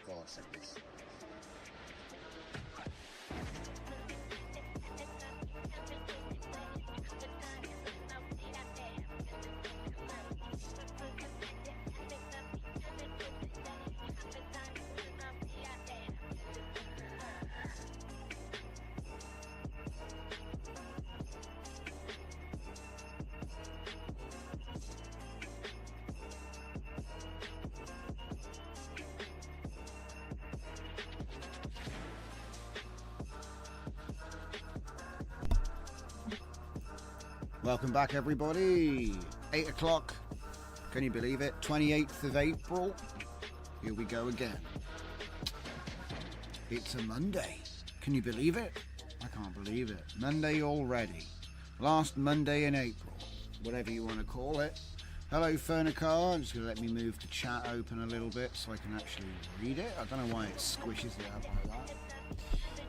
God's sakes. Welcome back, everybody. 8 o'clock. Can you believe it? 28th of April. Here we go again. It's a Monday. Can you believe it? I can't believe it. Monday already. Last Monday in April. Whatever you want to call it. Hello, Fernicar. I'm just going to let me move the chat open a little bit so I can actually read it. I don't know why it squishes it up like that.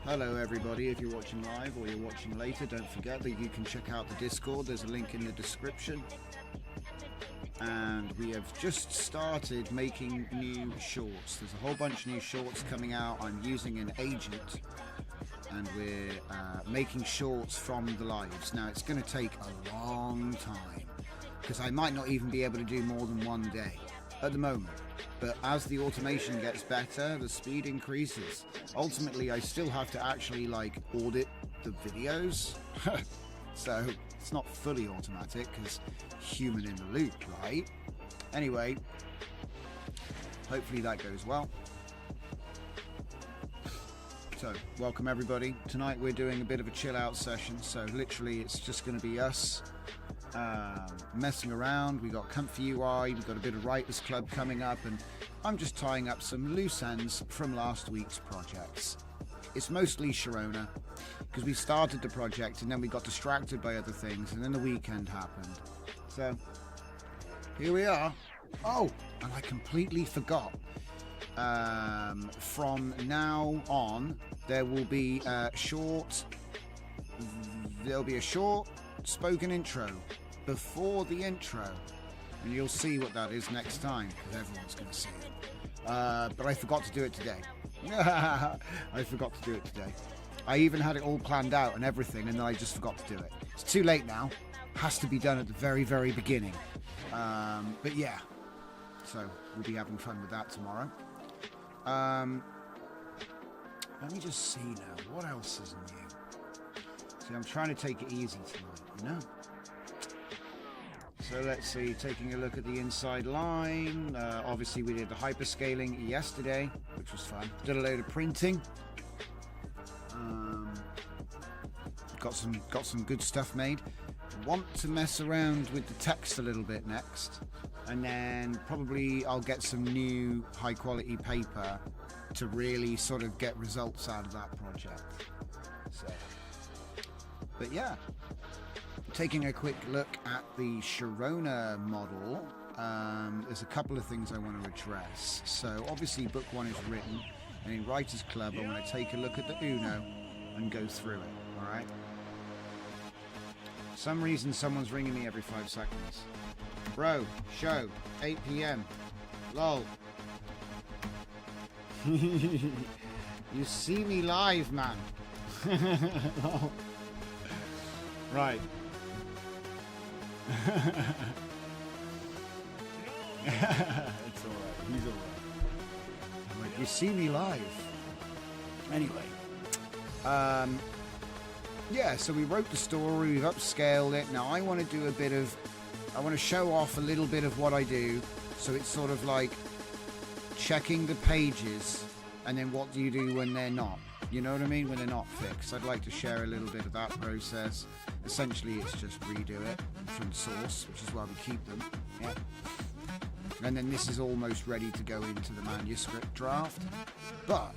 Hello everybody, if you're watching live or you're watching later, don't forget that you can check out the Discord. There's a link in the description. And we have just started making new shorts. There's a whole bunch of new shorts coming out. I'm using an agent and we're making shorts from the lives. Now it's going to take a long time because I might not even be able to do more than one day at the moment. But as the automation gets better, the speed increases. Ultimately, I still have to actually audit the videos. So it's not fully automatic because human in the loop, right? Anyway, hopefully that goes well. So welcome everybody. Tonight we're doing a bit of a chill out session. So literally it's just going to be us messing around. We got ComfyUI, we've got a bit of Writers Club coming up, and I'm just tying up some loose ends from last week's projects. It's mostly Sharona because we started the project and then we got distracted by other things and then the weekend happened. So here we are. Oh, and I completely forgot. From now on there will be a short spoken intro before the intro, and you'll see what that is next time because everyone's going to see it. But I forgot to do it today. I forgot to do it today. I even had it all planned out and everything, and then I just forgot to do it. It's too late now. Has to be done at the very, very beginning. But yeah, so we'll be having fun with that tomorrow. Let me just see now. What else is new? See, I'm trying to take it easy tonight, you know? So let's see, taking a look at the inside line. Obviously we did the hyperscaling yesterday, which was fun. Did a load of printing. Got some good stuff made. Want to mess around with the text a little bit next, and then probably I'll get some new high quality paper to really sort of get results out of that project. So, but yeah. Taking a quick look at the Sharona model, there's a couple of things I want to address. So obviously book one is written, and in Writers Club I want to take a look at the Uno and go through it, alright? For some reason someone's ringing me every 5 seconds. Bro, show, 8 PM, lol. You see me live, man. Right. It's alright, he's alright. I'm like, you see me live. Anyway. Yeah, so we wrote the story, we've upscaled it. Now I want to show off a little bit of what I do. So it's sort of like checking the pages and then what do you do when they're not. You know what I mean? When they're not fixed. I'd like to share a little bit of that process. Essentially, it's just redo it from source, which is why we keep them. Yeah. And then this is almost ready to go into the manuscript draft. But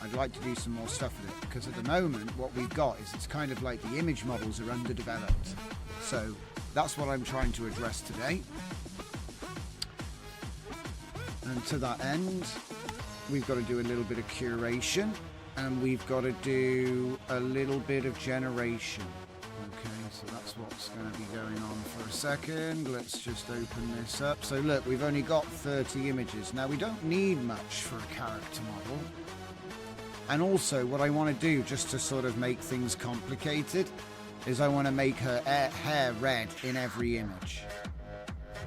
I'd like to do some more stuff with it because at the moment, what we've got is it's kind of like the image models are underdeveloped. So that's what I'm trying to address today. And to that end, we've got to do a little bit of curation. And we've got to do a little bit of generation. Okay, so that's what's going to be going on for a second. Let's just open this up. So look, we've only got 30 images. Now we don't need much for a character model. And also what I want to do, just to sort of make things complicated, is I want to make her hair red in every image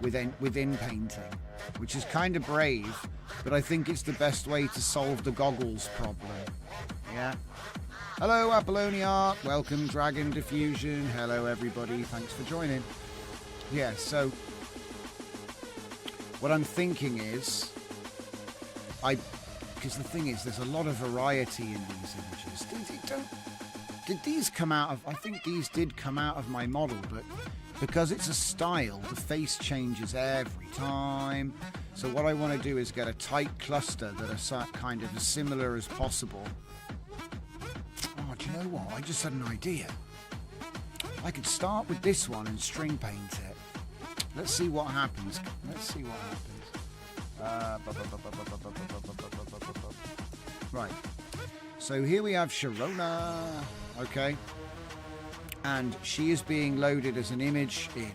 within painting, which is kind of brave, but I think it's the best way to solve the goggles problem. Yeah. Hello, Apollonia. Welcome, Dragon Diffusion. Hello, everybody. Thanks for joining. Yeah, so what I'm thinking is, because the thing is, there's a lot of variety in these images. Did these come out of, I think these did come out of my model, but because it's a style, the face changes every time. So what I want to do is get a tight cluster that are kind of as similar as possible. Oh, do you know what? I just had an idea. I could start with this one and string paint it. Let's see what happens. Right. So here we have Sharona. Okay. And she is being loaded as an image in.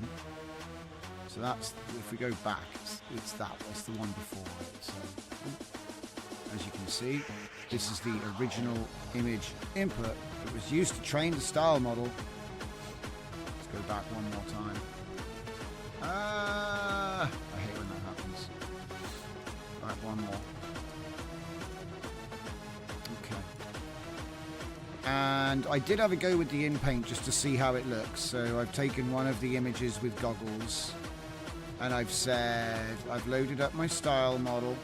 So that's, if we go back, it's that. That's the one before it. So, as you can see, this is the original image input that was used to train the style model. Let's go back one more time. I hate when that happens. Right, one more. Okay. And I did have a go with the in-paint just to see how it looks. So I've taken one of the images with goggles and I've said, I've loaded up my style model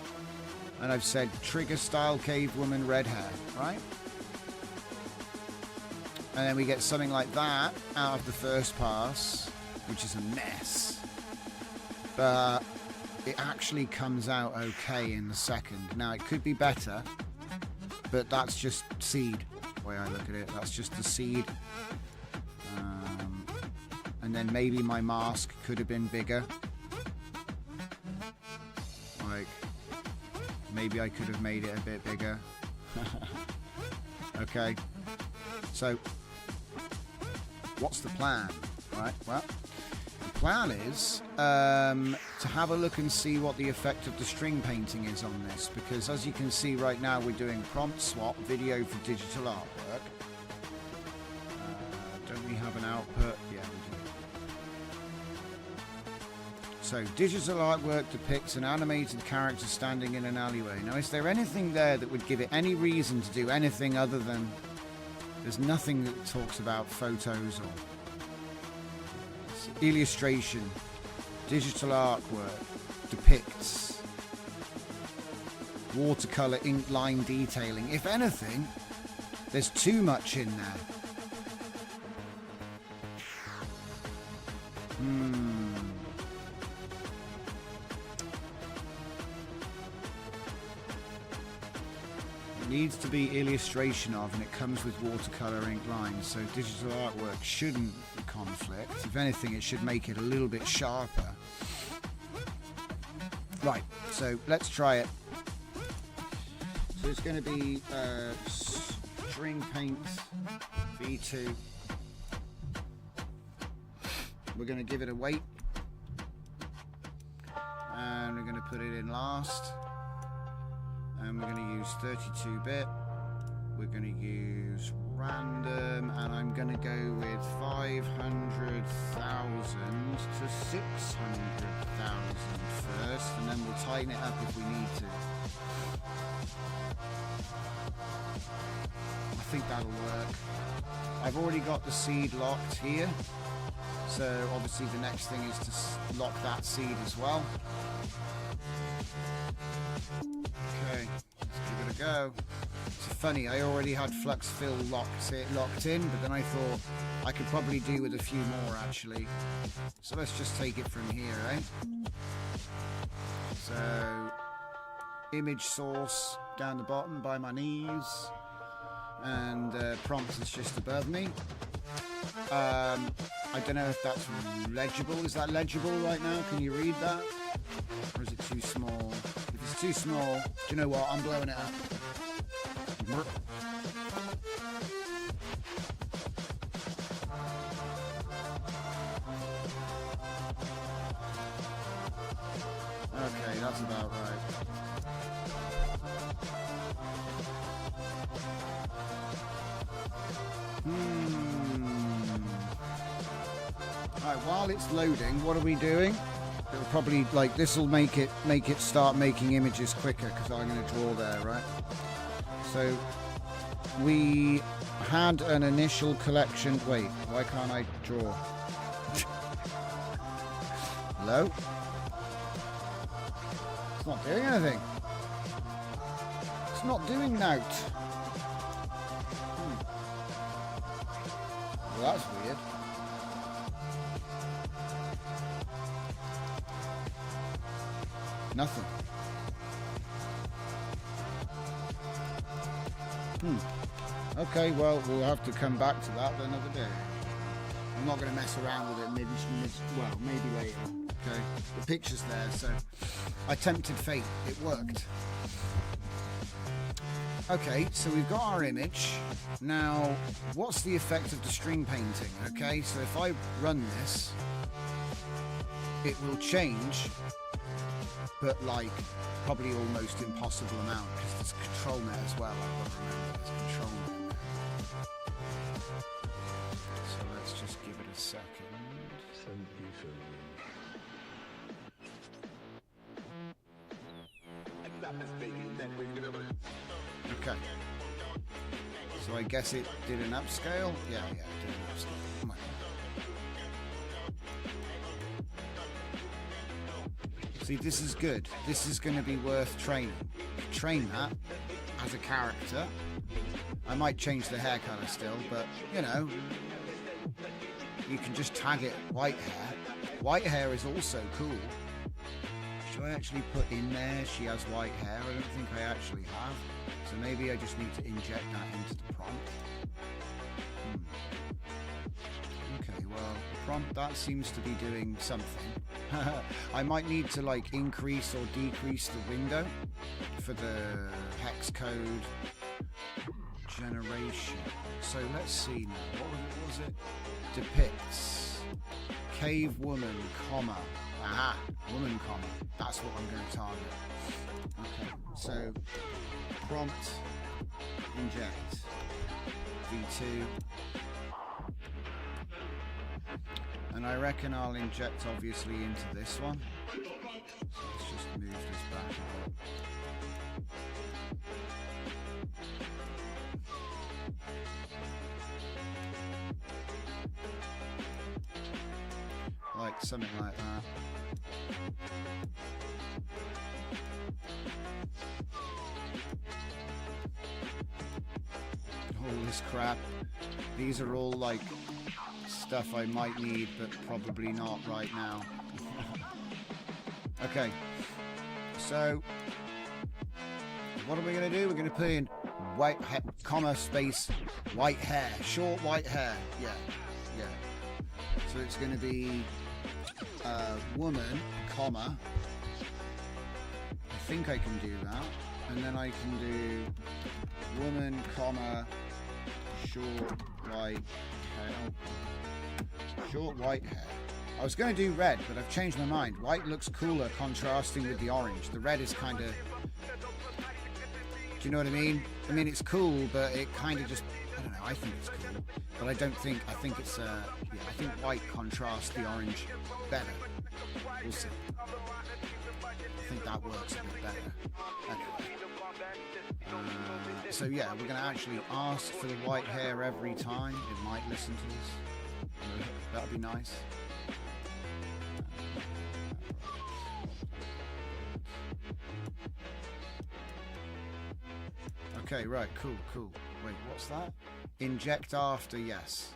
and I've said trigger style cave woman red hair, right? And then we get something like that out of the first pass, which is a mess. But it actually comes out okay in the second. Now it could be better, but that's just seed. The way I look at it, that's just the seed. And then maybe my mask could have been bigger. Like, maybe I could have made it a bit bigger. Okay. So, what's the plan? Right, well, the plan is to have a look and see what the effect of the string painting is on this, because as you can see right now we're doing prompt swap video for digital artwork. Don't we have an output? Yeah, we do. So digital artwork depicts an animated character standing in an alleyway. Now is there anything there that would give it any reason to do anything other than, there's nothing that talks about photos or illustration. Digital artwork depicts watercolor ink line detailing. If anything, there's too much in there. It needs to be illustration of, and it comes with watercolor ink lines, so digital artwork shouldn't conflict. If anything, it should make it a little bit sharper. Right, so let's try it. So it's going to be string paint V2. We're going to give it a weight, and we're going to put it in last, and we're going to use 32-bit. We're going to use random, and I'm going to go with 500,000 to 600,000 first, and then we'll tighten it up if we need to. I think that'll work. I've already got the seed locked here, so obviously the next thing is to lock that seed as well. Okay, let's give it a go. It's funny, I already had flux fill locked in, but then I thought I could probably do with a few more actually. So let's just take it from here, eh? So, image source down the bottom by my knees, and prompt is just above me. I don't know if that's legible. Is that legible right now? Can you read that? Or is it too small? If it's too small, do you know what? I'm blowing it up. while it's loading, what are we doing? It'll probably, like, this will make it start making images quicker because I'm going to draw there, right? So we had an initial collection. Wait, why can't I draw? Hello? It's not doing anything. It's not doing note. Well, that's weird. Nothing. Okay, well, we'll have to come back to that another day. I'm not going to mess around with it. Maybe later. Okay, the picture's there, so I tempted fate. It worked. Okay, so we've got our image. Now, what's the effect of the string painting? Okay, so if I run this, it will change, but like probably almost impossible amount because there's control net as well. I've got to remember there's control net. So let's just give it a second. Okay. So I guess it did an upscale? Yeah, it did an upscale. Come on. See, this is good. This is going to be worth training. Train that as a character. I might change the hair colour still, but, you know, you can just tag it white hair. White hair is also cool. Should I actually put in there she has white hair? I don't think I actually have. So maybe I just need to inject that into the prompt. Okay, well, the prompt, that seems to be doing something. I might need to like increase or decrease the window for the hex code generation. So let's see now. What was it? Depicts cave woman, comma. Aha, woman, comma. That's what I'm going to target. Okay, so prompt inject v2, and I reckon I'll inject obviously into this one. So let's just move this back a bit. Like something like that. All this crap. These are all like stuff I might need, but probably not right now. Okay. So what are we going to do? We're going to put in white comma space white hair, short white hair. Yeah. So it's going to be woman, comma. I think I can do that, and then I can do woman, comma, short white hair. Short white hair. I was going to do red, but I've changed my mind. White looks cooler contrasting with the orange. The red is kind of... Do you know what I mean? I mean, it's cool, but it kind of just... I don't know, I think it's cool. But I think it's... yeah, I think white contrasts the orange better. We'll see. I think that works a bit better. Anyway. So yeah, we're going to actually ask for the white hair every time. It might listen to us. That'll be nice. Okay, right, cool. Wait, what's that? Inject after, yes.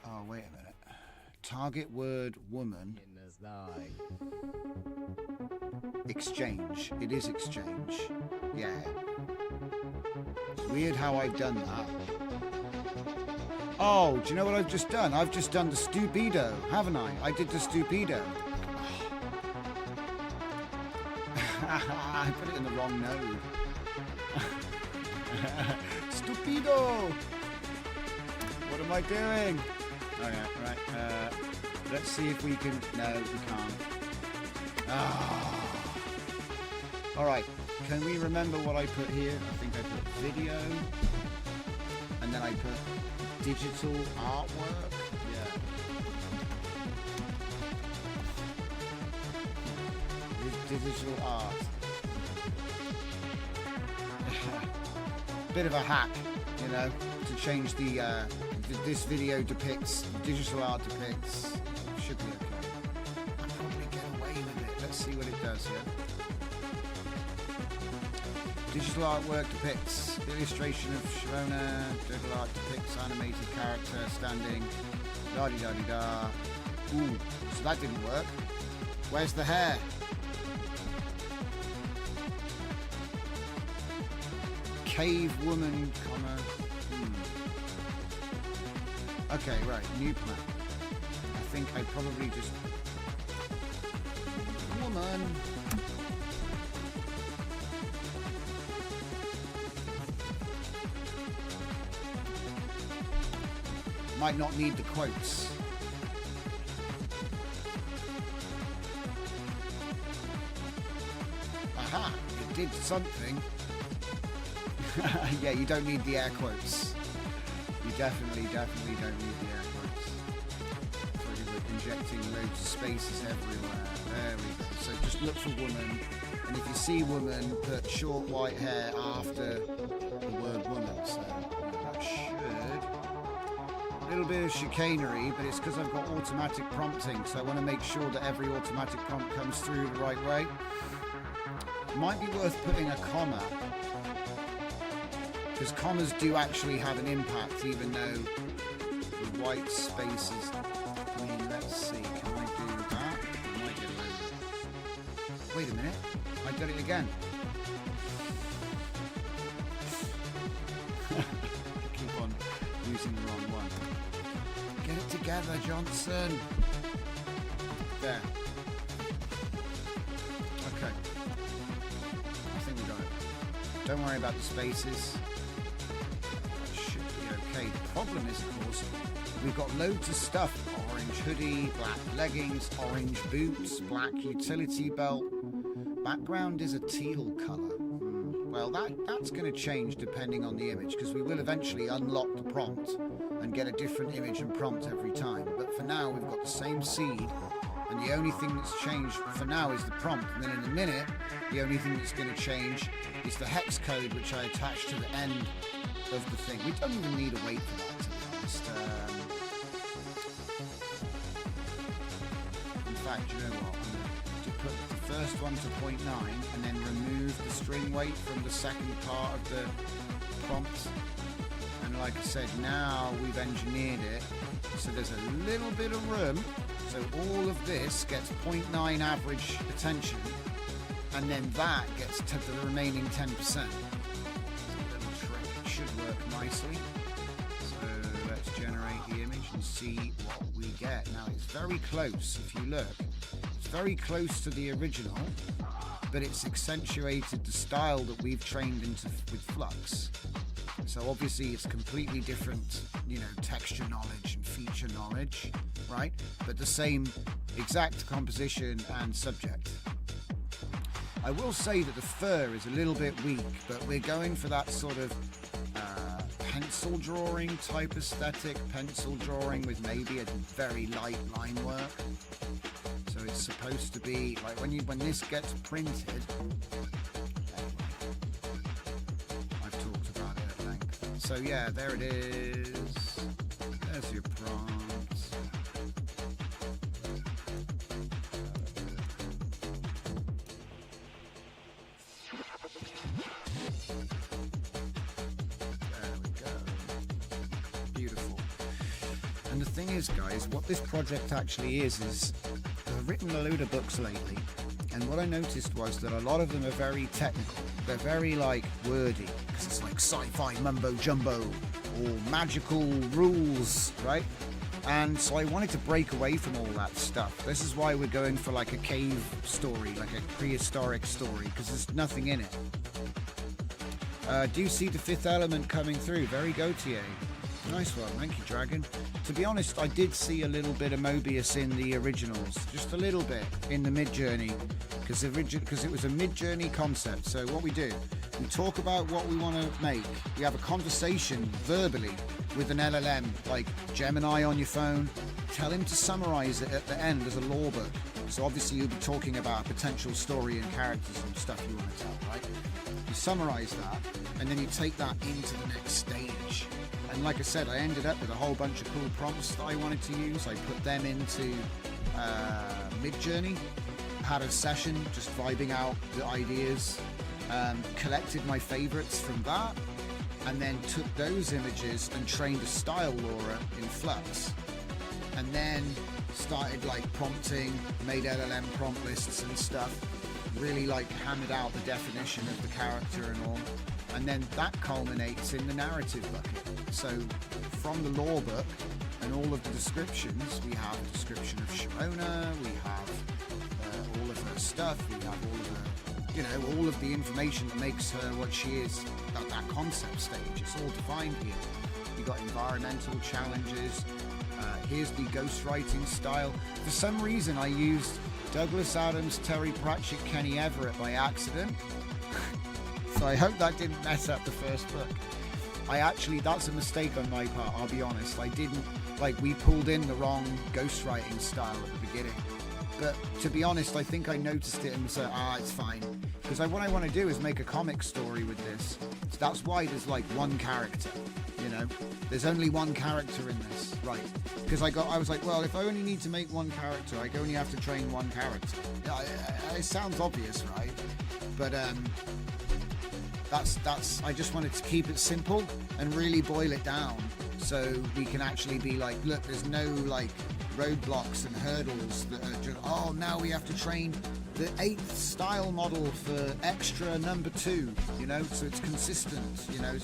Oh, wait a minute. Target word woman. Exchange. It is exchange. Yeah. It's weird how I've done that. Oh, do you know what I've just done? I've just done the stupido, haven't I? I did the stupido. I put it in the wrong node. Stupido! What am I doing? Oh yeah, right. Let's see if we can... No, we can't. Alright, can we remember what I put here? I think I put video. And then I put digital artwork. Yeah. digital art. Bit of a hack, you know, to change the this video depicts, digital art depicts. Should be okay. I'll probably get away with it. Let's see what it does here. Digital artwork depicts illustration of Sharona. Digital art depicts animated character standing. Da di da di da. Ooh, so that didn't work. Where's the hair? Cave woman, comma. Okay, right, new plan. I think I probably just... Woman. Might not need the quotes. Aha, it did something. Yeah, you don't need the air quotes. You definitely don't need the air quotes. Injecting loads of spaces everywhere. There we go. So just look for woman, and if you see woman, put short white hair after the word woman. So that should. A little bit of chicanery, but it's because I've got automatic prompting, so I want to make sure that every automatic prompt comes through the right way. Might be worth putting a comma, because commas do actually have an impact, even though the white spaces. I mean, let's see, can I do that? I might get away with it. Wait a minute, I did it again. Keep on using the wrong one. Get it together, Johnson. There. Okay. I think we got it. Don't worry about the spaces. That should be okay. The problem is, of course, we've got loads of stuff. Orange hoodie, black leggings, orange boots, black utility belt. Background is a teal colour. Well, that's going to change depending on the image, because we will eventually unlock the prompt and get a different image and prompt every time. But for now, we've got the same seed, and the only thing that's changed for now is the prompt. And then in a minute, the only thing that's going to change is the hex code, which I attach to the end of the thing. We don't even need to wait for that, to be honest. In fact, you know what? To put the first one to 0.9 and then remove the string weight from the second part of the prompt. And like I said, now we've engineered it so there's a little bit of room, so all of this gets 0.9 average attention, and then that gets to the remaining 10%. It's a little trick. It should work nicely. So let's generate the image and see what we get. Now it's very close. If you look, it's very close to the original, but it's accentuated the style that we've trained into with Flux. So obviously it's completely different, you know, texture knowledge and feature knowledge, right? But the same exact composition and subject. I will say that the fur is a little bit weak, but we're going for that sort of pencil drawing type aesthetic, pencil drawing with maybe a very light line work. So it's supposed to be like when this gets printed. So yeah, there it is. There's your prompt. There we go. Beautiful. And the thing is, guys, what this project actually is I've written a load of books lately, and what I noticed was that a lot of them are very technical. They're very like wordy, because it's like sci-fi mumbo jumbo or magical rules, right? And so I wanted to break away from all that stuff. This is why we're going for like a cave story, like a prehistoric story, because there's nothing in it. Do you see the fifth element coming through? Very Gautier. Nice one, thank you, Dragon. To be honest, I did see a little bit of Mobius in the originals, just a little bit in the Mid-Journey, because it was a Mid-Journey concept. So what we do, we talk about what we want to make. We have a conversation verbally with an LLM, like Gemini on your phone. Tell him to summarize it at the end as a law book. So obviously you'll be talking about a potential story and characters and stuff you want to tell, right? You summarize that, and then you take that into the next stage. And like I said, I ended up with a whole bunch of cool prompts that I wanted to use. I put them into Midjourney, had a session just vibing out the ideas, collected my favorites from that, and then took those images and trained a style Laura in Flux, and then started like prompting, made LLM prompt lists and stuff, really like hammered out the definition of the character and all, and then that culminates in the narrative bucket. So from the lore book and all of the descriptions, we have a description of Sharona, we have all of her stuff, we have all of her, you know, all of the information that makes her what she is at that concept stage. It's all defined here. You've got environmental challenges. Here's the ghostwriting style. For some reason, I used Douglas Adams, Terry Pratchett, Kenny Everett by accident. So I hope that didn't mess up the first book. That's a mistake on my part, I'll be honest. I didn't, we pulled in the wrong ghostwriting style at the beginning. But to be honest, I think I noticed it and said, it's fine. Because what I want to do is make a comic story with this. So that's why there's like one character, you know. There's only one character in this, right? Because I was like, well, if I only need to make one character, I only have to train one character. It sounds obvious, right? But I just wanted to keep it simple and really boil it down so we can actually be like, look, there's no like roadblocks and hurdles that are just, now we have to train the 8th style model for extra number 2, you know, so it's consistent, you know.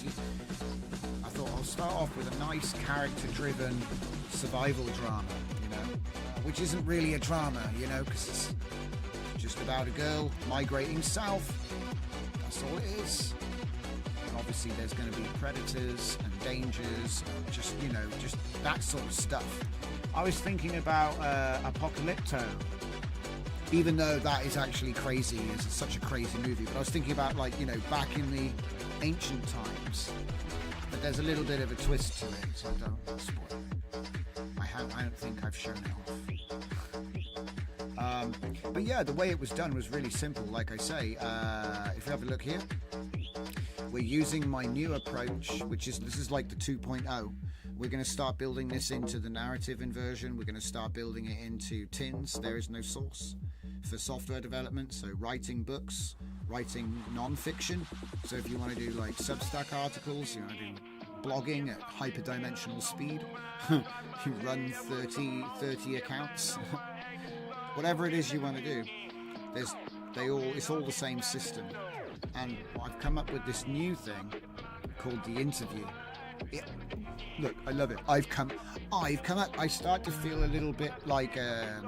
I thought I'll start off with a nice character-driven survival drama, you know, which isn't really a drama, you know, because it's just about a girl migrating south. That's all it is. And obviously there's going to be predators and dangers, and just, you know, just that sort of stuff. I was thinking about Apocalypto, even though that is actually crazy, it's such a crazy movie, but I was thinking about, like, you know, back in the ancient times, but there's a little bit of a twist to it, so I don't spoil it. I don't think I've shown it off. But yeah, the way it was done was really simple. Like I say, if you have a look here, we're using my new approach, this is like the 2.0. We're going to start building this into the narrative inversion. We're going to start building it into TINs. There is no source for software development. So writing books, writing non-fiction. So if you want to do like Substack articles, you want to do blogging at hyperdimensional speed, you run 30 accounts, whatever it is you want to do, it's all the same system. And I've come up with this new thing called the interview. Look, I love it. I've come up. I start to feel a little bit like a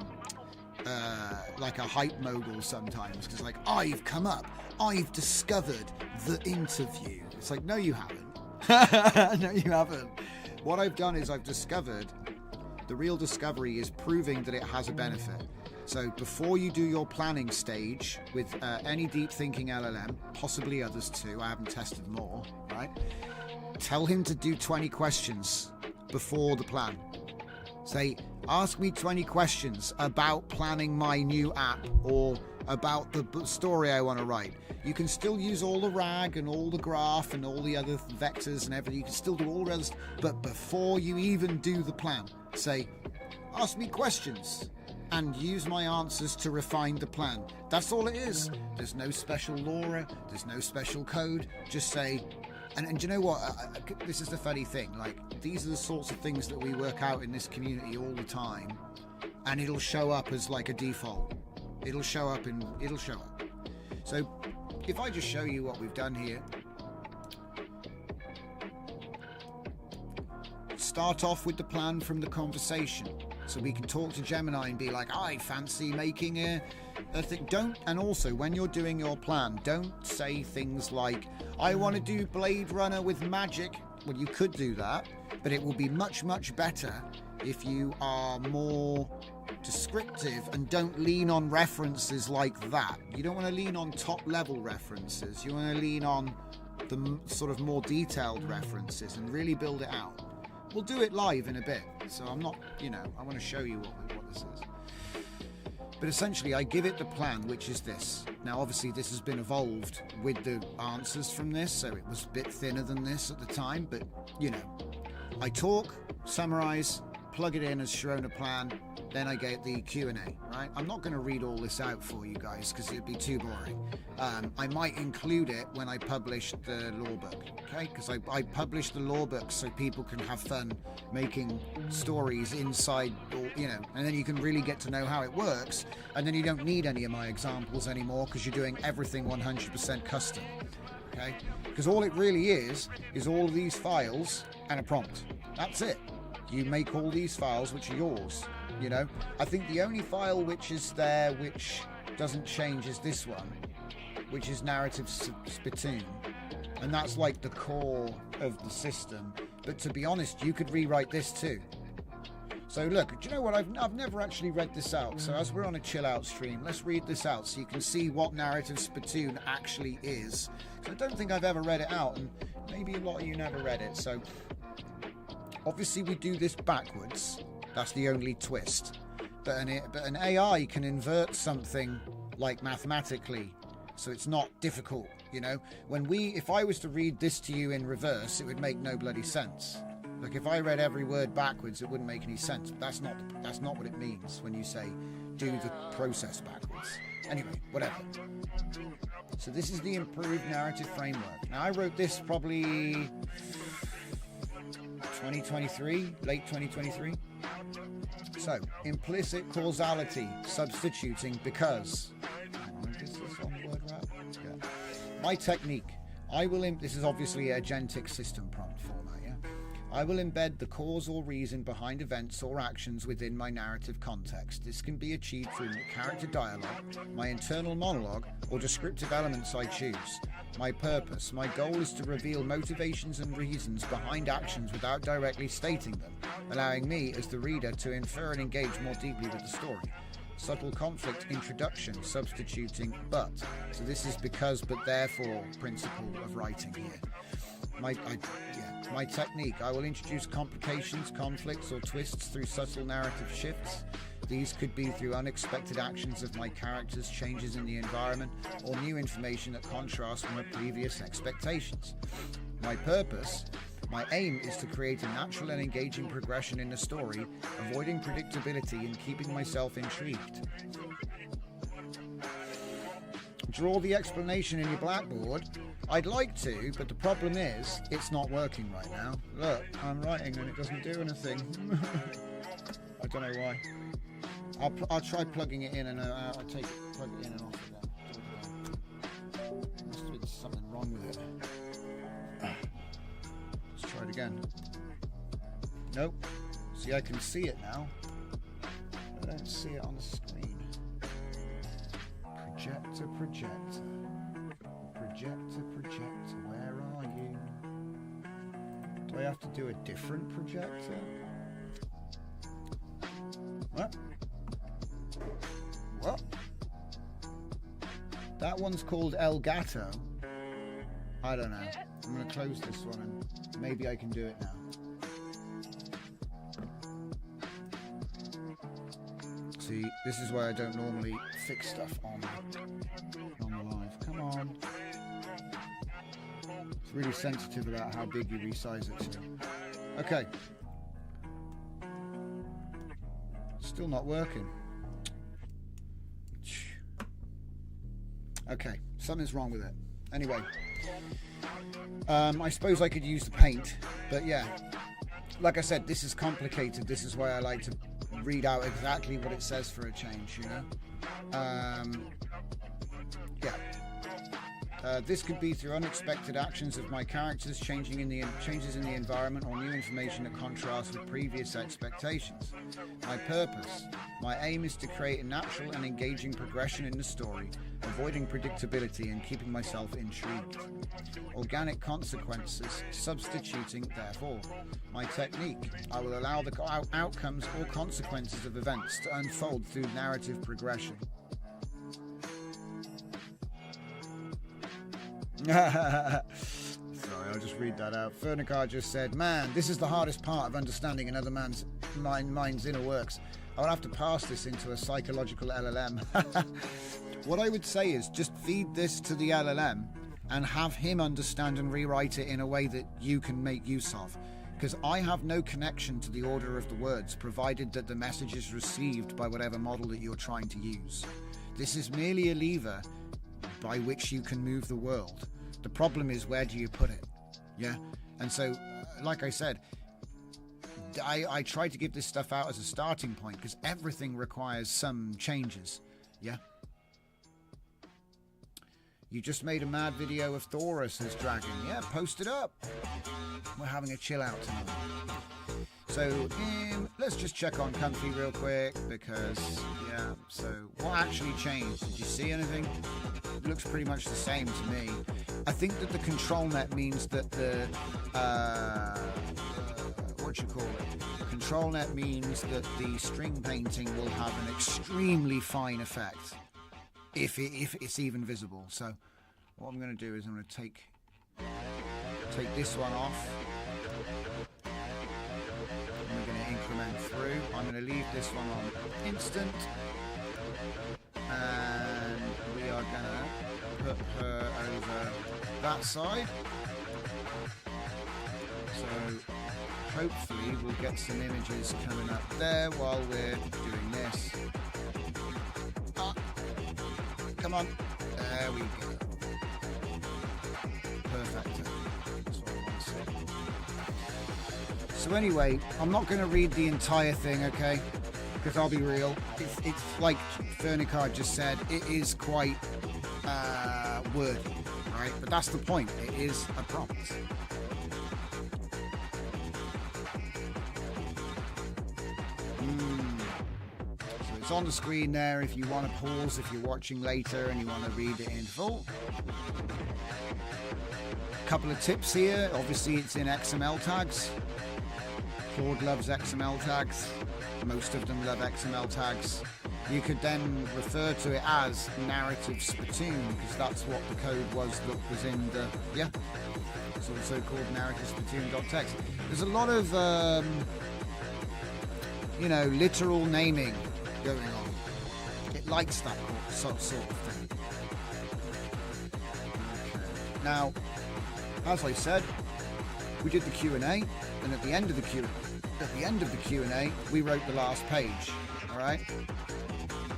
hype mogul sometimes, because like, I've come up. I've discovered the interview. It's like, no, you haven't. No, you haven't. What I've done is I've discovered, the real discovery is proving that it has a benefit. So before you do your planning stage with any deep thinking LLM, possibly others too, I haven't tested them all, right? Tell him to do 20 questions before the plan. Say, ask me 20 questions about planning my new app or about the story I want to write. You can still use all the RAG and all the graph and all the other vectors and everything. You can still do all the others. But before you even do the plan, say, ask me questions and use my answers to refine the plan. That's all it is. There's no special Laura. There's no special code. Just say, and you know what? This is the funny thing. Like, these are the sorts of things that we work out in this community all the time, and it'll show up as like a default. It'll show up. So if I just show you what we've done here, start off with the plan from the conversation, so we can talk to Gemini and be like, I fancy making a thing. And also when you're doing your plan, don't say things like, I want to do Blade Runner with magic. Well, you could do that, but it will be much, much better if you are more descriptive and don't lean on references like that. You don't want to lean on top level references. You want to lean on the sort of more detailed references and really build it out. We'll do it live in a bit, so I'm not, I want to show you what this is. But essentially, I give it the plan, which is this. Now, obviously, this has been evolved with the answers from this, so it was a bit thinner than this at the time. But, you know, I talk, summarize, plug it in as Sharona plan, then I get the Q&A, right? I'm not going to read all this out for you guys because it'd be too boring. I might include it when I publish the law book, okay? Because I publish the law book so people can have fun making stories inside, or, you know, and then you can really get to know how it works, and then you don't need any of my examples anymore because you're doing everything 100% custom, okay? Because all it really is all of these files and a prompt. That's it. You make all these files which are yours, you know. I think the only file which is there which doesn't change is this one, which is narrative spittoon, and that's like the core of the system. But to be honest, you could rewrite this too. So look, do you know what, I've never actually read this out, so as we're on a chill out stream, let's read this out so you can see what narrative spittoon actually is. So I don't think I've ever read it out, and maybe a lot of you never read it. So obviously we do this backwards, that's the only twist. But an AI can invert something like mathematically, so it's not difficult, you know. If I was to read this to you in reverse, it would make no bloody sense. Like if I read every word backwards, it wouldn't make any sense. But that's not what it means when you say do the process backwards. Anyway, whatever. So this is the improved narrative framework. Now I wrote this probably 2023, late 2023. So, implicit causality, substituting because. Is this on word wrap? Yeah. My technique. This is obviously a agentic system prompt format, yeah? I will embed the cause or reason behind events or actions within my narrative context. This can be achieved through character dialogue, my internal monologue, or descriptive elements I choose. My purpose. My goal is to reveal motivations and reasons behind actions without directly stating them, allowing me as the reader to infer and engage more deeply with the story. Subtle conflict introduction, substituting but. So this is because but therefore principle of writing here. My technique. I will introduce complications, conflicts or twists through subtle narrative shifts. These could be through unexpected actions of my characters, changes in the environment, or new information that contrasts from my previous expectations. My purpose. My aim is to create a natural and engaging progression in the story, avoiding predictability and keeping myself intrigued. Draw the explanation in your blackboard. I'd like to, but the problem is, it's not working right now. Look, I'm writing and it doesn't do anything. I don't know why. I'll try plugging it in and I'll plug it in and off again. Must be something wrong with it. Let's try it again. Nope. See, I can see it now. I don't see it on the screen. Projector. Projector, where are you? Do I have to do a different projector? What? That one's called Elgato. I don't know. I'm going to close this one and maybe I can do it now. See, this is why I don't normally fix stuff on the live. Come on. It's really sensitive about how big you resize it to. Okay. Still not working. Okay, something's wrong with it. Anyway, I suppose I could use the paint, but yeah, like I said, this is complicated. This is why I like to read out exactly what it says for a change, you know. This could be through unexpected actions of my characters, changes in the environment, or new information that contrasts with previous expectations. My purpose. My aim is to create a natural and engaging progression in the story, avoiding predictability and keeping myself intrigued. Organic consequences, substituting therefore. My technique. I will allow the outcomes or consequences of events to unfold through narrative progression. Sorry, I'll just read that out. Fernicar just said, man, this is the hardest part of understanding another man's mind's inner works. I'll have to pass this into a psychological LLM. What I would say is just feed this to the LLM and have him understand and rewrite it in a way that you can make use of. Because I have no connection to the order of the words, provided that the message is received by whatever model that you're trying to use. This is merely a lever by which you can move the world. The problem is, where do you put it? Yeah? And so, like I said, I try to give this stuff out as a starting point because everything requires some changes. Yeah? You just made a mad video of Thora, says Dragon. Yeah, post it up. We're having a chill out tonight. So, let's just check on Comfy real quick because, yeah, so what actually changed? Did you see anything? It looks pretty much the same to me. I think that the control net means that the, Control net means that the string painting will have an extremely fine effect if it's even visible. So what I'm going to do is I'm going to take this one off. We're going to increment through. I'm going to leave this one on instant, and we are going to put her over that side. So hopefully we'll get some images coming up there while we're doing this. Come on. There we go. Perfect. That's what I want to see. So anyway, I'm not going to read the entire thing, okay? Because I'll be real. It's like Fernicard just said, it is quite wordy, right? But that's the point. It is a prompt. It's on the screen there if you want to pause, if you're watching later and you want to read it in full. A couple of tips here. Obviously it's in XML tags. Claude loves XML tags. Most of them love XML tags. You could then refer to it as narrative spittoon because that's what the code was that was in the, yeah, it's also called narrative spittoon.txt. There's a lot of, literal naming going on. It likes that sort of thing. Okay. Now, as I said, we did the Q&A, and at the end of the Q&A, we wrote the last page. All right.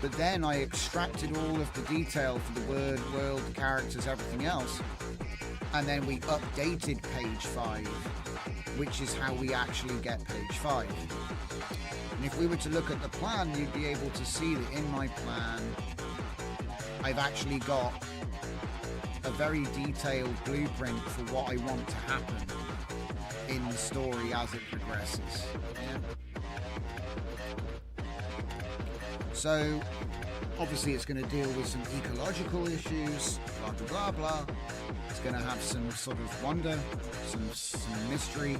But then I extracted all of the detail for the word, world, the characters, everything else, and then we updated page 5, which is how we actually get page 5. And if we were to look at the plan, you'd be able to see that in my plan, I've actually got a very detailed blueprint for what I want to happen in the story as it progresses. Yeah? So, obviously it's going to deal with some ecological issues, blah, blah, blah, blah. It's going to have some sort of wonder, some mystery,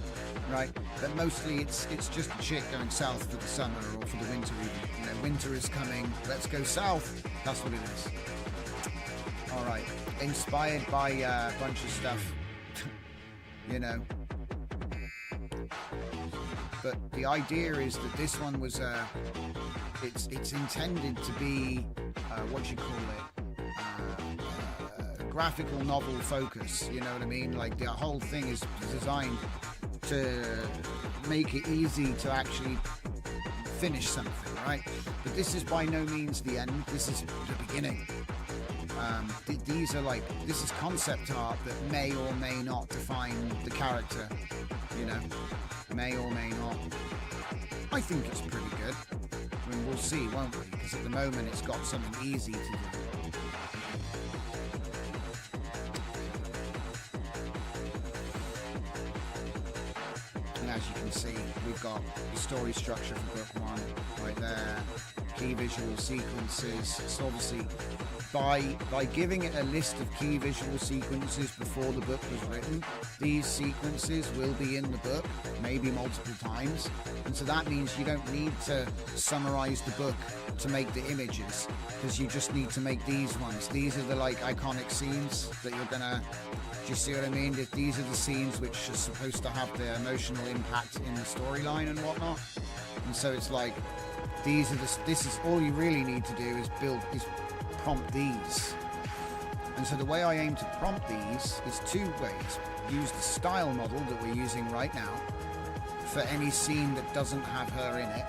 right? But mostly it's just a chick going south for the summer or for the winter even. Winter is coming, let's go south. That's what it is. All right. Inspired by a bunch of stuff, But the idea is that this one was it's intended to be graphical novel focus, you know what I mean? Like the whole thing is designed to make it easy to actually finish something, right? But this is by no means the end, this is the beginning. This is concept art that may or may not define the character, may or may not. I think it's pretty good. I mean, we'll see, won't we? Because at the moment it's got something easy to do. And as you can see, we've got the story structure for book 1 right there, key visual sequences. So obviously by giving it a list of key visual sequences before the book was written, these sequences will be in the book, maybe multiple times. And so that means you don't need to summarize the book to make the images, because you just need to make these ones. These are the iconic scenes that you're gonna, do you see what I mean? These are the scenes which are supposed to have the emotional impact in the storyline and whatnot. And so it's like, These are this is all you really need to do is prompt these. And so the way I aim to prompt these is two ways. Use the style model that we're using right now for any scene that doesn't have her in it.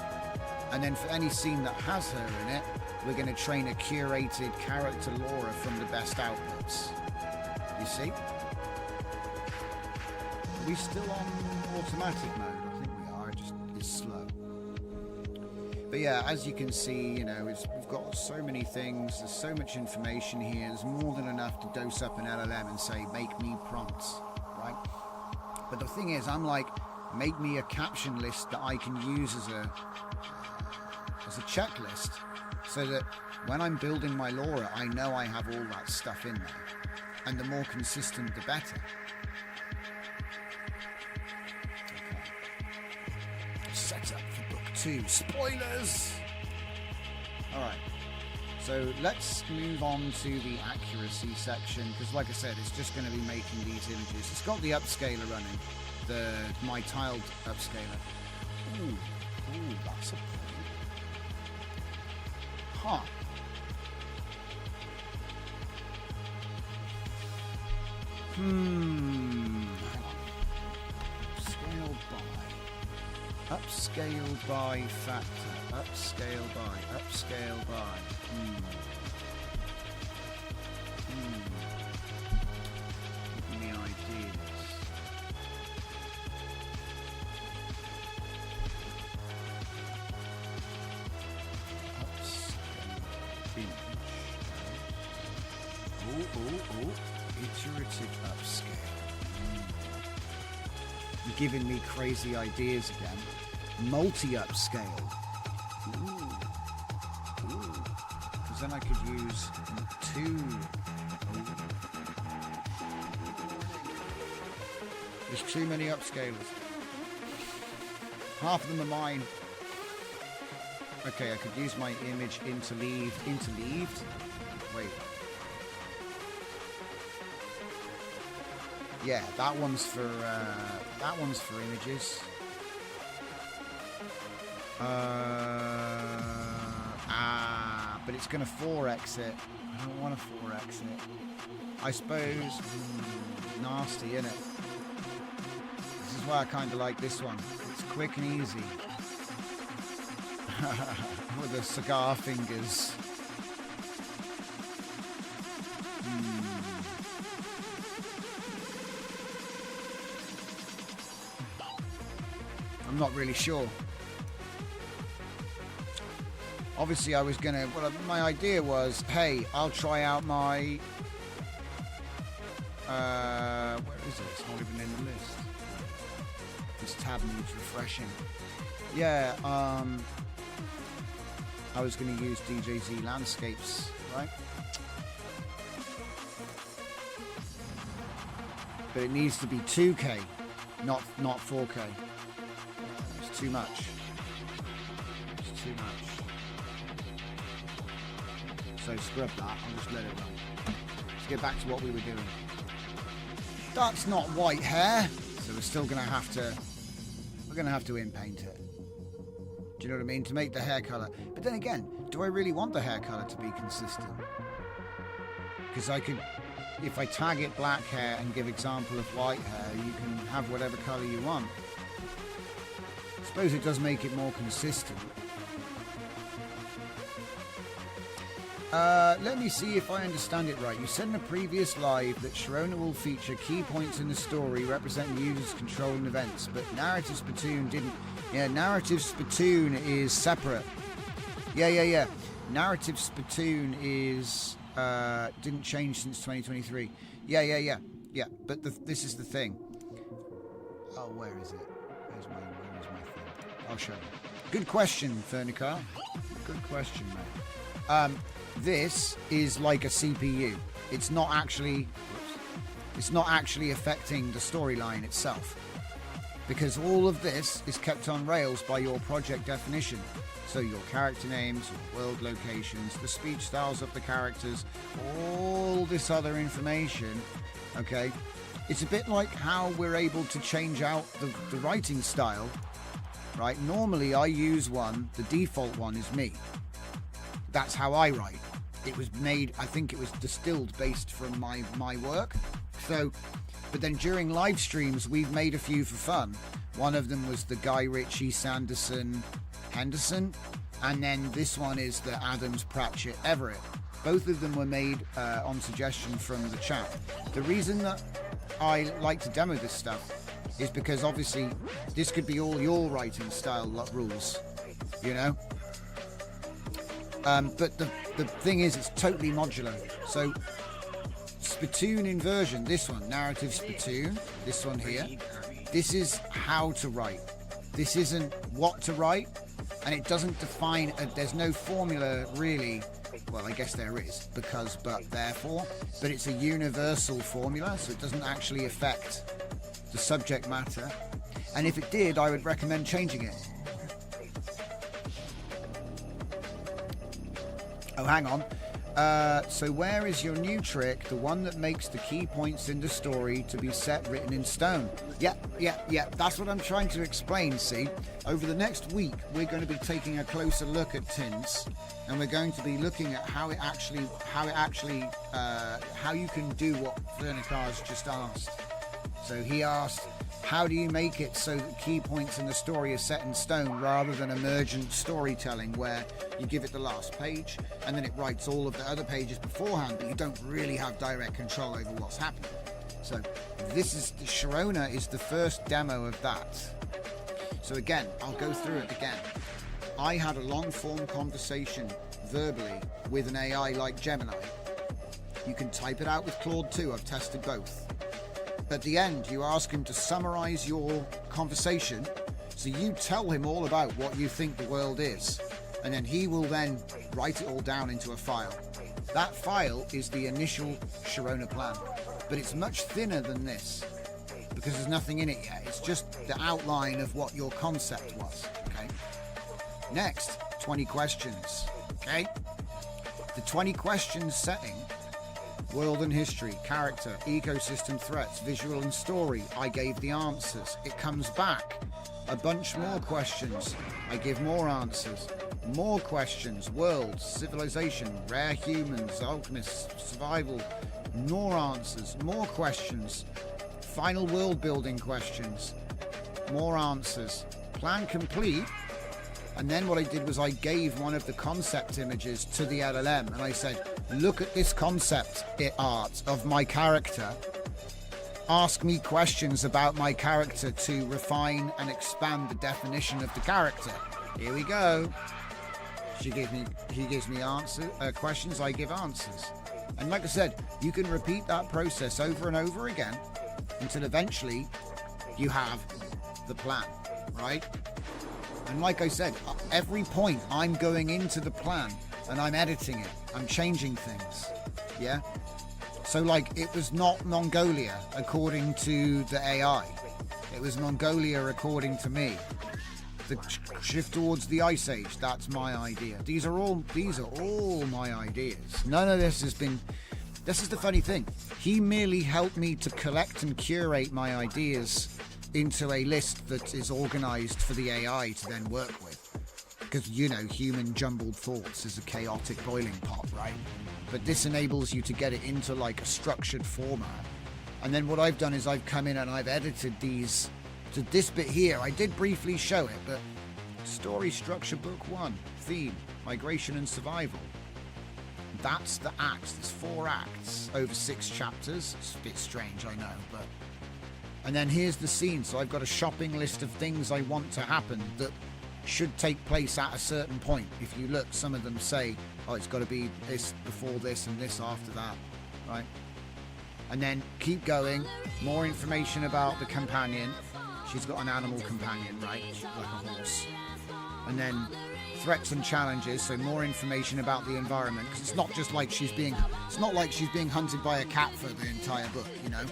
And then for any scene that has her in it, we're going to train a curated character Laura from the best outputs. You see? Are we still on automatic mode? I think we are. It just is slow. But yeah, as you can see, you know, we've got so many things. There's so much information here. There's more than enough to dose up an LLM and say, make me prompts, right? But the thing is, I'm like, make me a caption list that I can use as a checklist, so that when I'm building my Laura, I know I have all that stuff in there. And the more consistent, the better. Okay. Set up for book 2. Spoilers! Alright. So let's move on to the accuracy section, because like I said, it's just going to be making these images. It's got the upscaler running, my tiled upscaler. Ooh, that's a point. Huh. Upscale by factor. Upscale by. Give me ideas. Iterative upscale. You're giving me crazy ideas again. Multi-upscale. Because then I could use 2. There's too many upscalers. Half of them are mine. Okay, I could use my image interleaved. Wait. Yeah, that one's for images. But it's gonna 4x it. I don't want to 4x it. I suppose nasty, innit? This is why I kind of like this one. It's quick and easy. With the cigar fingers. I'm not really sure. Obviously, I was gonna. Well, my idea was, hey, I'll try out my. Where is it? It's not even in the list. This tab needs refreshing. Yeah. I was gonna use DJZ landscapes, right? But it needs to be 2K, not 4K. It's too much. It's too much. So scrub that, I'll just let it run. Let's get back to what we were doing. That's not white hair, so we're still gonna have to in-paint it. Do you know what I mean? To make the hair colour. But then again, do I really want the hair colour to be consistent? Because I could, if I tag it black hair and give example of white hair, you can have whatever colour you want. I suppose it does make it more consistent. Let me see if I understand it right. You said in a previous live that Sharona will feature key points in the story representing users controlling events, but Narrative Spittoon didn't. Yeah, Narrative Spittoon is separate. Yeah. Narrative Spittoon is didn't change since 2023. Yeah. But this is the thing. Oh, where is it? Where's my thing? I'll show you. Good question, Fernicar. Good question, mate. This is like a CPU. It's not actually affecting the storyline itself, because all of this is kept on rails by your project definition. So your character names, your world locations, the speech styles of the characters, all this other information, okay? It's a bit like how we're able to change out the writing style right? Normally I use one, the default one is me. That's how I write. It was made, I think it was distilled based from my work. So, but then during live streams, we've made a few for fun. One of them was the Guy Ritchie, Sanderson, Henderson. And then this one is the Adams, Pratchett, Everett. Both of them were made on suggestion from the chat. The reason that I like to demo this stuff is because obviously this could be all your writing style rules, you know? But the thing is, it's totally modular. So Spittoon inversion, this one, narrative Spittoon, this one here, this is how to write. This isn't what to write, and it doesn't define, there's no formula really. Well, I guess there is, because, but, therefore, but it's a universal formula, so it doesn't actually affect the subject matter. And if it did, I would recommend changing it. Oh, hang on. So where is your new trick? The one that makes the key points in the story to be set written in stone. Yeah. That's what I'm trying to explain, see? Over the next week, we're going to be taking a closer look at Tins, and we're going to be looking at how you can do what Vernicar's just asked. So he asked, how do you make it so that key points in the story are set in stone rather than emergent storytelling where you give it the last page and then it writes all of the other pages beforehand, but you don't really have direct control over what's happening. So Sharona is the first demo of that. So again, I'll go through it again. I had a long form conversation verbally with an AI like Gemini. You can type it out with Claude 2, I've tested both. At the end, you ask him to summarize your conversation, so you tell him all about what you think the world is, and then he will then write it all down into a file. That file is the initial Sharona plan, but it's much thinner than this because there's nothing in it yet. It's just the outline of what your concept was. Okay. Next, 20 questions. Okay. The 20 questions setting: world and history, character, ecosystem, threats, visual and story. I gave the answers. It comes back. A bunch more questions. I give more answers. More questions. World, civilization, rare humans, alchemists, survival. More answers. More questions. Final world building questions. More answers. Plan complete. And then what I did was I gave one of the concept images to the LLM and I said, look at this concept art of my character. Ask me questions about my character to refine and expand the definition of the character. Here we go. He gives me questions, I give answers. And like I said, you can repeat that process over and over again until eventually you have the plan, right? And like I said, every point I'm going into the plan and I'm editing it, I'm changing things, yeah? So like, it was not Mongolia according to the AI. It was Mongolia according to me. The shift towards the Ice Age, that's my idea. These are all my ideas. None of this has been, this is the funny thing. He merely helped me to collect and curate my ideas into a list that is organized for the AI to then work with. Because, you know, human jumbled thoughts is a chaotic boiling pot, right? But this enables you to get it into like a structured format. And then what I've done is I've come in and I've edited these to this bit here. I did briefly show it, but story structure book 1, theme, migration and survival. That's the acts. There's 4 acts over 6 chapters. It's a bit strange, I know, but... And then here's the scene. So I've got a shopping list of things I want to happen that should take place at a certain point. If you look, some of them say, oh, it's got to be this before this and this after that, right? And then keep going. More information about the companion. She's got an animal companion, right? Like a horse. And then threats and challenges, so more information about the environment, because it's not just like she's being hunted by a cat for the entire book, you know.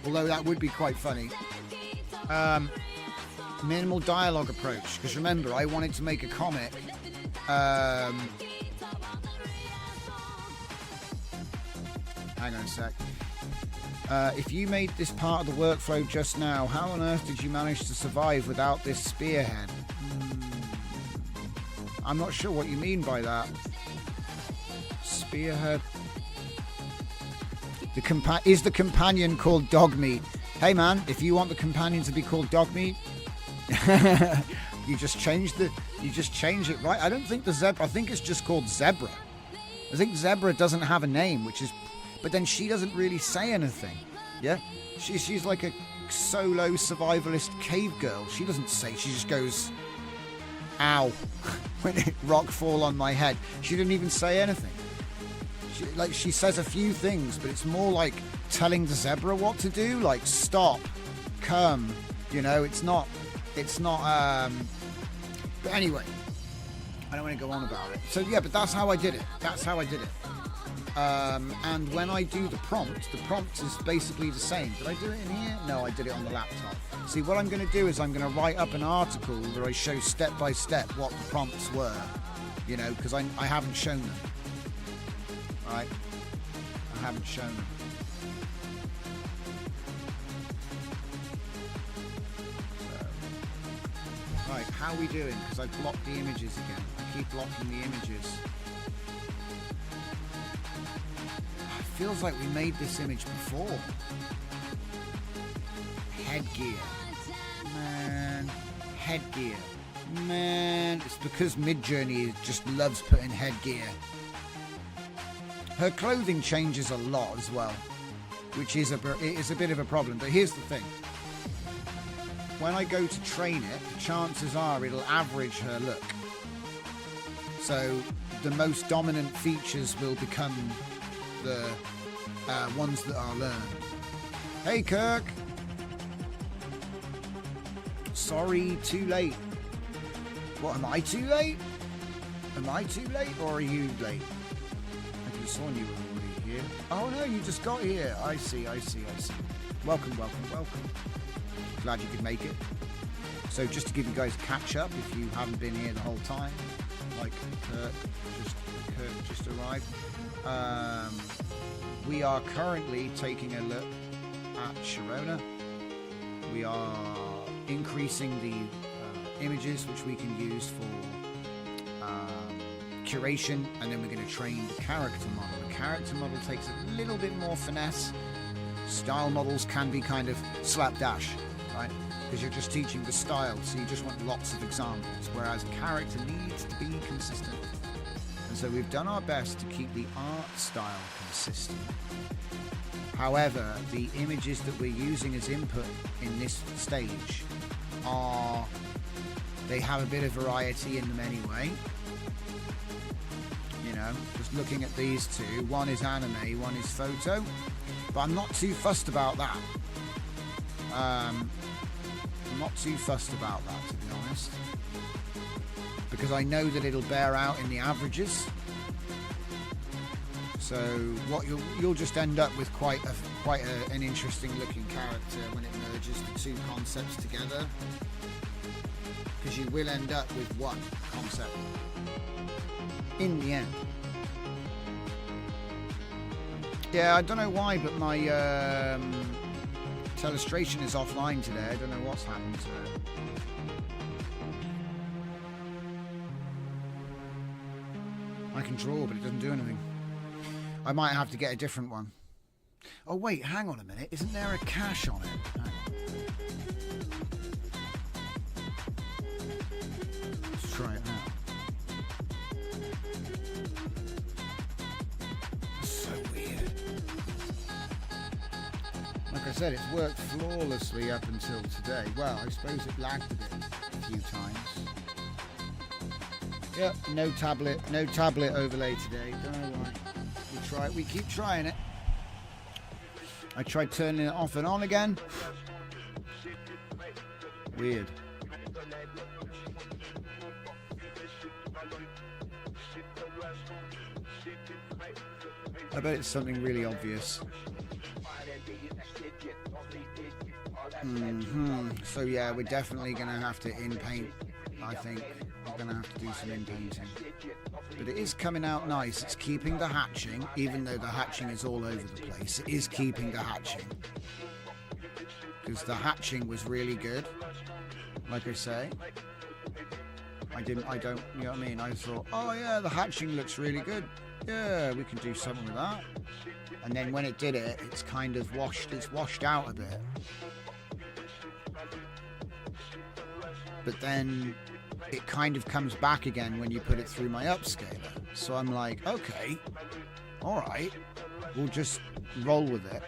Although that would be quite funny. Minimal dialogue approach, because remember, I wanted to make a comic. Hang on a sec. If you made this part of the workflow just now, how on earth did you manage to survive without this spearhead? I'm not sure what you mean by that. Spearhead. Is the companion called dog meat? Hey man, if you want the companion to be called dog meat, you just change it, right? I don't think the zebra. I think it's just called zebra. I think zebra doesn't have a name, but then she doesn't really say anything. Yeah, she's like a solo survivalist cave girl. She doesn't say. She just goes, "Ow," when it rock fall on my head. She didn't even say anything. She says a few things, but it's more like telling the zebra what to do, like stop, come. You know, it's not. But anyway, I don't want to go on about it. So yeah, but that's how I did it. And when I do the prompt is basically the same. Did I do it in here? No, I did it on the laptop. See, what I'm going to do is I'm going to write up an article where I show step by step what the prompts were, you know, because I haven't shown them. Right? I haven't shown them. So, right, how are we doing? Because I blocked the images again. I keep blocking the images. It feels like we made this image before. Headgear. Man. Headgear. Man. It's because Midjourney just loves putting headgear. Her clothing changes a lot as well, which is a bit of a problem. But here's the thing. When I go to train it, chances are it'll average her look. So the most dominant features will become the ones that are learned. Hey Kirk! Sorry, too late. What, am I too late? Am I too late or are you late? I could have sworn you were already here. Oh no, you just got here. I see. Welcome. Glad you could make it. So just to give you guys a catch up, if you haven't been here the whole time, like Kirk just arrived. We are currently taking a look at Sharona. We are increasing the images which we can use for curation, and then we're going to train the character model. The character model takes a little bit more finesse. Style models can be kind of slapdash, right? Because you're just teaching the style, so you just want lots of examples, whereas a character needs to be consistent. And so we've done our best to keep the art style consistent. However, the images that we're using as input in this stage they have a bit of variety in them anyway. You know, just looking at these two, one is anime, one is photo, but I'm not too fussed about that. I'm not too fussed about that, to be honest, because I know that it'll bear out in the averages. So what you'll just end up with quite an interesting looking character when it merges the two concepts together, because you will end up with one concept in the end. Yeah, I don't know why, but my Telestration is offline today. I don't know what's happened to it. I can draw, but it doesn't do anything. I might have to get a different one. Oh wait, hang on a minute. Isn't there a cache on it? Hang on. Let's try it now. That's so weird. Like I said, it's worked flawlessly up until today. Well, I suppose it lagged a bit a few times. Yep, no tablet overlay today. Don't know why. We keep trying it. I tried turning it off and on again. Weird. I bet it's something really obvious. So yeah, we're definitely going to have to in-paint, I think. We're going to have to do some in-painting. But it is coming out nice. It's keeping the hatching, even though the hatching is all over the place. It is keeping the hatching. because the hatching was really good. Like I say, I don't, you know what I mean? I thought, oh yeah, the hatching looks really good. Yeah, we can do something with that. And then when it did it, it's kind of washed out a bit. But then it kind of comes back again when you put it through my upscaler. So I'm like, okay, all right, we'll just roll with it.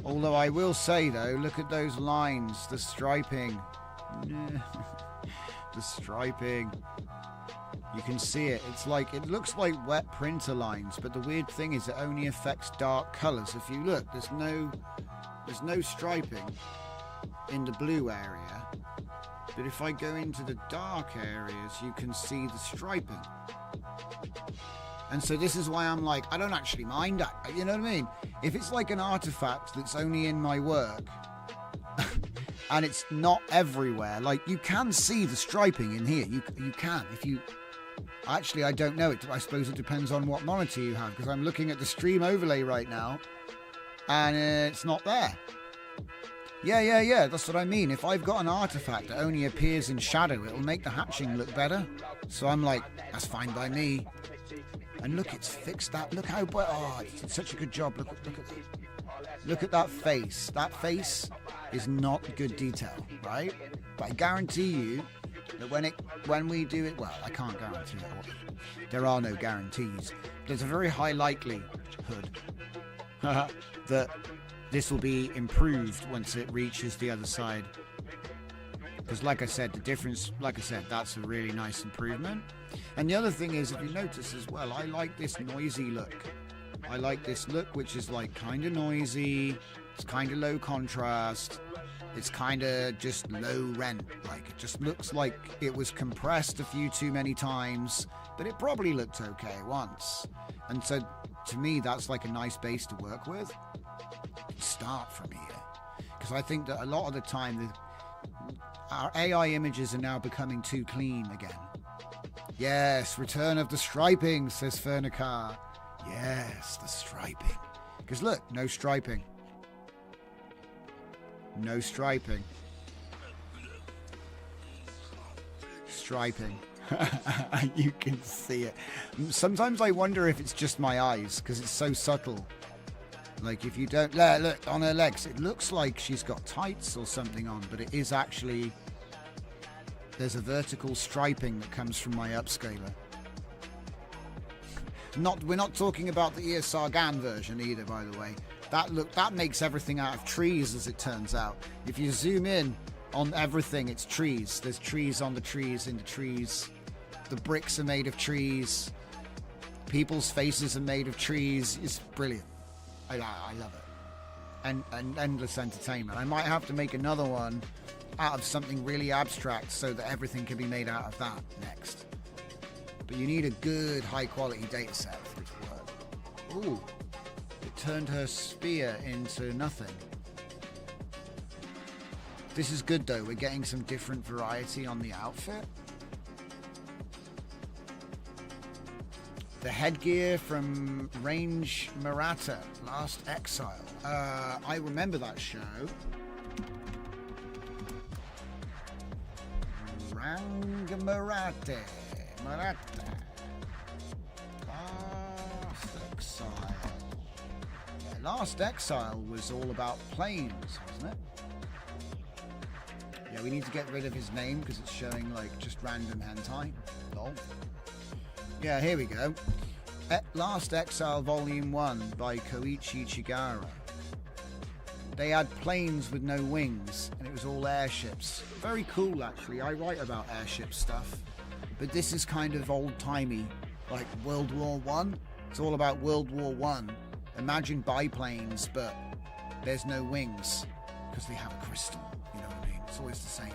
Although I will say though, look at those lines, the striping. The striping. You can see it. It's like, it looks like wet printer lines, but the weird thing is it only affects dark colors. If you look, there's no striping in the blue area. But if I go into the dark areas, you can see the striping. And so this is why I'm like, I don't actually mind that. You know what I mean? If it's like an artifact that's only in my work and it's not everywhere, like you can see the striping in here. You can. If you... Actually, I don't know. I suppose it depends on what monitor you have, because I'm looking at the stream overlay right now and it's not there. Yeah, that's what I mean. If I've got an artifact that only appears in shadow, it'll make the hatching look better. So I'm like, that's fine by me. And look, it's fixed that. Look how... Oh, it's such a good job. Look at that. Look at that face. That face is not good detail, right? But I guarantee you that when we do it... Well, I can't guarantee it. There are no guarantees. There's a very high likelihood that this will be improved once it reaches the other side. Because like I said, the difference... Like I said, that's a really nice improvement. And the other thing is, if you notice as well, I like this noisy look. I like this look, which is like kind of noisy. It's kind of low contrast. It's kind of just low rent. Like, it just looks like it was compressed a few too many times, but it probably looked okay once. And so, to me, that's like a nice base to work with. Start from here. Because I think that a lot of the time, our AI images are now becoming too clean again. Yes, return of the striping, says Fernicar. Yes, the striping. Because look, no striping. No striping. Striping. You can see it. Sometimes I wonder if it's just my eyes, because it's so subtle. Like if you don't... Look, on her legs, it looks like she's got tights or something on, but it is actually... There's a vertical striping that comes from my upscaler. We're not talking about the ESR GAN version either, by the way. That makes everything out of trees, as it turns out. If you zoom in on everything, it's trees. There's trees on the trees, in the trees. The bricks are made of trees. People's faces are made of trees. It's brilliant. I love it. And endless entertainment. I might have to make another one out of something really abstract so that everything can be made out of that next. But you need a good high quality data set for it to work. Ooh, it turned her spear into nothing. This is good though, we're getting some different variety on the outfit. The headgear from Range Maratta, Last Exile. I remember that show. Maratta. Last Exile. Yeah, Last Exile was all about planes, wasn't it? Yeah, we need to get rid of his name because it's showing like just random hentai. Lol. Yeah, here we go. Last Exile Volume 1 by Koichi Chigara. They had planes with no wings, and it was all airships. Very cool, actually. I write about airship stuff. But this is kind of old-timey, like World War One. It's all about World War One. Imagine biplanes, but there's no wings, because they have a crystal. You know what I mean? It's always the same.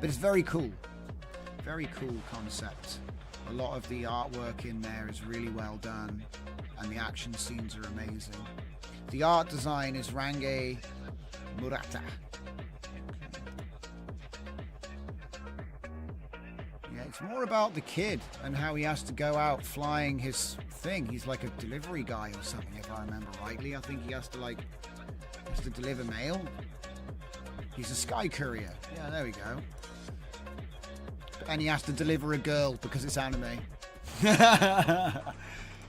But it's very cool. Very cool concept. A lot of the artwork in there is really well done, and the action scenes are amazing. The art design is Range Murata. Yeah, it's more about the kid and how he has to go out flying his thing. He's like a delivery guy or something, if I remember rightly. I think he has to like Has to deliver mail. He's a sky courier. Yeah, there we go. And he has to deliver a girl because it's anime.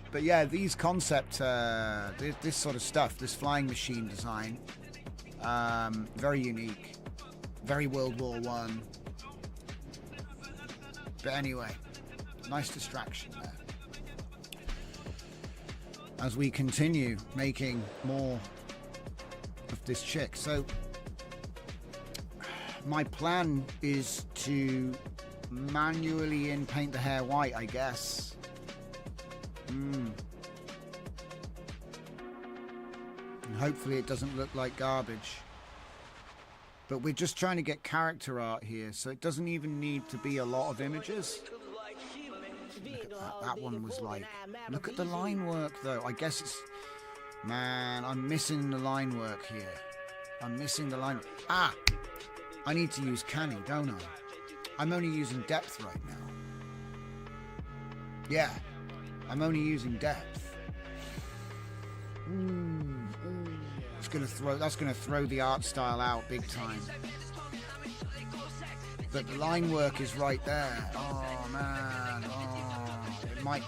But yeah, these concept, this sort of stuff, this flying machine design, very unique, very World War One. But anyway, nice distraction there. As we continue making more of this chick. So my plan is to manually paint the hair white, I guess. And hopefully it doesn't look like garbage. But we're just trying to get character art here, so it doesn't even need to be a lot of images. Look at that. That one was like... Look at the line work, though. I guess it's... Man, I'm missing the line work here. I'm missing the line... Ah! I need to use canny, don't I? I'm only using depth right now. Yeah. I'm only using depth. That's gonna throw the art style out big time. But the line work is right there. Oh man. Oh, it might.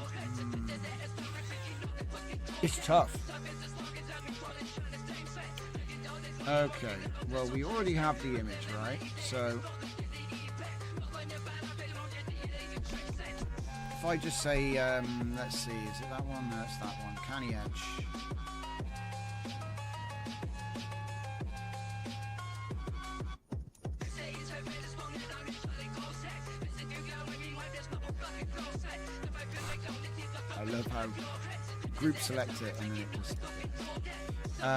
It's tough. Okay. Well, we already have the image, right? So if I just say, let's see, is it that one? No, it's that one. Canny edge. I love how group select it and then it just. Are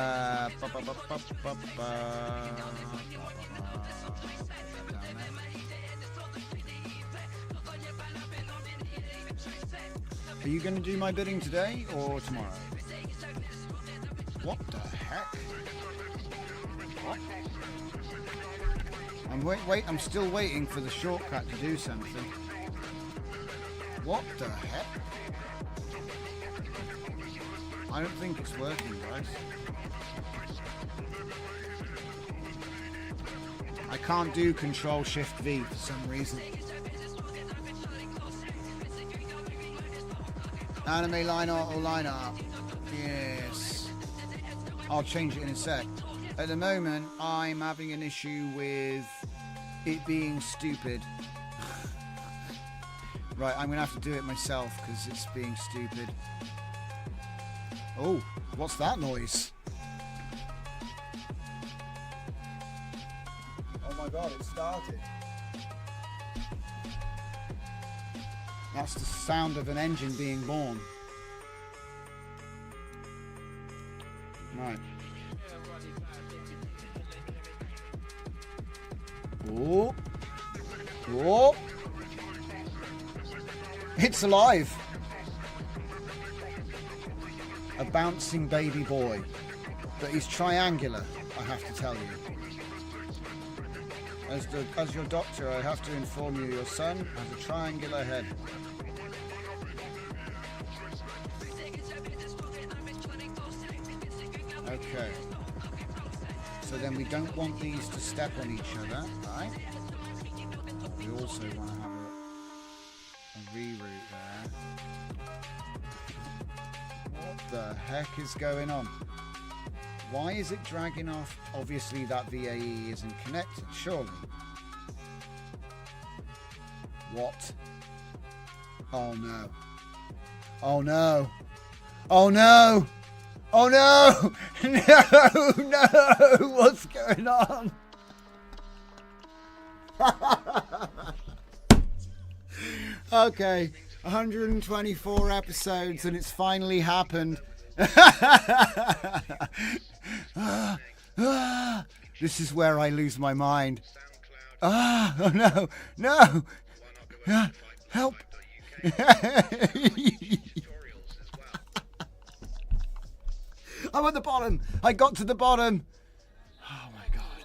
you going to do my bidding today or tomorrow? What the heck? What? I'm still waiting for the shortcut to do something. What the heck? I don't think it's working, guys. I can't do Control-Shift-V for some reason. Anime line art or line art? Yes. I'll change it in a sec. At the moment, I'm having an issue with it being stupid. Right, I'm going to have to do it myself because it's being stupid. Oh, what's that noise? Oh my god, it started. That's the sound of an engine being born. Right. Oh. Oh. It's alive. A bouncing baby boy. But he's triangular, I have to tell you. As your doctor, I have to inform you your son has a triangular head. Okay. So then we don't want these to step on each other, right? We also want to have a reroute there. What the heck is going on? Why is it dragging off? Obviously that VAE isn't connected, surely. What? Oh no. Oh no. Oh no! Oh no! No! No! What's going on? Okay, 124 episodes and it's finally happened. This is where I lose my mind. Oh no! No! Help! I'm at the bottom. I got to the bottom. Oh my god.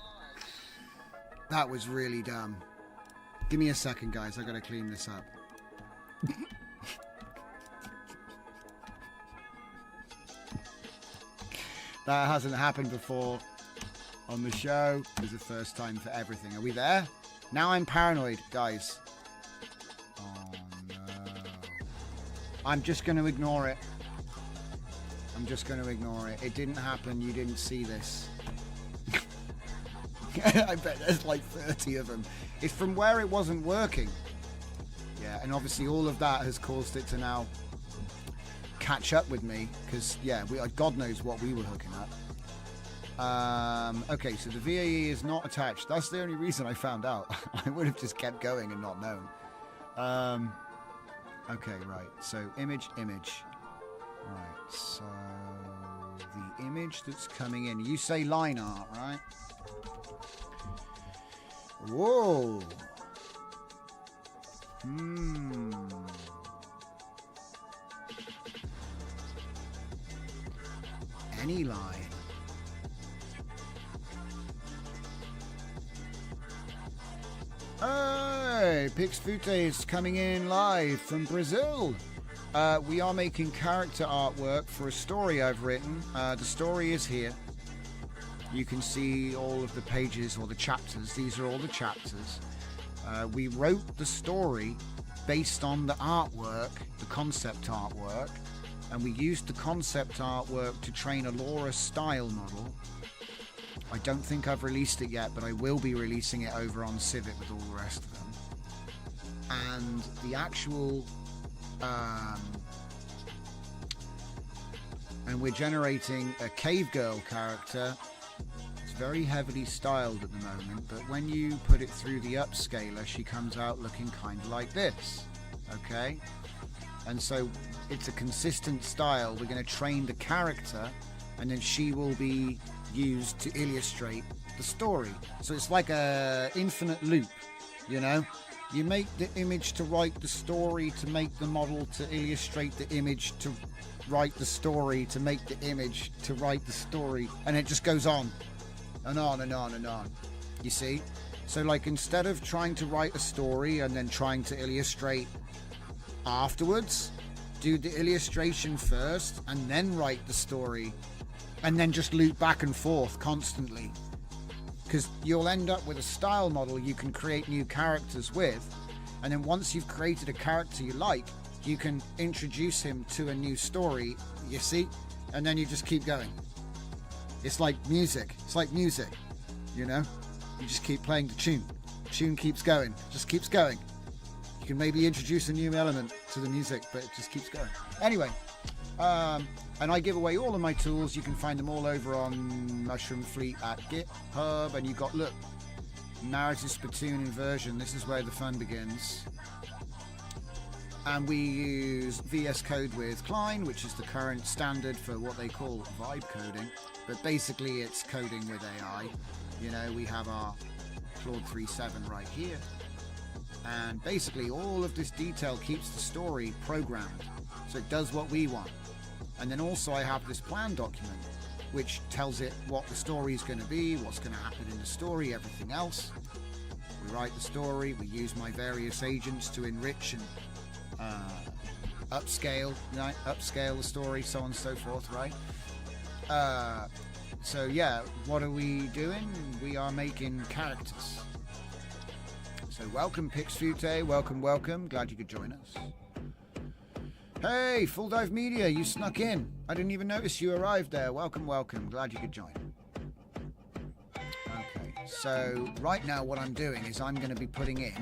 That was really dumb. Give me a second, guys. I gotta clean this up. That hasn't happened before. on the show. There's a first time for everything. Are we there? Now I'm paranoid, guys. Oh, no. I'm just going to ignore it. I'm just going to ignore it. It didn't happen. You didn't see this. I bet there's like 30 of them. It's from where it wasn't working. Yeah, and obviously all of that has caused it to now catch up with me. Because, yeah, God knows what we were hooking up. Okay, so the VAE is not attached. That's the only reason I found out. I would have just kept going and not known. Okay, right. So image. Right, so the image that's coming in. You say line art, right? Whoa. Any line. Hey, Pixfute is coming in live from Brazil. We are making character artwork for a story I've written. The story is here. You can see all of the pages or the chapters. These are all the chapters. We wrote the story based on the artwork, the concept artwork, and we used the concept artwork to train a Laura style model. I don't think I've released it yet, but I will be releasing it over on Civic with all the rest of them. And the actual... and we're generating a cave girl character. It's very heavily styled at the moment, but when you put it through the upscaler, she comes out looking kind of like this. Okay? And so it's a consistent style. We're going to train the character, and then she will be used to illustrate the story. So it's like a infinite loop, you know? You make the image to write the story, to make the model to illustrate the image, to write the story, to make the image, to write the story, and it just goes on and on and on and on. You see? So like instead of trying to write a story and then trying to illustrate afterwards, do the illustration first and then write the story, and then just loop back and forth constantly. Because you'll end up with a style model you can create new characters with, and then once you've created a character you like, you can introduce him to a new story, you see, and then you just keep going. It's like music. It's like music, you know? You just keep playing the tune. The tune keeps going. Just keeps going. You can maybe introduce a new element to the music, but it just keeps going. Anyway, and I give away all of my tools. You can find them all over on Mushroom Fleet at GitHub. And you've got, look, narrative spittoon inversion. This is where the fun begins. And we use VS Code with Klein, which is the current standard for what they call vibe coding. But basically it's coding with AI. You know, we have our Claude 3.7 right here. And basically all of this detail keeps the story programmed. So it does what we want. And then also I have this plan document, which tells it what the story is going to be, what's going to happen in the story, everything else. We write the story, we use my various agents to enrich and upscale, you know, upscale the story, so on and so forth, right? So yeah, what are we doing? We are making characters. So welcome Pixfute, welcome, glad you could join us. Hey, Full Dive Media, you snuck in. I didn't even notice you arrived there. Welcome, glad you could join. Okay, so right now what I'm doing is I'm going to be putting in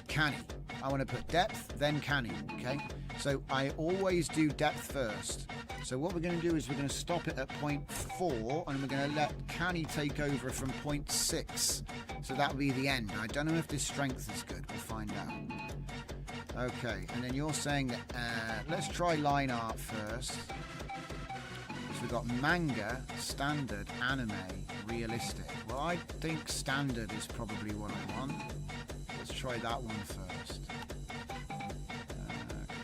canny. I want to put depth, then canny, okay? So I always do depth first. So what we're going to do is we're going to stop it at 0.4 and we're going to let canny take over from 0.6. So that'll be the end. I don't know if this strength is good. We'll find out. Okay, and then you're saying that, let's try line art first. So we've got manga, standard, anime, realistic. Well, I think standard is probably what I want. Let's try that one first.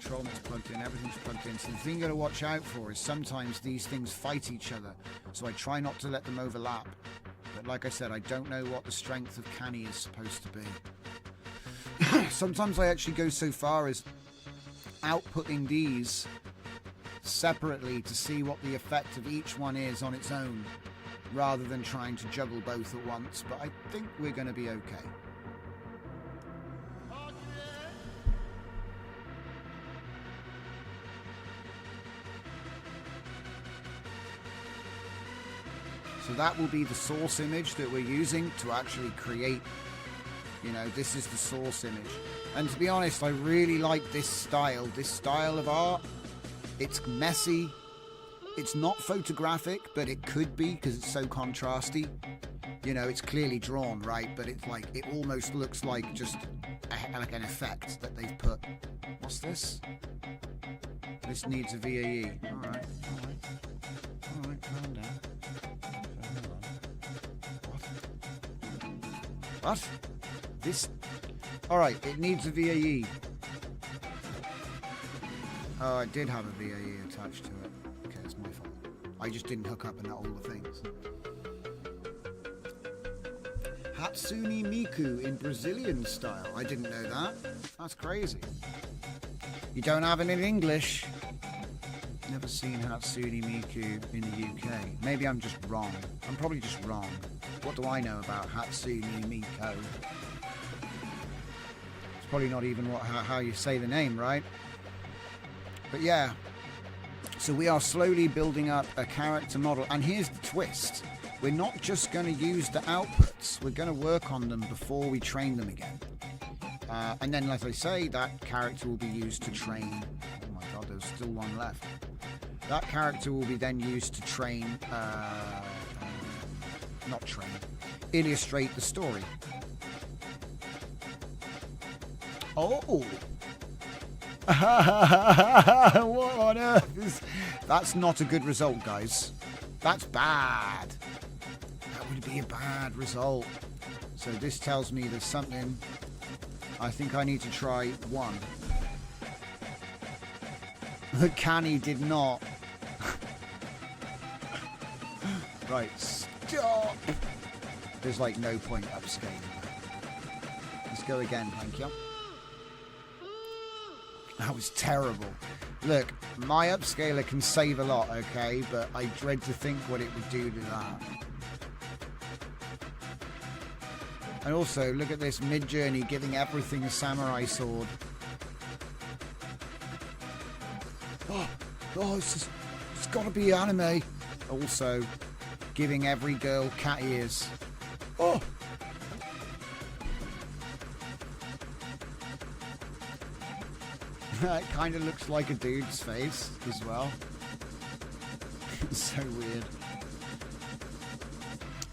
Control is plugged in, everything's plugged in. So the thing you got to watch out for is sometimes these things fight each other. So I try not to let them overlap. But like I said, I don't know what the strength of canny is supposed to be. Sometimes I actually go so far as outputting these separately to see what the effect of each one is on its own. rather than trying to juggle both at once, but I think we're going to be okay. So that will be the source image that we're using to actually create, you know, this is the source image. And to be honest, I really like this style of art. It's messy. It's not photographic, but it could be because it's so contrasty. You know, it's clearly drawn, right? But it's like, it almost looks like just like an effect that they've put. What's this? This needs a VAE. All right, calm down. What? This? All right, it needs a VAE. Oh, I did have a VAE attached to it. Okay, it's my fault. I just didn't hook up all the things. Hatsune Miku in Brazilian style. I didn't know that. That's crazy. You don't have it in English. Never seen Hatsune Miku in the UK. Maybe I'm just wrong. I'm probably just wrong. What do I know about Hatsune Miku? It's probably not even how you say the name, right? But yeah. So we are slowly building up a character model. And here's the twist. We're not just going to use the outputs. We're going to work on them before we train them again. And then, as I say, that character will be used to train. Oh my god, there's still one left. That character will be then used to train, illustrate the story. Oh! What on earth? That's not a good result, guys. That's bad. That would be a bad result. So this tells me there's something. I think I need to try one. The canny did not. Right, stop. There's like no point upscaling. Let's go again, thank you. That was terrible. Look, my upscaler can save a lot, okay? But I dread to think what it would do to that. And also, look at this mid-journey giving everything a samurai sword. Oh, it's got to be anime. Also, giving every girl cat ears. Oh! It kind of looks like a dude's face as well. It's so weird.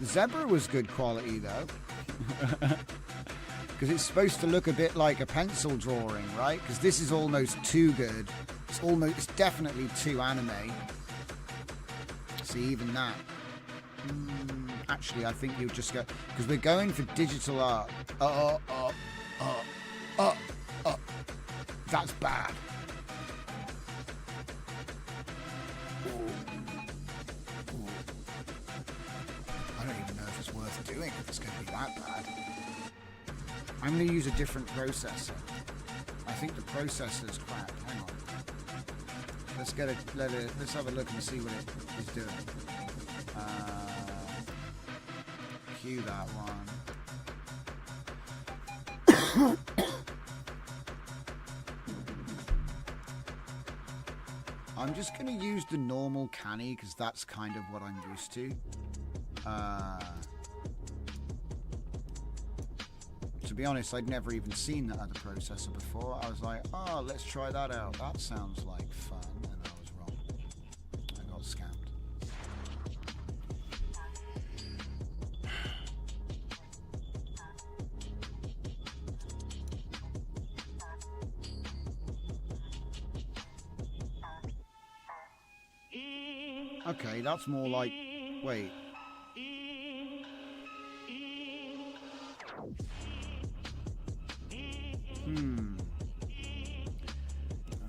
Zebra was good quality though. Because it's supposed to look a bit like a pencil drawing, right? Because this is almost too good. It's definitely too anime. See, even that. Actually, I think you'll just go... Because we're going for digital art. That's bad. I don't even know if it's worth doing if it's going to be that bad. I'm going to use a different processor. I think the processor's crap. Hang on. Let's have a look and see what it is doing. Cue that one. I'm just going to use the normal canny because that's kind of what I'm used to. To be honest, I'd never even seen that other processor before. I was like, oh, let's try that out. That sounds like fun. And I was wrong. I got scammed. Okay, that's more like... Wait.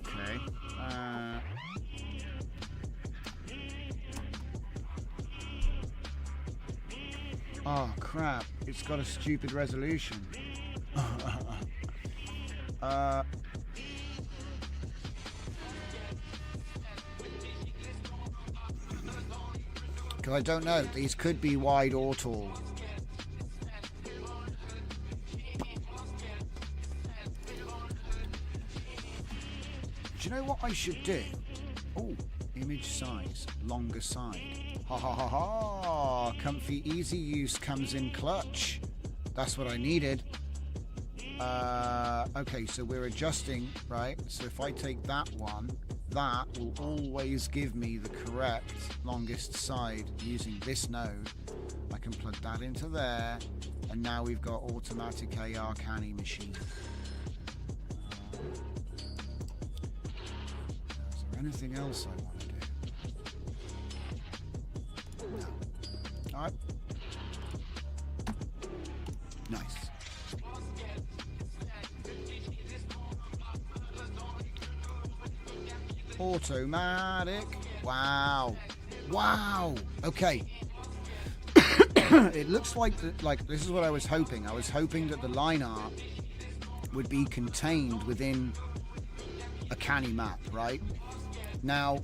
Okay. Oh, crap. It's got a stupid resolution. Because I don't know. These could be wide or tall. Do you know what I should do? Oh, image size, longer side. Ha ha ha ha! Comfy easy use comes in clutch. That's what I needed. Okay, so we're adjusting, right? So if I take that one, that will always give me the correct longest side using this node. I can plug that into there, and now we've got automatic AR canny machine. Is there anything else I want to do? No. Alright. Nice. Automatic. Wow. Wow. Okay. It looks like this is what I was hoping. I was hoping that the line art would be contained within a canny map, right? Now,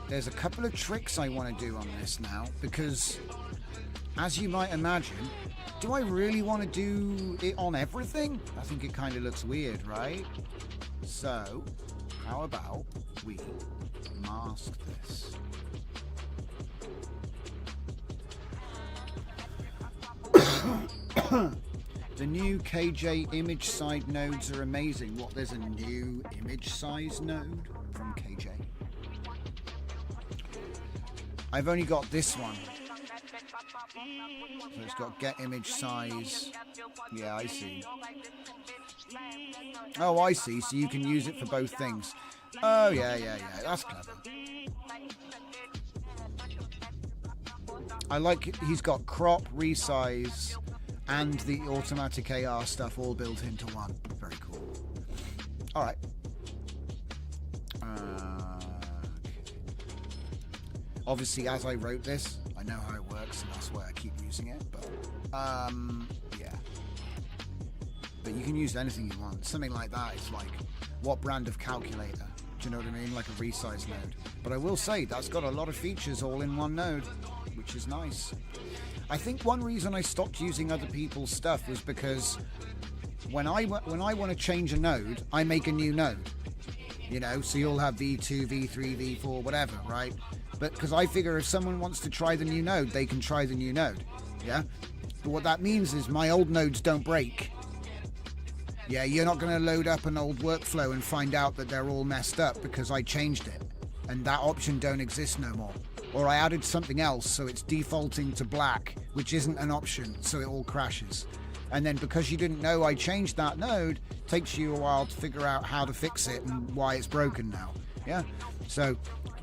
there's a couple of tricks I want to do on this now, because as you might imagine, do I really want to do it on everything? I think it kind of looks weird, right? So, how about we mask this? The new KJ image side nodes are amazing. What, there's a new image size node from KJ? I've only got this one. So it's got get image size. Yeah, I see. Oh, I see. So you can use it for both things. Oh, yeah. That's clever. I like it. He's got crop, resize, and the automatic AR stuff all built into one. Very cool. All right. Obviously, as I wrote this, I know how it works, and that's why I keep using it. But yeah. But you can use anything you want. Something like that is like, what brand of calculator? Do you know what I mean? Like a resize node. But I will say that's got a lot of features all in one node, which is nice. I think one reason I stopped using other people's stuff was because when I want to change a node, I make a new node. You know, so you'll have V2, V3, V4, whatever, right? But because I figure if someone wants to try the new node, they can try the new node. Yeah? But what that means is my old nodes don't break. Yeah, you're not going to load up an old workflow and find out that they're all messed up because I changed it. And that option don't exist no more. Or I added something else, so it's defaulting to black, which isn't an option, so it all crashes. And then because you didn't know I changed that node, it takes you a while to figure out how to fix it and why it's broken now. Yeah? So,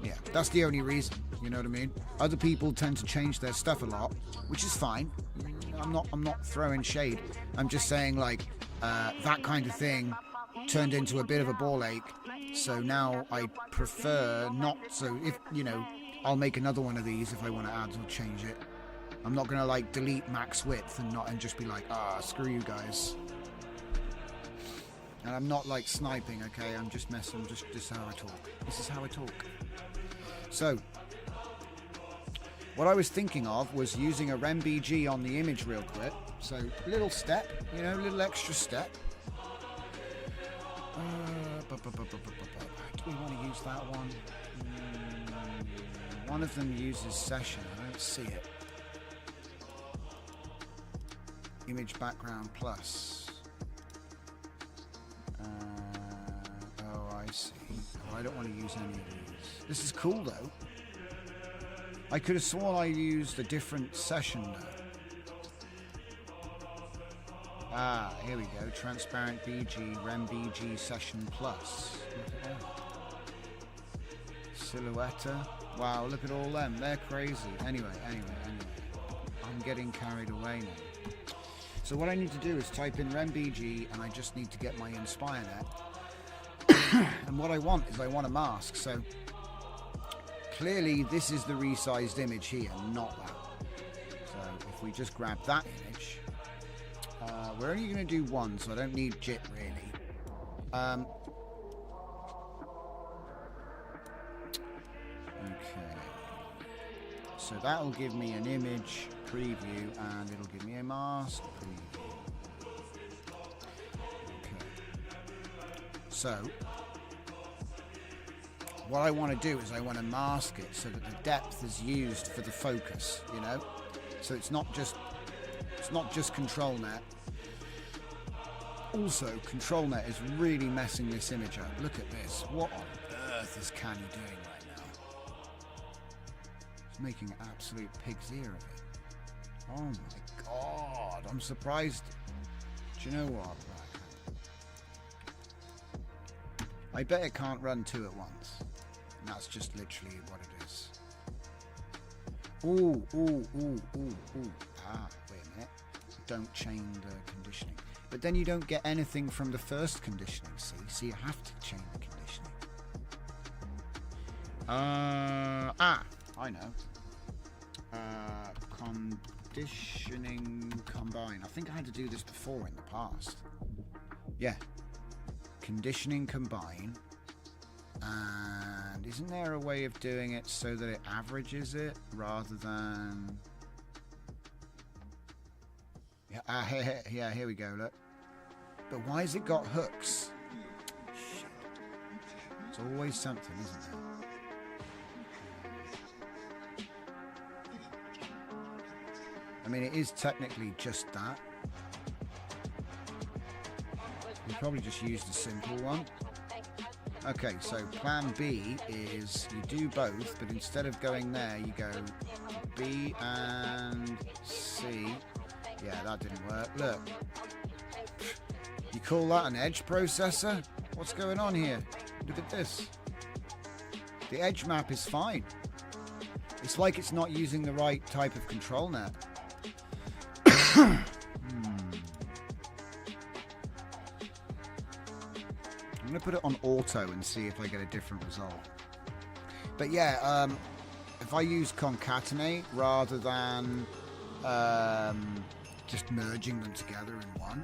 yeah, that's the only reason, you know what I mean? Other people tend to change their stuff a lot, which is fine. I'm not throwing shade. I'm just saying, like, that kind of thing turned into a bit of a ball ache. So now I prefer not. So if, you know, I'll make another one of these if I want to add or change it. I'm not going to, like, delete max width and just be like, screw you guys. And I'm not, like, sniping, okay? I'm just messing. This is how I talk. This is how I talk. So, what I was thinking of was using a RemBG on the image real quick. So, little step, you know, little extra step. Do we want to use that one? One of them uses session. I don't see it. Image background plus. Oh, I see. Oh, I don't want to use any of these. This is cool though. I could have sworn I used a different session though. Here we go. Transparent BG, RemBG Session Plus. Look at that. Silhouette. Wow, look at all them. They're crazy. Anyway. I'm getting carried away now. So what I need to do is type in RemBG, and I just need to get my Inspire net. And what I want a mask. So clearly this is the resized image here, not that. So if we just grab that image, we're only going to do one, so I don't need JIT really. Okay. So that'll give me an image preview and it'll give me a mask preview. Okay. So what I want to do is I want to mask it so that the depth is used for the focus, you know? So it's not just control net. Also, control net is really messing this image up. Look at this. What on earth is Canny doing right now? It's making an absolute pig's ear of it. Oh my god, I'm surprised. Do you know what? I bet it can't run two at once. And that's just literally what it is. Ooh. Ah, wait a minute. Don't chain the conditioning. But then you don't get anything from the first conditioning, see? So you have to chain the conditioning. I know. Conditioning combine. I think I had to do this before in the past. Yeah. Conditioning combine. And isn't there a way of doing it so that it averages it rather than... Yeah, here we go, look. But why has it got hooks? Shit. It's always something, isn't there? I mean, it is technically just that. We probably just used a simple one. Okay, so plan B is you do both, but instead of going there, you go B and C. Yeah, that didn't work. Look. You call that an edge processor? What's going on here? Look at this. The edge map is fine. It's like it's not using the right type of control net. I'm going to put it on auto and see if I get a different result. But yeah, if I use concatenate rather than just merging them together in one,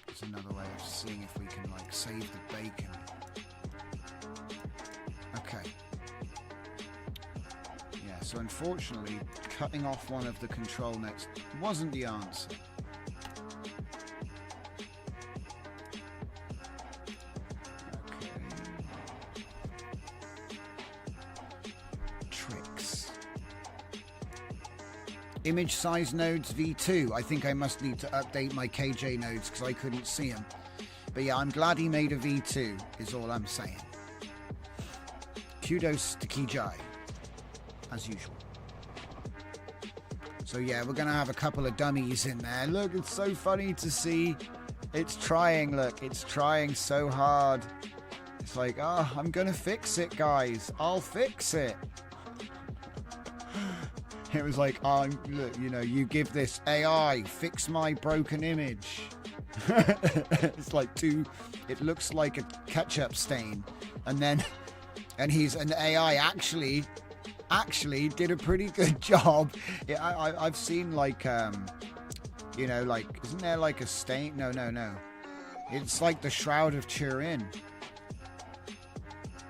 it's another way of seeing if we can like save the bacon. Okay. Yeah, so unfortunately cutting off one of the control nets wasn't the answer. Image size nodes V2. I think I must need to update my KJ nodes because I couldn't see them. But yeah, I'm glad he made a V2 is all I'm saying. Kudos to Kijai, as usual. So yeah, we're going to have a couple of dummies in there. Look, it's so funny to see. It's trying, look. It's trying so hard. It's like, oh, I'm going to fix it, guys. I'll fix it. It was like, oh, look, you know, you give this AI, fix my broken image. It's like it looks like a ketchup stain. And then, and the AI actually did a pretty good job. Yeah, I've seen like, you know, like, isn't there like a stain? No. It's like the Shroud of Turin.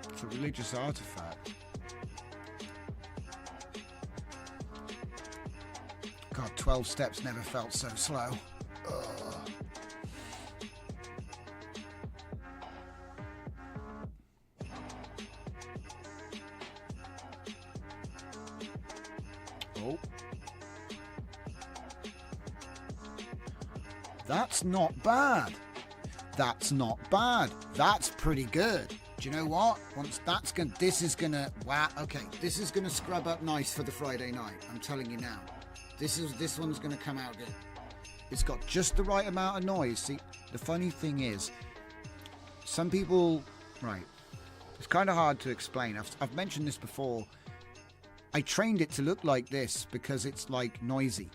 It's a religious artifact. God, 12 steps never felt so slow. Ugh. Oh. That's not bad. That's not bad. That's pretty good. Do you know what? This is gonna scrub up nice for the Friday night. I'm telling you now. This one's going to come out good. It's got just the right amount of noise. See, the funny thing is, some people, right, it's kind of hard to explain. I've mentioned this before. I trained it to look like this because it's like noisy,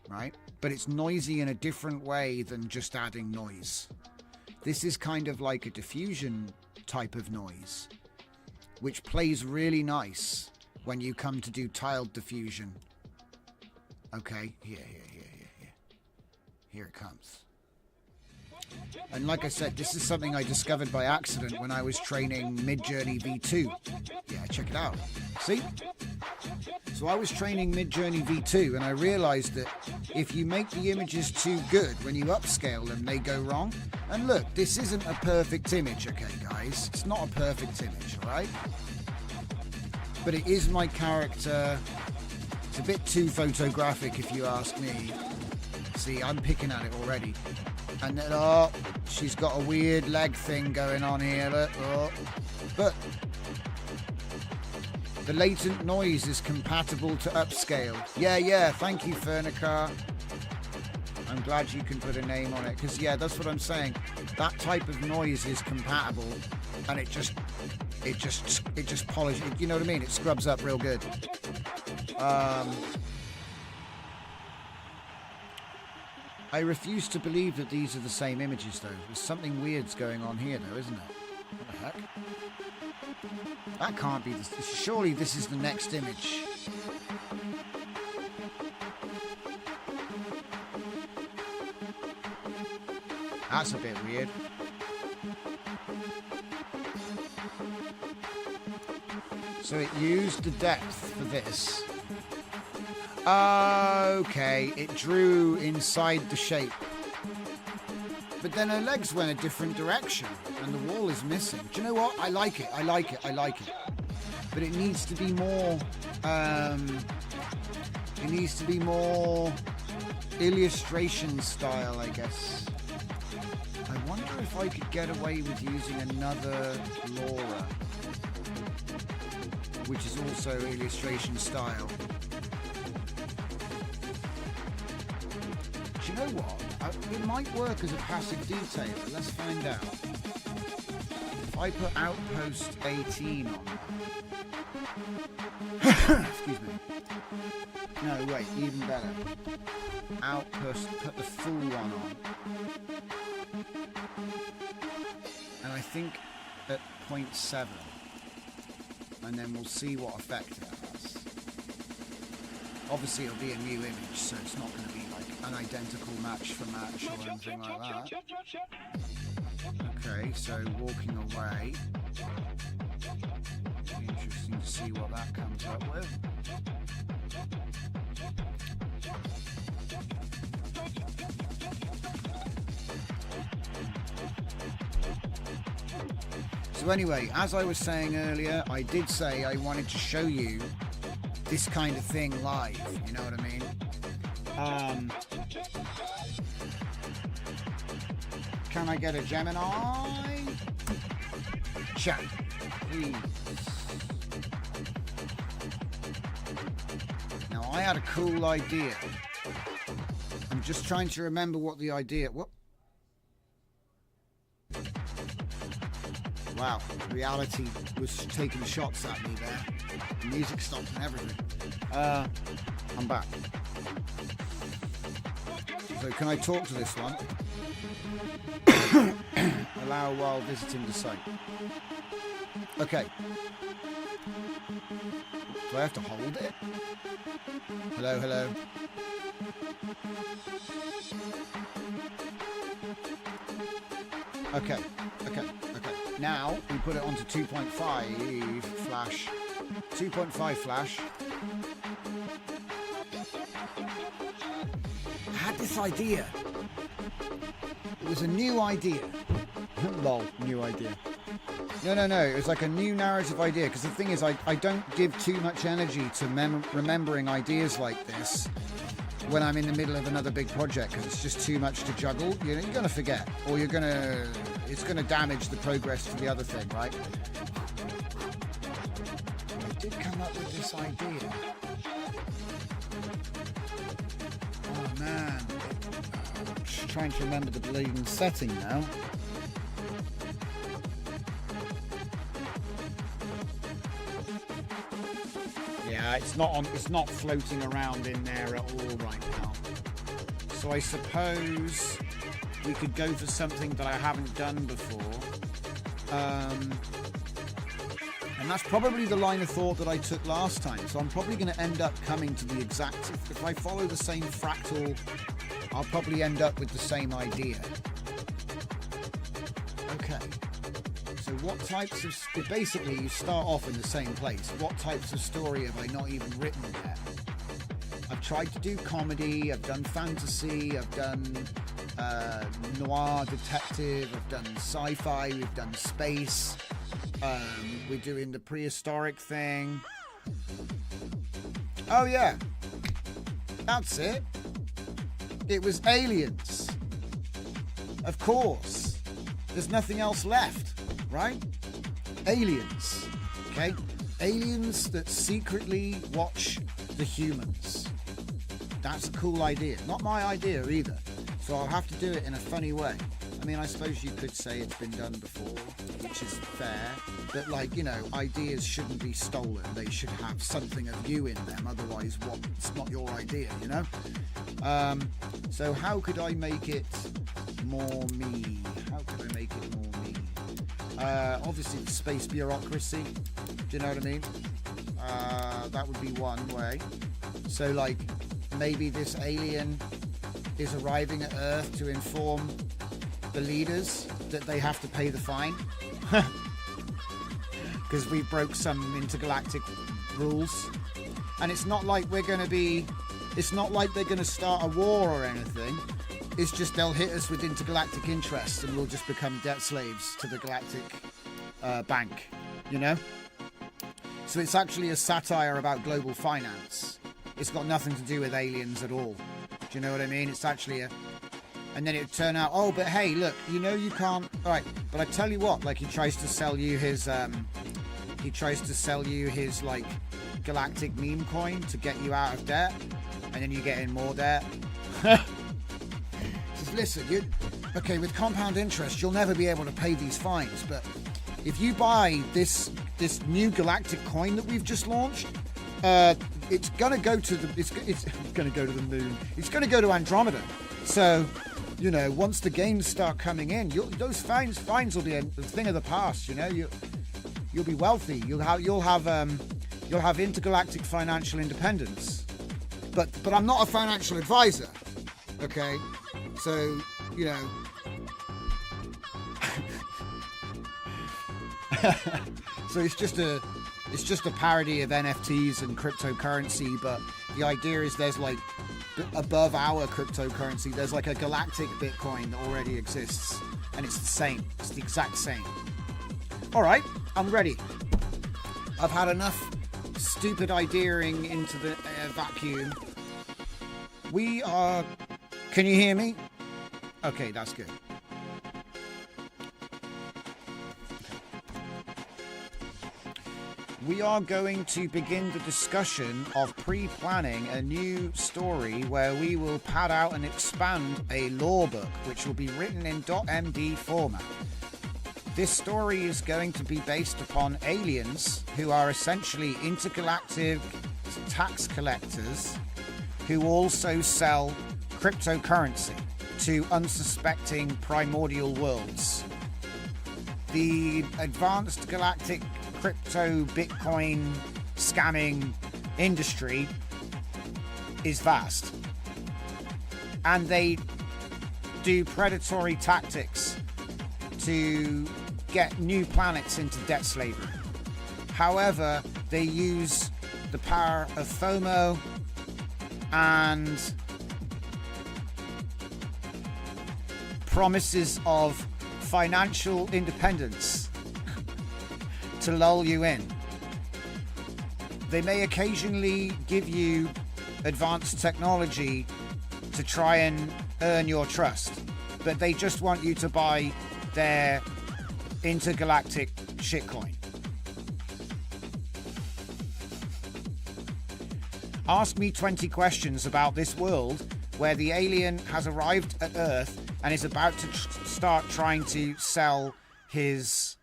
right? But it's noisy in a different way than just adding noise. This is kind of like a diffusion type of noise, which plays really nice when you come to do tiled diffusion. Okay, here it comes. And like I said, this is something I discovered by accident when I was training Midjourney V2. Yeah, check it out. See? So I was training Midjourney V2 and I realized that if you make the images too good, when you upscale them, they go wrong. And look, this isn't a perfect image, okay, guys? It's not a perfect image, all right? But it is my character. It's a bit too photographic, if you ask me. See, I'm picking at it already. And then, oh, she's got a weird leg thing going on here. Look, oh. But the latent noise is compatible to upscale. Yeah, thank you, Fernicar. I'm glad you can put a name on it, because yeah, that's what I'm saying. That type of noise is compatible, and it just polishes. You know what I mean? It scrubs up real good. I refuse to believe that these are the same images, though. There's something weird's going on here, though, isn't it? What the heck? That can't be this. Surely this is the next image. That's a bit weird. So it used the depth for this. Okay, it drew inside the shape. But then her legs went a different direction and the wall is missing. Do you know what? I like it. But it needs to be more illustration style, I guess. I wonder if I could get away with using another Laura, which is also illustration style. Do you know what? It might work as a passive detailer. Let's find out. If I put Outpost 18 on that. Excuse me. No, wait, even better. Outpost, put the full one on. And I think at 0.7. And then we'll see what effect it has. Obviously it'll be a new image, so it's not going to be like an identical match for match or anything like that. Okay, so walking away. Interesting to see what that comes up with. So anyway, as I was saying earlier, I did say I wanted to show you this kind of thing live, you know what I mean? Can I get a Gemini? Chat, please. Now, I had a cool idea. I'm just trying to remember what the idea... What? Wow, reality was taking shots at me there. The music stopped and everything. I'm back. So can I talk to this one? Allow while visiting the site. Okay. Do I have to hold it? Hello, hello. Okay. Now we put it onto 2.5 flash. 2.5 flash. I had this idea. It was a new idea. Lol, new idea. No. It was like a new narrative idea. Because the thing is, I don't give too much energy to remembering ideas like this when I'm in the middle of another big project, because it's just too much to juggle. You know, you're going to forget, or it's going to damage the progress for the other thing, right? I did come up with this idea. Oh man, I'm just trying to remember the bleeding setting now. Yeah, it's not floating around in there at all right now. So I suppose we could go for something that I haven't done before. And that's probably the line of thought that I took last time. So I'm probably going to end up coming to the exact... If I follow the same fractal, I'll probably end up with the same idea. Okay. So what types of... Basically, you start off in the same place. What types of story have I not even written yet? I've tried to do comedy, I've done fantasy, I've done noir detective, I've done sci-fi, we've done space, we're doing the prehistoric thing. Oh yeah, that's it. It was aliens. Of course. There's nothing else left, right? Aliens, okay? Aliens that secretly watch the humans. That's a cool idea. Not my idea either. So I'll have to do it in a funny way. I mean, I suppose you could say it's been done before, which is fair. But, like, you know, ideas shouldn't be stolen. They should have something of you in them. Otherwise, what? It's not your idea, you know? So how could I make it more me? How could I make it more me? Obviously, the space bureaucracy. Do you know what I mean? That would be one way. So, like, maybe this alien is arriving at Earth to inform the leaders that they have to pay the fine. Because we broke some intergalactic rules. And it's not like we're going to be... It's not like they're going to start a war or anything. It's just they'll hit us with intergalactic interests and we'll just become debt slaves to the galactic bank, you know? So it's actually a satire about global finance. It's got nothing to do with aliens at all. Do you know what I mean? It's actually a... And then it would turn out, oh, but hey, look, you know you can't... All right, but I tell you what, like, he tries to sell you his, like, galactic meme coin to get you out of debt. And then you get in more debt. Says, listen, okay, with compound interest, you'll never be able to pay these fines. But if you buy this new galactic coin that we've just launched, it's gonna go to the it's gonna go to the moon. It's gonna go to Andromeda. So, you know, once the gains start coming in, those fines will be a thing of the past. You know, you'll be wealthy. You'll have intergalactic financial independence. But I'm not a financial advisor. Okay, so you know. So it's just a parody of NFTs and cryptocurrency, but the idea is there's like above our cryptocurrency, there's like a galactic Bitcoin that already exists, and it's the same. It's the exact same. All right, I'm ready. I've had enough stupid ideaing into the vacuum. We are... Can you hear me? Okay, that's good. We are going to begin the discussion of pre-planning a new story where we will pad out and expand a lore book, which will be written in .md format. This story is going to be based upon aliens who are essentially intergalactic tax collectors who also sell cryptocurrency to unsuspecting primordial worlds. The advanced galactic crypto Bitcoin scamming industry is vast, and they do predatory tactics to get new planets into debt slavery. However, they use the power of FOMO and promises of financial independence to lull you in. They may occasionally give you advanced technology to try and earn your trust, but they just want you to buy their intergalactic shitcoin. Ask me 20 questions about this world where the alien has arrived at Earth and is about to start trying to sell his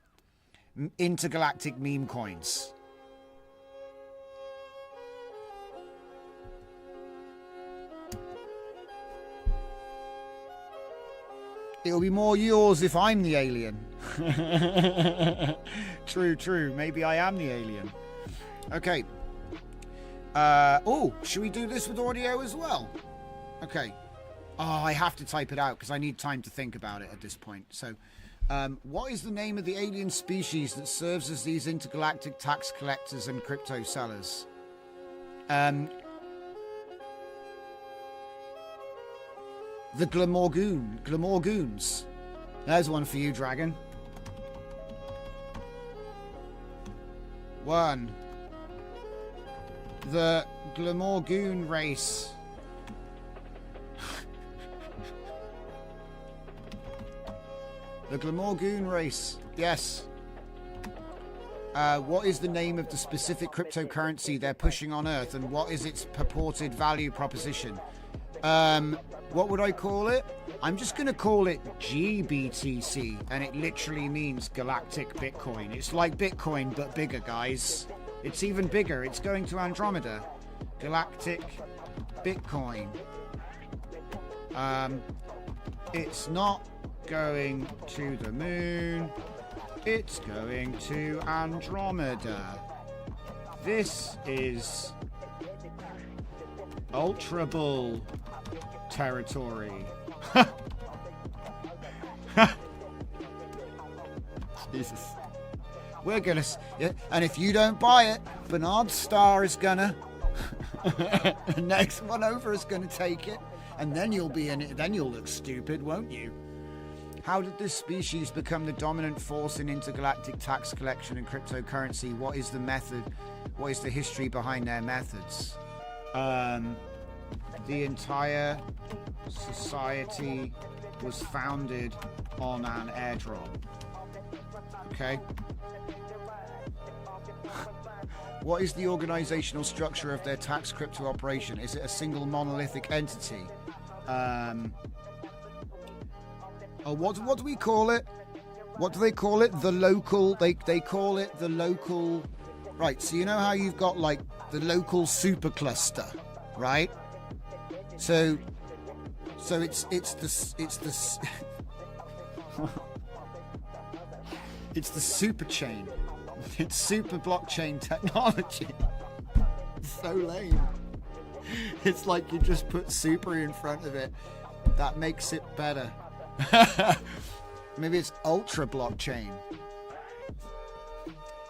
intergalactic meme coins. It'll be more yours if I'm the alien. True. Maybe I am the alien. Okay. Should we do this with audio as well? Okay. Oh, I have to type it out because I need time to think about it at this point. So, What is the name of the alien species that serves as these intergalactic tax collectors and crypto sellers? The Glamorgoons. There's one for you, Dragon. 1. The Glamorgoon race. The Glamorgoon race. Yes. What is the name of the specific cryptocurrency they're pushing on Earth, and what is its purported value proposition? What would I call it? I'm just going to call it GBTC, and it literally means Galactic Bitcoin. It's like Bitcoin, but bigger, guys. It's even bigger. It's going to Andromeda. Galactic Bitcoin. It's not going to the moon. It's going to Andromeda. This is Ultra Bull territory. Jesus. We're gonna, and if you don't buy it, Bernard Starr is gonna. The next one over is gonna take it, and then you'll be in it. Then you'll look stupid, won't you? How did this species become the dominant force in intergalactic tax collection and cryptocurrency? What is the method? What is the history behind their methods? The entire society was founded on an airdrop. Okay. What is the organizational structure of their tax crypto operation? Is it a single monolithic entity? What do we call it? What do they call it? The local. They call it the local. Right. So you know how you've got like the local supercluster, right? So it's the it's the super chain. It's super blockchain technology. It's so lame. It's like you just put super in front of it. That makes it better. Maybe it's ultra blockchain.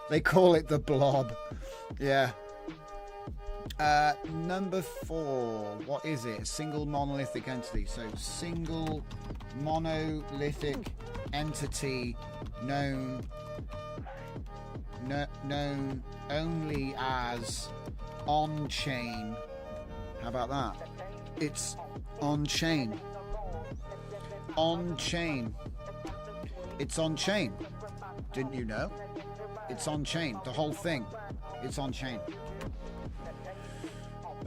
They call it the blob. Yeah. Number 4. What is it? Single monolithic entity. So single monolithic entity known only as on-chain. How about that? It's on-chain. On-chain. It's on-chain. Didn't you know? It's on-chain. The whole thing. It's on-chain.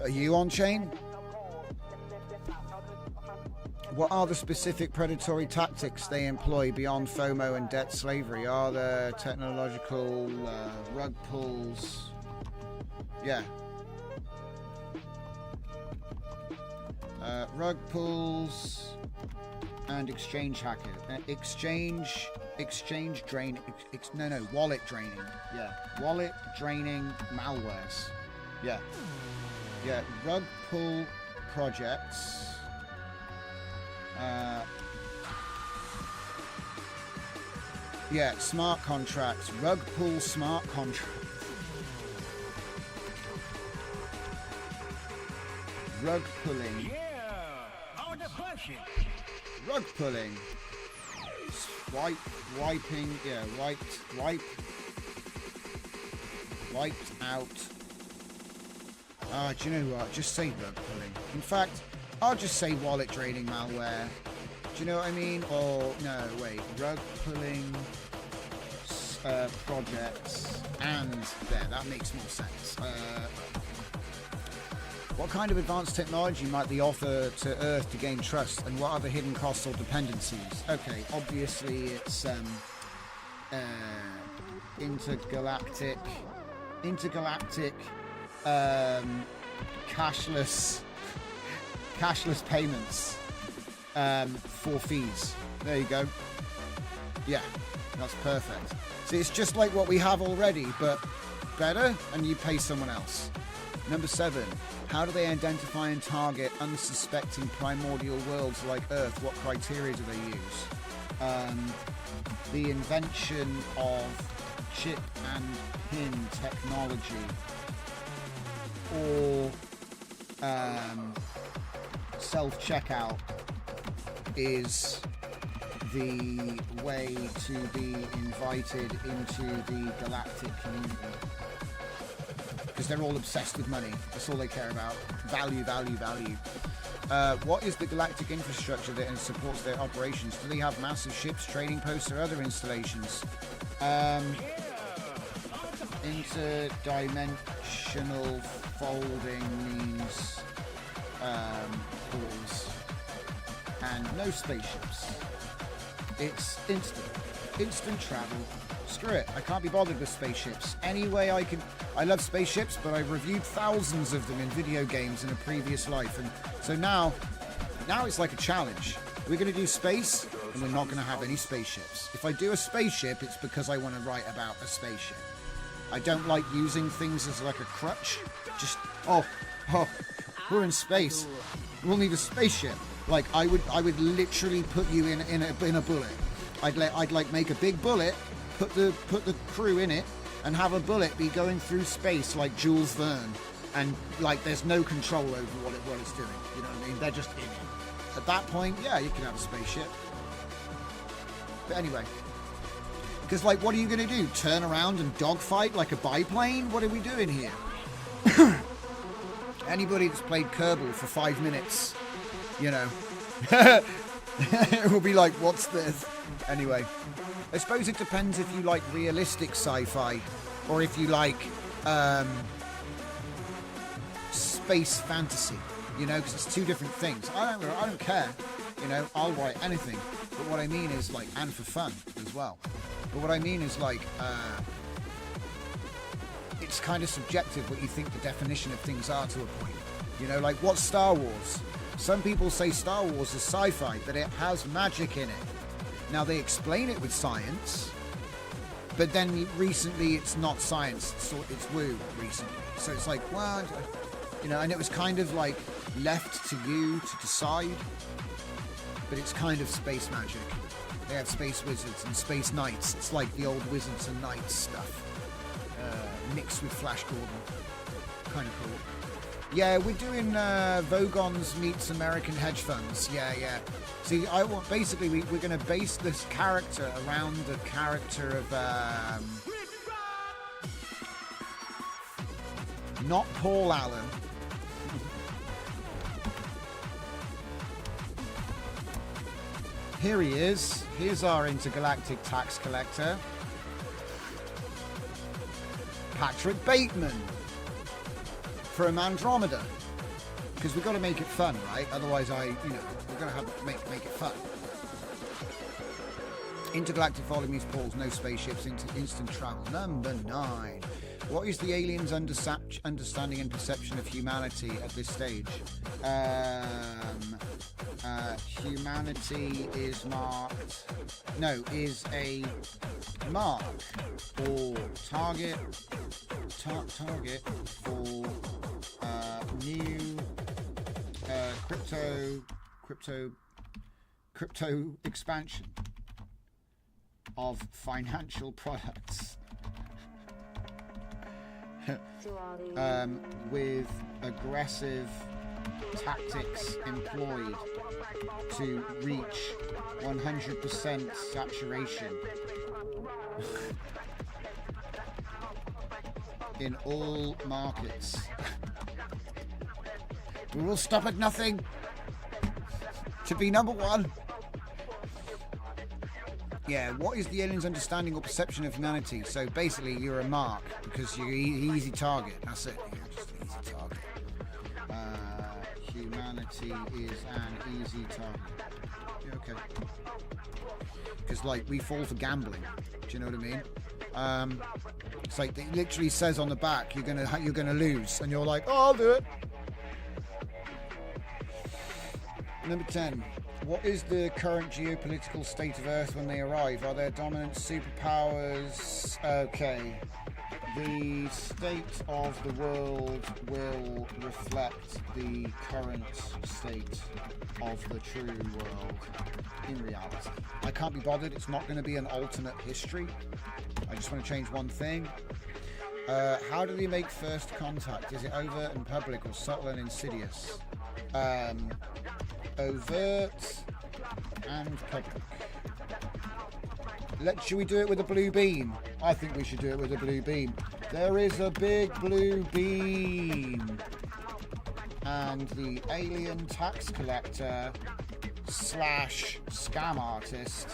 Are you on-chain? What are the specific predatory tactics they employ beyond FOMO and debt slavery? Are there technological rug pulls? Yeah. Rug pulls and exchange hacker. Exchange drain. Wallet draining. Yeah. Wallet draining malwares. Yeah. Yeah. Rug pull projects. Yeah, smart contracts. Rug pull smart contracts. Rug pulling. Yeah, on the push it. Rug pulling. Wiping. Yeah, wiped out. Do you know what? Just say rug pulling. In fact, I'll just say wallet draining malware. Do you know what I mean? Or no, wait. Rug pulling projects, and there. That makes more sense. What kind of advanced technology might they offer to Earth to gain trust, and what are the hidden costs or dependencies? Okay, obviously it's intergalactic cashless payments for fees. There you go. Yeah, that's perfect. See, it's just like what we have already, but better, and you pay someone else. Number 7. How do they identify and target unsuspecting primordial worlds like Earth? What criteria do they use? the invention of chip and pin technology, or self-checkout is the way to be invited into the galactic community. Because they're all obsessed with money. That's all they care about. Value, value, value. What is the galactic infrastructure that supports their operations? Do they have massive ships, trading posts, or other installations? Interdimensional folding means halls and no spaceships. It's instant travel. Screw it, I can't be bothered with spaceships. Any way I can. I love spaceships, but I've reviewed thousands of them in video games in a previous life, and so now it's like a challenge. We're going to do space, and we're not going to have any spaceships. If I do a spaceship, it's because I want to write about a spaceship. I don't like using things as like a crutch. Just we're in space. We'll need a spaceship. Like I would literally put you in a bullet. I'd like make a big bullet, put the crew in it, and have a bullet be going through space like Jules Verne, and like there's no control over what it's doing. You know what I mean? They're just in it. At that point, yeah, you can have a spaceship. But anyway, because like, what are you going to do? Turn around and dogfight like a biplane? What are we doing here? Anybody that's played Kerbal for 5 minutes, you know, it will be like, what's this? Anyway, I suppose it depends if you like realistic sci-fi or if you like space fantasy, you know, because it's two different things. I don't care, you know, I'll write anything. But what I mean is like, and for fun as well. But what I mean is like, it's kind of subjective what you think the definition of things are to a point. You know, like what's Star Wars? Some people say Star Wars is sci-fi, but it has magic in it. Now they explain it with science, but then recently it's not science, it's woo recently. So it's like, well, you know, and it was kind of like left to you to decide, but it's kind of space magic. They have space wizards and space knights. It's like the old Wizards and Knights stuff, mixed with Flash Gordon. Kind of cool. Yeah, we're doing Vogons meets American hedge funds. Yeah. See, basically we're going to base this character around the character of not Paul Allen. Here he is. Here's our intergalactic tax collector, Patrick Bateman from Andromeda. Because we've got to make it fun, right? Otherwise, we're going to have to make it fun. Intergalactic following these poles, no spaceships, instant travel. Number 9. What is the aliens' understanding and perception of humanity at this stage? Humanity is a mark or target for new crypto expansion of financial products. With aggressive tactics employed to reach 100% saturation in all markets. We will stop at nothing to be number 1. Yeah, what is the alien's understanding or perception of humanity? So basically, you're a mark because you're an easy target. That's it. You're just an easy target. Humanity is an easy target. Yeah, okay. Because like we fall for gambling. Do you know what I mean? It's like it literally says on the back, you're gonna lose, and you're like, oh, I'll do it. Number 10. What is the current geopolitical state of Earth when they arrive? Are there dominant superpowers? Okay. The state of the world will reflect the current state of the true world in reality. I can't be bothered. It's not going to be an alternate history. I just want to change one thing. How do they make first contact? Is it overt and public or subtle and insidious? Overt and public. Should we do it with a blue beam? I think we should do it with a blue beam. There is a big blue beam. And the alien tax collector / scam artist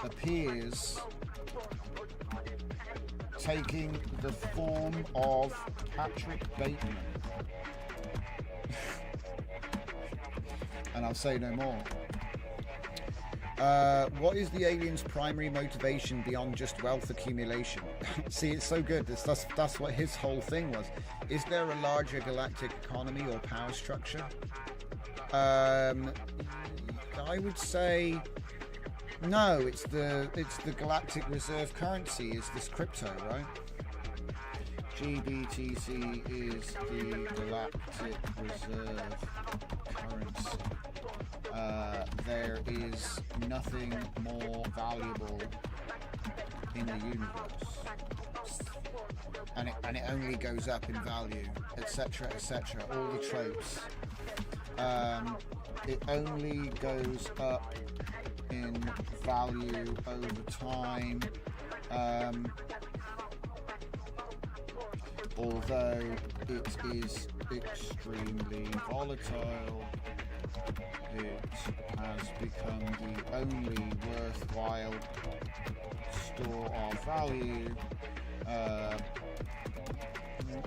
appears, taking the form of Patrick Bateman. And I'll say no more. What is the alien's primary motivation beyond just wealth accumulation? See, it's so good. That's what his whole thing was. Is there a larger galactic economy or power structure? I would say no. It's the galactic reserve currency. Is this crypto, right? GBTC is the galactic reserve currency. There is nothing more valuable in the universe, and it only goes up in value, etc., etc. All the tropes. It only goes up in value over time. Although it is extremely volatile, it has become the only worthwhile store of value.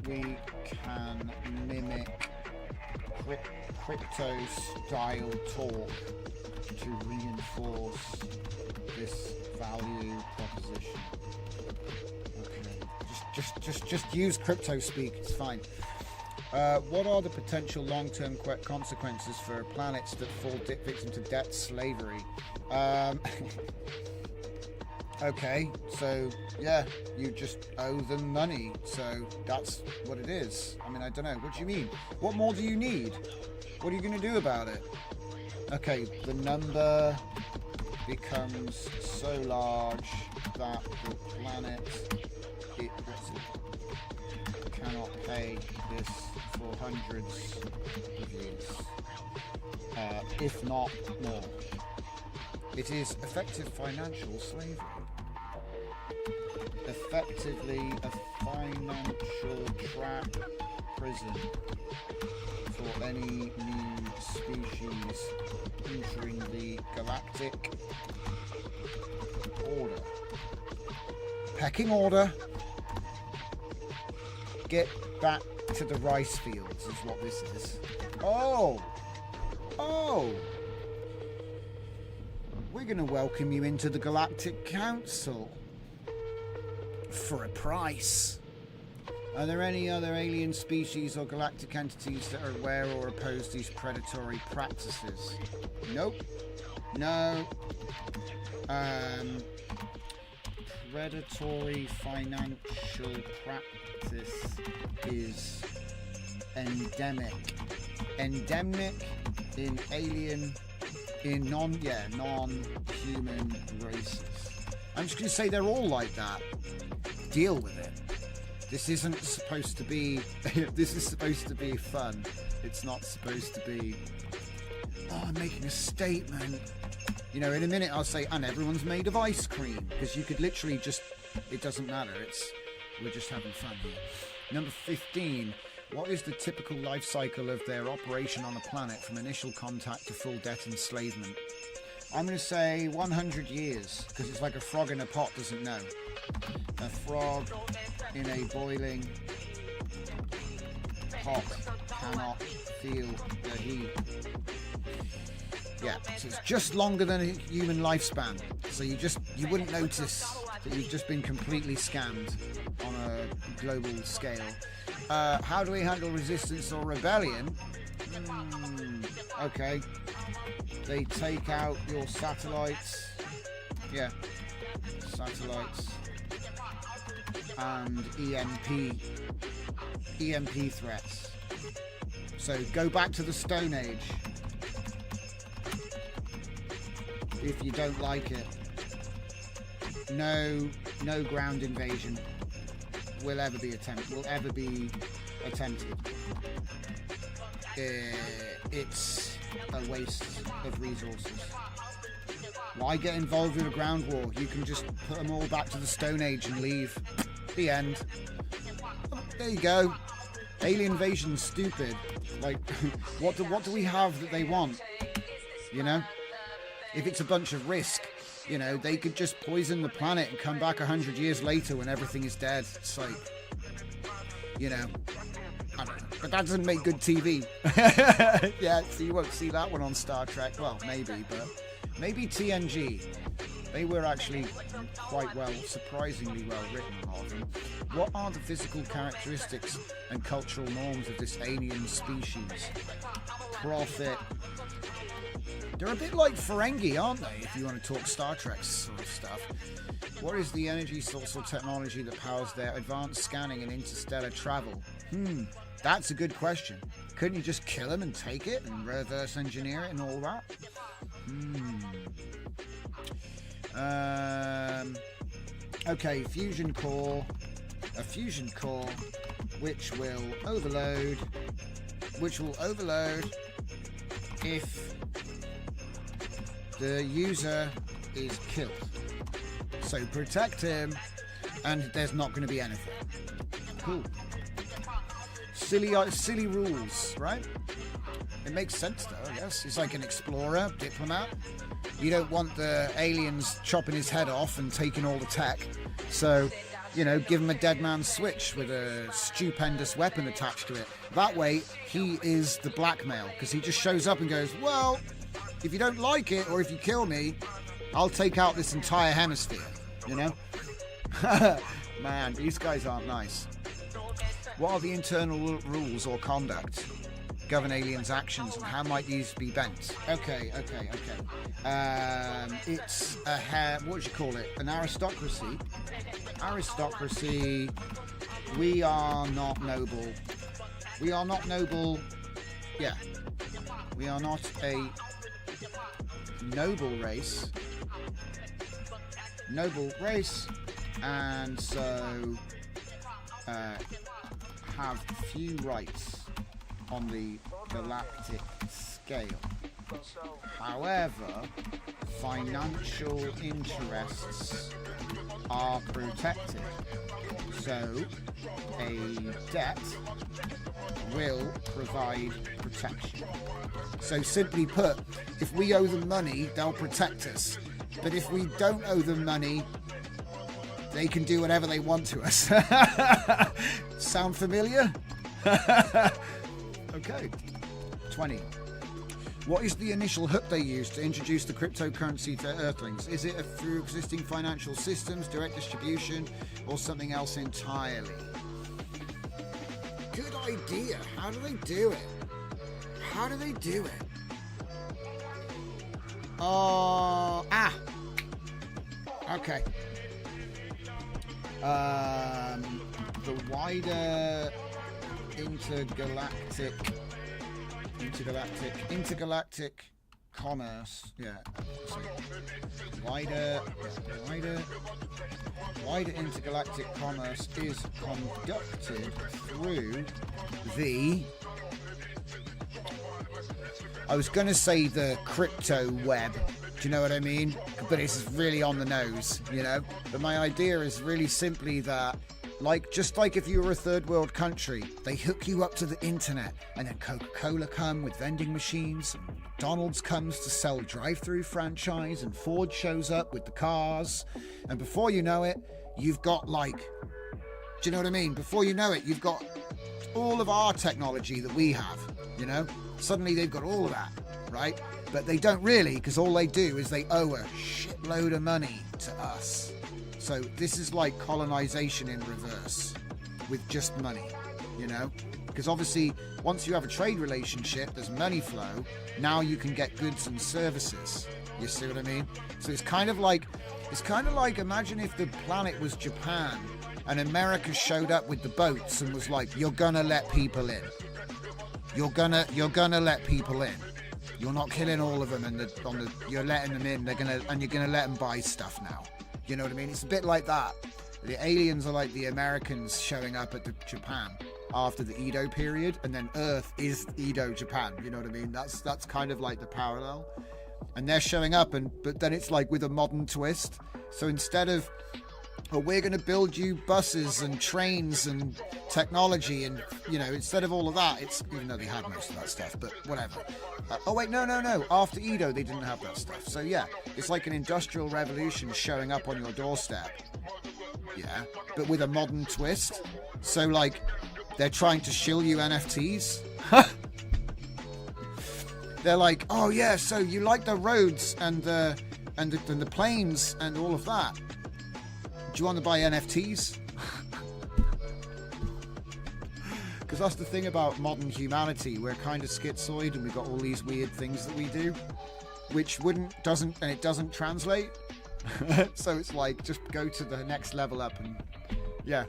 We can mimic crypto-style talk to reinforce this value proposition. Just use crypto speak. It's fine. What are the potential long-term consequences for planets that fall victim to debt slavery? Okay, so yeah, you just owe them money. So that's what it is. I mean, I don't know. What do you mean? What more do you need? What are you going to do about it? Okay, the number becomes so large that the planet cannot pay this for hundreds of years, if not more. It is effective financial slavery. Effectively a financial trap prison for any new species entering the galactic order. Pecking order. Get back to the rice fields is what this is. Oh! We're going to welcome you into the Galactic Council for a price. Are there any other alien species or galactic entities that are aware or oppose these predatory practices? Nope. No. Predatory financial practice is endemic. Endemic in alien, in non-human races. I'm just going to say they're all like that. Deal with it. This isn't supposed to be. This is supposed to be fun. It's not supposed to be. Oh, I'm making a statement. You know, in a minute I'll say, and everyone's made of ice cream, because you could literally just. It doesn't matter. We're just having fun here. Number 15. What is the typical life cycle of their operation on a planet from initial contact to full debt enslavement? I'm going to say 100 years, because it's like a frog in a pot doesn't know. A frog in a boiling pot cannot feel the heat. Yeah, so it's just longer than a human lifespan. So you wouldn't notice that you've just been completely scammed on a global scale. How do we handle resistance or rebellion? Okay. They take out your satellites. Yeah. Satellites. and EMP threats. So go back to the Stone Age if you don't like it. No ground invasion will ever be attempted. It's a waste of resources. Why get involved with a ground war? You can just put them all back to the Stone Age and leave. The end. There you go. Alien invasion's stupid. Like, what do we have that they want? You know? If it's a bunch of risk, you know, they could just poison the planet and come back 100 years later when everything is dead. It's like, you know, I don't know. But that doesn't make good TV. Yeah, so you won't see that one on Star Trek. Well, maybe, but maybe TNG. They were actually quite well, surprisingly well written, a lot of them. What are the physical characteristics and cultural norms of this alien species? Profit. They're a bit like Ferengi, aren't they, if you want to talk Star Trek sort of stuff. What is the energy source or technology that powers their advanced scanning and interstellar travel? That's a good question. Couldn't you just kill them and take it and reverse engineer it and all that? Okay, fusion core. A fusion core which will overload if the user is killed. So protect him and there's not going to be anything. Cool. Silly rules, right? It makes sense though, I guess. He's like an explorer, diplomat. You don't want the aliens chopping his head off and taking all the tech. So, you know, give him a dead man's switch with a stupendous weapon attached to it. That way, he is the blackmail, because he just shows up and goes, well, if you don't like it, or if you kill me, I'll take out this entire hemisphere, you know? Man, these guys aren't nice. What are the internal rules or conduct govern aliens' actions, and how might these be bent? Okay. It's what would you call it? An aristocracy. Aristocracy. We are not noble. Yeah. We are not a noble race. And so have few rights on the galactic scale. However, financial interests are protected. So, a debt will provide protection. So, simply put, if we owe them money, they'll protect us. But if we don't owe them money, they can do whatever they want to us. Sound familiar? Okay. 20. What is the initial hook they used to introduce the cryptocurrency to Earthlings? Is it through existing financial systems, direct distribution, or something else entirely? Good idea. How do they do it? Okay. The wider intergalactic commerce. Yeah. Sorry. Wider intergalactic commerce is conducted through the. I was going to say the crypto web. Do you know what I mean? But it's really on the nose, you know? But my idea is really simply that, just like if you were a third world country, they hook you up to the internet, and then Coca-Cola come with vending machines, and McDonald's comes to sell drive-through franchise, and Ford shows up with the cars, and before you know it, you've got do you know what I mean? Before you know it, you've got all of our technology that we have, you know? Suddenly they've got all of that, right? But they don't really, because all they do is they owe a shitload of money to us. So this is like colonization in reverse with just money, you know? Because obviously, once you have a trade relationship, there's money flow. Now you can get goods and services. You see what I mean? So it's kind of like imagine if the planet was Japan And America showed up with the boats and was like, "You're gonna let people in. You're gonna let people in. You're not killing all of them, and you're letting them in. You're gonna let them buy stuff now. You know what I mean? It's a bit like that. The aliens are like the Americans showing up at Japan after the Edo period, and then Earth is Edo Japan. You know what I mean? That's kind of like the parallel. And they're showing up, but then it's like with a modern twist. So instead of, oh, we're going to build you buses and trains and technology, and instead of all of that, it's, even though they had most of that stuff, but whatever. Oh wait, no. After Edo, they didn't have that stuff. So yeah, it's like an industrial revolution showing up on your doorstep. Yeah, but with a modern twist. So like, they're trying to shill you NFTs. They're like, oh yeah, so you like the roads and the planes and all of that. Do you want to buy NFTs? Because that's the thing about modern humanity. We're kind of schizoid, and we've got all these weird things that we do, which doesn't translate. So it's like, just go to the next level up, and yeah.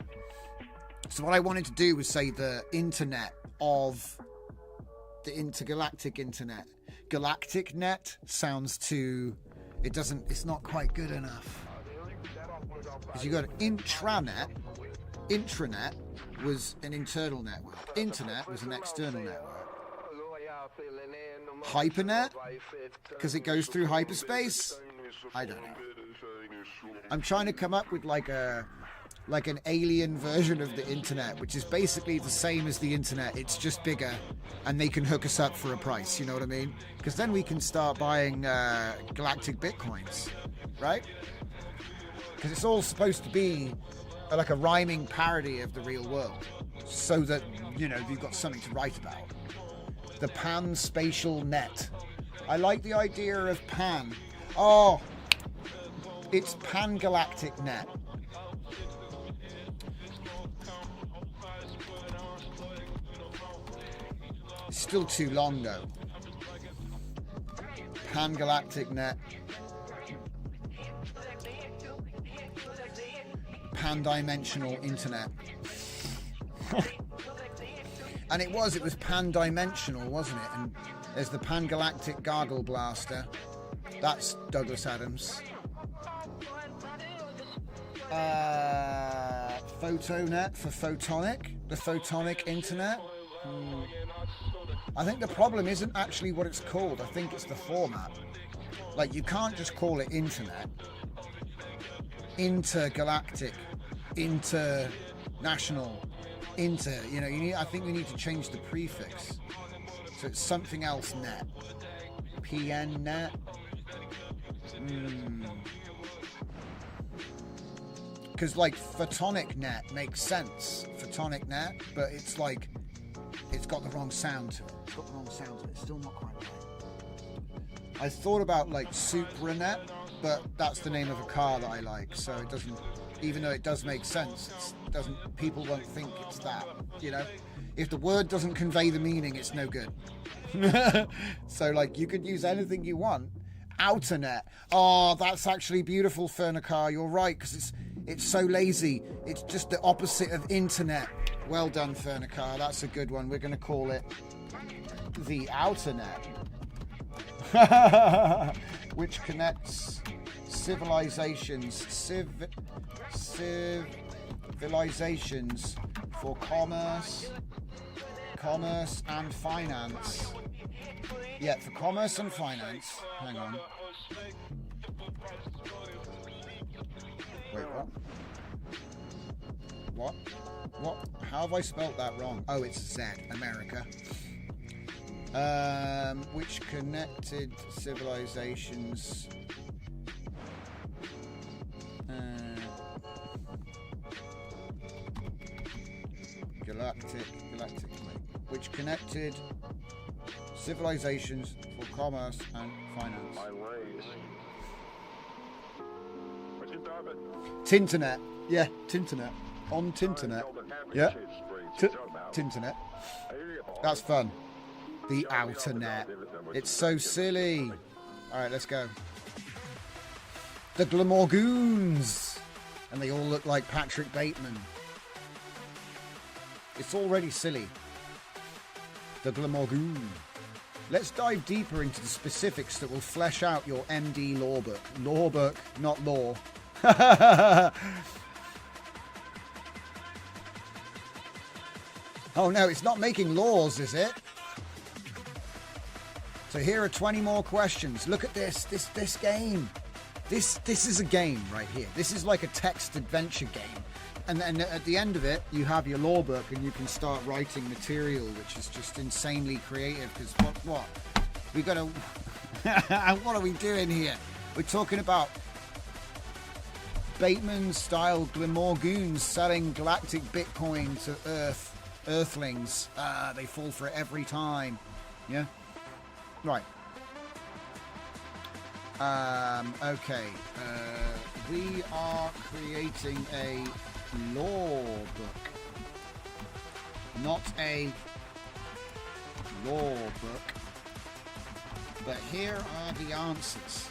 So what I wanted to do was say the internet of the intergalactic internet. Galactic net sounds too, it's not quite good enough. Because you got intranet. Intranet was an internal network. Internet was an external network. Hypernet, because it goes through hyperspace. I don't know. I'm trying to come up with like an alien version of the internet, which is basically the same as the internet. It's just bigger, and they can hook us up for a price. You know what I mean? Because then we can start buying galactic bitcoins, right? Because it's all supposed to be like a rhyming parody of the real world, so that you've got something to write about. The pan-spatial net. I like the idea of pan. Oh, it's pan-galactic net. Still too long though. Pan-galactic net. Pan-dimensional internet. And it was pan-dimensional, wasn't it? And there's the pan-galactic gargle blaster. That's Douglas Adams. Photonet for photonic. The photonic internet. I think the problem isn't actually what it's called. I think it's the format. Like, you can't just call it internet. Intergalactic, international, I think we need to change the prefix. So it's something else net. PN net. Because like photonic net makes sense. Photonic net, but it's like, it's got the wrong sound to it. It's got the wrong sound to it. It's still not quite right. I thought about like Supranet, but that's the name of a car that I like, so it doesn't, even though it does make sense, people won't think it's that, If the word doesn't convey the meaning, it's no good. So like, you could use anything you want. Outernet. Oh, that's actually beautiful, Fernicar. You're right, because it's so lazy. It's just the opposite of internet. Well done, Fernicar. That's a good one. We're going to call it the Outernet. Which connects civilizations for commerce and finance. Yeah, for commerce and finance. Hang on. Wait, what? What? How have I spelt that wrong? Oh, it's Z, America. Which connected civilizations galactic, which connected civilizations for commerce and finance. Tinternet. Yeah, Tinternet. On Tinternet. Yeah. Tinternet. That's fun. The outer net. It's so silly. Alright, let's go. The Glamorgoons. And they all look like Patrick Bateman. It's already silly. The Glamorgoon. Let's dive deeper into the specifics that will flesh out your MD law book. Law book, not law. Oh no, it's not making laws, is it? So here are 20 more questions. Look at this game. This is a game right here. This is like a text adventure game. And then at the end of it, you have your law book and you can start writing material, which is just insanely creative. Because what? We got to... What are we doing here? We're talking about Bateman-style Glamorgoons selling galactic Bitcoin to Earthlings. They fall for it every time. Yeah? Right. Okay. We are creating a law book. Not a law book. But here are the answers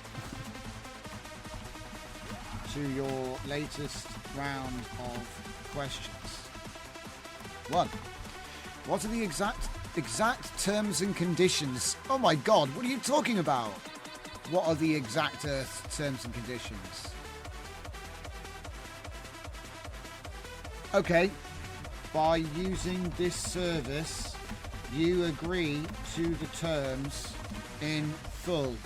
to your latest round of questions. 1. What are the exact terms and conditions? Oh my god, what are you talking about? What are the exact terms and conditions? Okay, by using this service, you agree to the terms in full.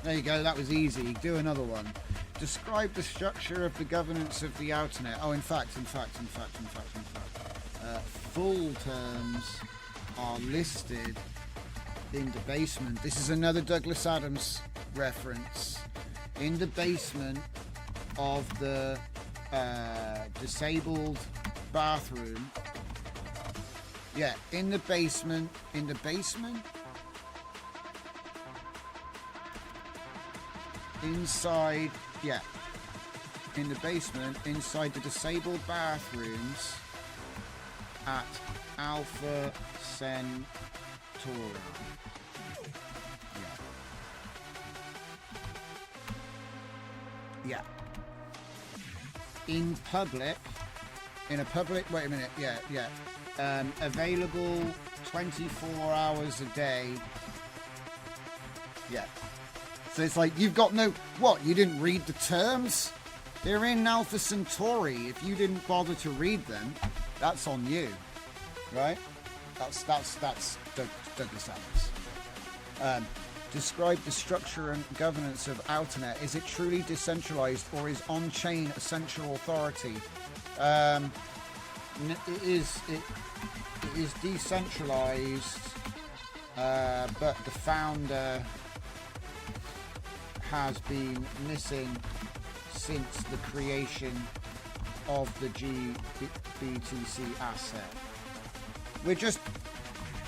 There you go, that was easy. Do another one. Describe the structure of the governance of the Outernet. Oh, in fact. Full terms are listed in the basement. This is another Douglas Adams reference. In the basement of the disabled bathroom. Yeah, in the basement. Inside, yeah. In the basement, inside the disabled bathrooms at Alpha Centauri. Yeah. In a public, wait a minute, yeah. Available 24 hours a day. Yeah. So it's like, you've got no, what, you didn't read the terms? They're in Alpha Centauri. If you didn't bother to read them, that's on you, right? That's Douglas Adams. Describe the structure and governance of Outernet. Is it truly decentralized or is on-chain a central authority? It is decentralized, but the founder has been missing since the creation of the BTC asset. We just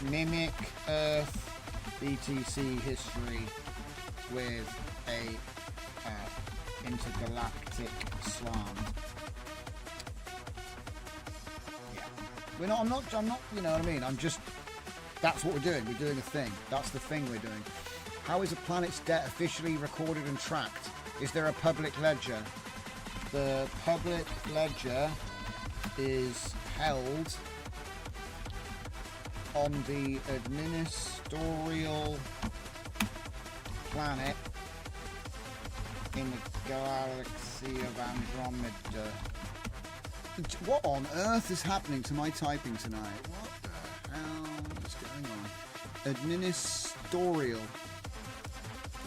mimic Earth BTC history with a intergalactic slam. Yeah. I'm not, you know what I mean? I'm just, that's what we're doing. We're doing a thing. That's the thing we're doing. How is a planet's debt officially recorded and tracked? Is there a public ledger? The public ledger is held on the administratorial planet in the galaxy of Andromeda. What on earth is happening to my typing tonight? What the hell is going on? Administratorial.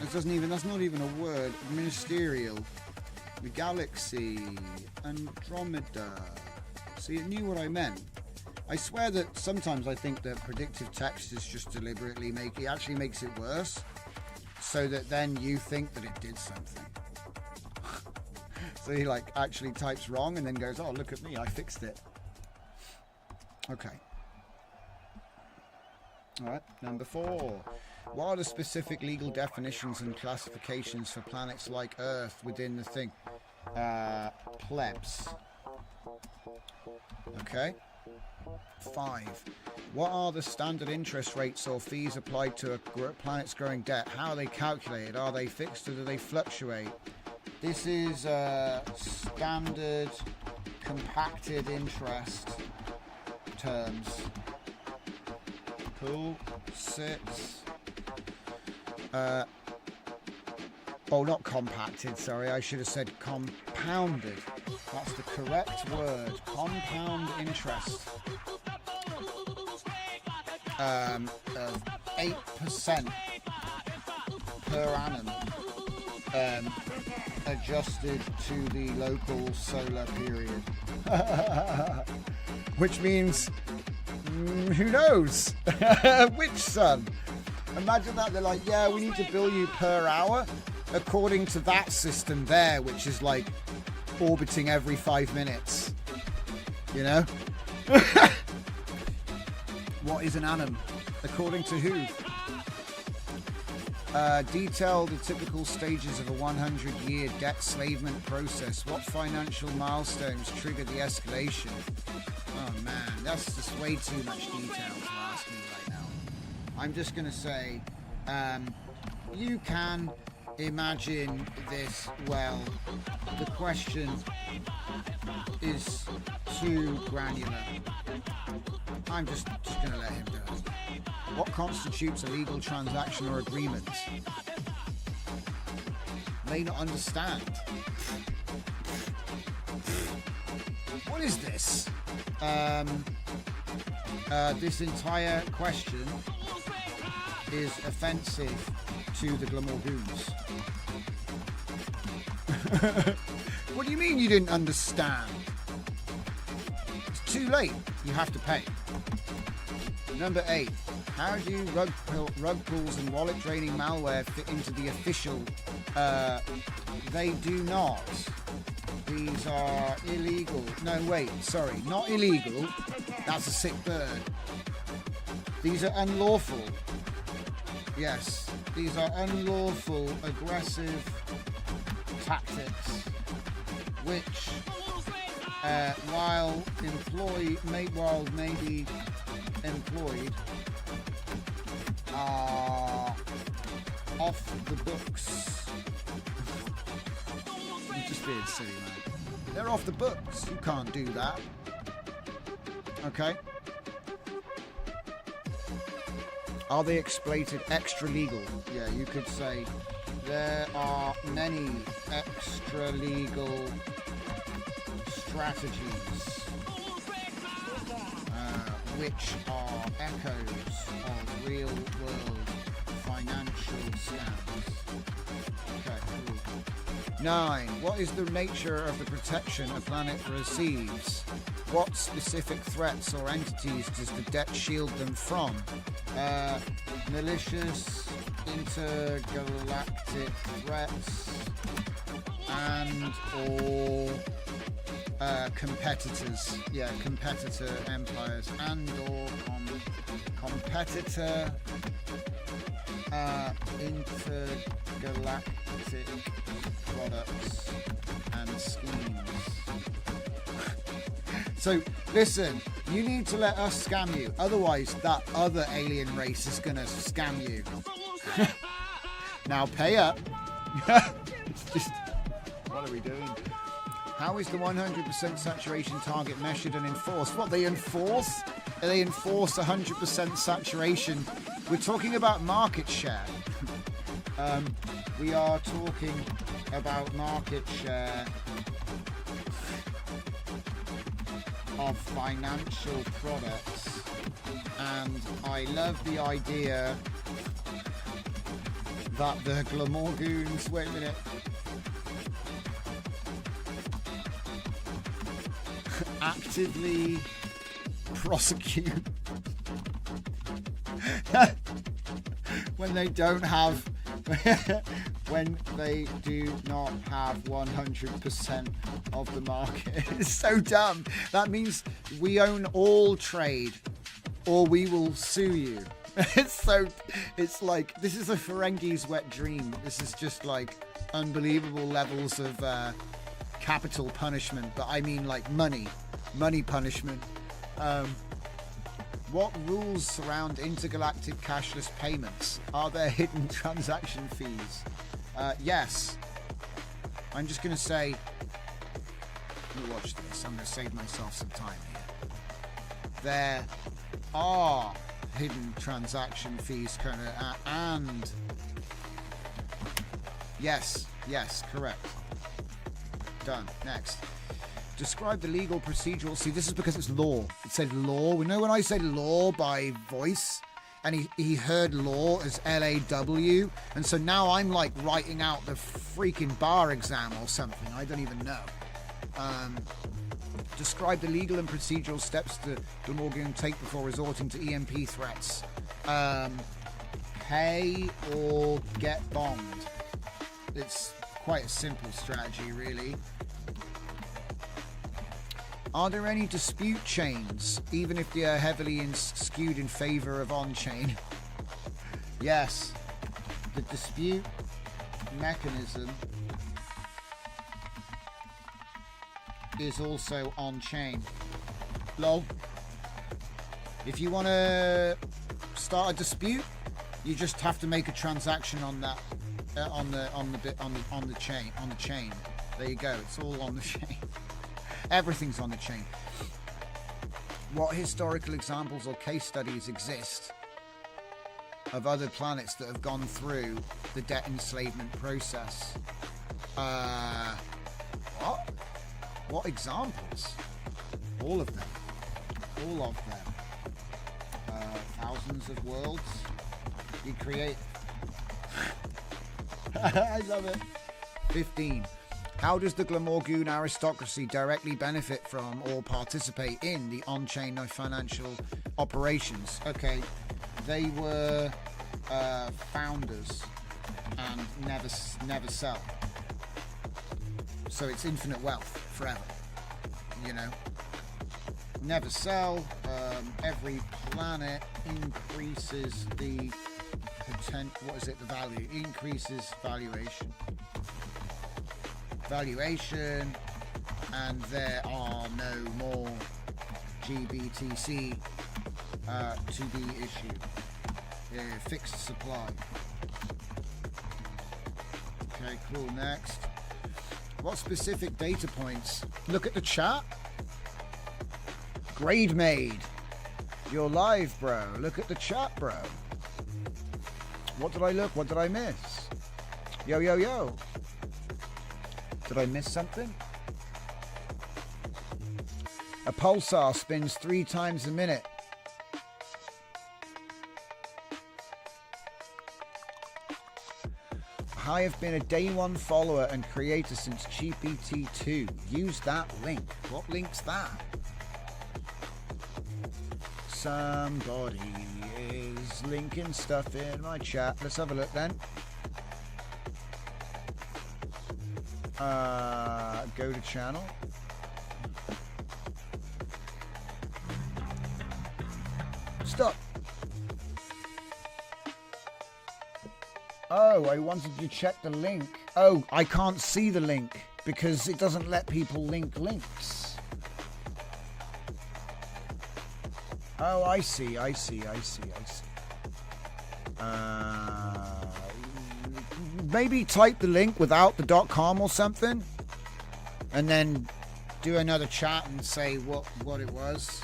That's not even a word. Ministerial. The galaxy. Andromeda. See, it knew what I meant. I swear that sometimes I think that predictive text is just deliberately actually makes it worse, so that then you think that it did something. So he like actually types wrong and then goes, oh, look at me, I fixed it. Okay. Alright, number 4. What are the specific legal definitions and classifications for planets like Earth within the thing? Plebs. Okay. 5. What are the standard interest rates or fees applied to a planet's growing debt? How are they calculated? Are they fixed or do they fluctuate? This is standard compacted interest terms. Cool. 6. Oh, not compacted, sorry. I should have said compounded. That's the correct word. Compound interest. Of 8% per annum. Adjusted to the local solar period. Which means, who knows? Which sun? Imagine that. They're like, yeah, we need to bill you per hour according to that system there, which is like orbiting every 5 minutes. You know? What is an annum? According to who? Detail the typical stages of a 100-year debt slavement process. What financial milestones trigger the escalation? Oh man, that's just way too much detail to ask me right now. I'm just going to say, you can imagine this well. The question is too granular. I'm just going to let him do it. What constitutes a legal transaction or agreement? May not understand. What is this? This entire question is offensive to the Glamorgoons. What do you mean you didn't understand? It's too late. You have to pay. Number 8. How do rug pulls and wallet draining malware fit into the official? They do not. These are illegal. No, wait, sorry, not illegal. That's a sick bird. These are unlawful. Yes, these are unlawful, aggressive tactics, which, while maybe employed, are off the books. I'm just being silly, man. They're off the books. You can't do that. Okay. Are they exploited extra legal? Yeah, you could say there are many extra legal strategies which are echoes of real world financial scams. Okay, cool. 9. What is the nature of the protection a planet receives? What specific threats or entities does the debt shield them from? Malicious intergalactic threats and or competitors. Yeah, competitor empires and or competitor intergalactic products and schemes. So, listen, you need to let us scam you. Otherwise, that other alien race is going to scam you. Now, pay up. It's just, what are we doing? How is the 100% saturation target measured and enforced? What, they enforce? They enforce 100% saturation. We're talking about market share. We are talking about market share of financial products, and I love the idea that the Glamorgoons, wait a minute, actively prosecute when they don't have when they do not have 100% of the market. It's so dumb. That means we own all trade or we will sue you. It's like, this is a Ferengi's wet dream. This is just like unbelievable levels of capital punishment, but I mean like money punishment. What rules surround intergalactic cashless payments? Are there hidden transaction fees? Yes. I'm just going to say, let me watch this. I'm going to save myself some time here. There are hidden transaction fees currently, and yes, correct. Done. Next. Describe the legal procedural. See, this is because it's law. It said law. We know when I said law by voice, and he heard law as LAW, and so now I'm like writing out the freaking bar exam or something. I don't even know. Describe the legal and procedural steps the Glamorgan take before resorting to EMP threats. Pay or get bombed. It's quite a simple strategy, really. Are there any dispute chains, even if they are heavily skewed in favor of on-chain? Yes. The dispute mechanism is also on-chain. Lol. If you want to start a dispute, you just have to make a transaction on that, on the chain. There you go. It's all on the chain. Everything's on the chain. What historical examples or case studies exist of other planets that have gone through the debt enslavement process? What? What examples? All of them. All of them. Thousands of worlds. You create. I love it. 15. How does the Glamorgoon aristocracy directly benefit from or participate in the on-chain financial operations? Okay, they were founders and never sell. So it's infinite wealth forever, you know. Never sell. Every planet increases the potential. What is it? The value increases valuation. And there are no more GBTC to be issued. Fixed supply. Okay, cool. Next. What specific data points? Look at the chat. Grade made. You're live, bro. Look at the chat, bro. What did I look? What did I miss? Yo, yo, yo. Did I miss something? A pulsar spins 3 times a minute. I have been a day one follower and creator since GPT-2. Use that link. What link's that? Somebody is linking stuff in my chat. Let's have a look then. Go to channel. Stop. Oh, I wanted to check the link. Oh, I can't see the link because it doesn't let people link links. Oh, I see. Maybe type the link without the .com or something, and then do another chat and say what it was,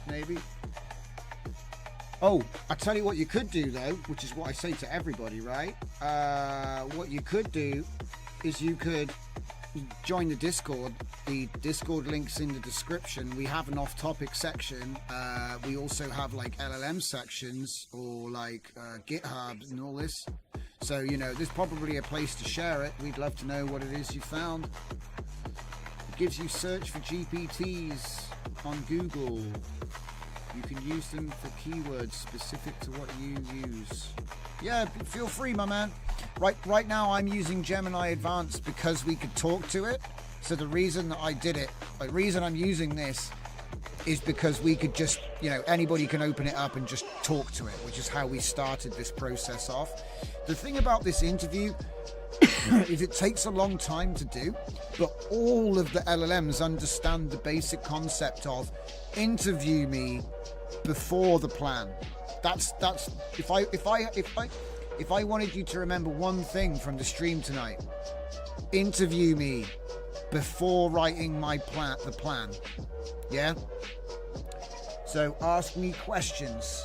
maybe. Oh, I tell you what you could do though, which is what I say to everybody, right? What you could do is you could join the Discord. The Discord link's in the description. We have an off-topic section. We also have like LLM sections or like GitHub and all this. So, you know, there's probably a place to share it. We'd love to know what it is you found. It gives you search for GPTs on Google. You can use them for keywords specific to what you use. Yeah, feel free, my man. Right now I'm using Gemini Advanced because we could talk to it. So the reason that I did it, the reason I'm using this is because we could just, you know, anybody can open it up and just talk to it, which is how we started this process off. The thing about this interview is it takes a long time to do, but all of the LLMs understand the basic concept of interview me before the plan. That's if I wanted you to remember one thing from the stream tonight, interview me before writing the plan. Yeah? So ask me questions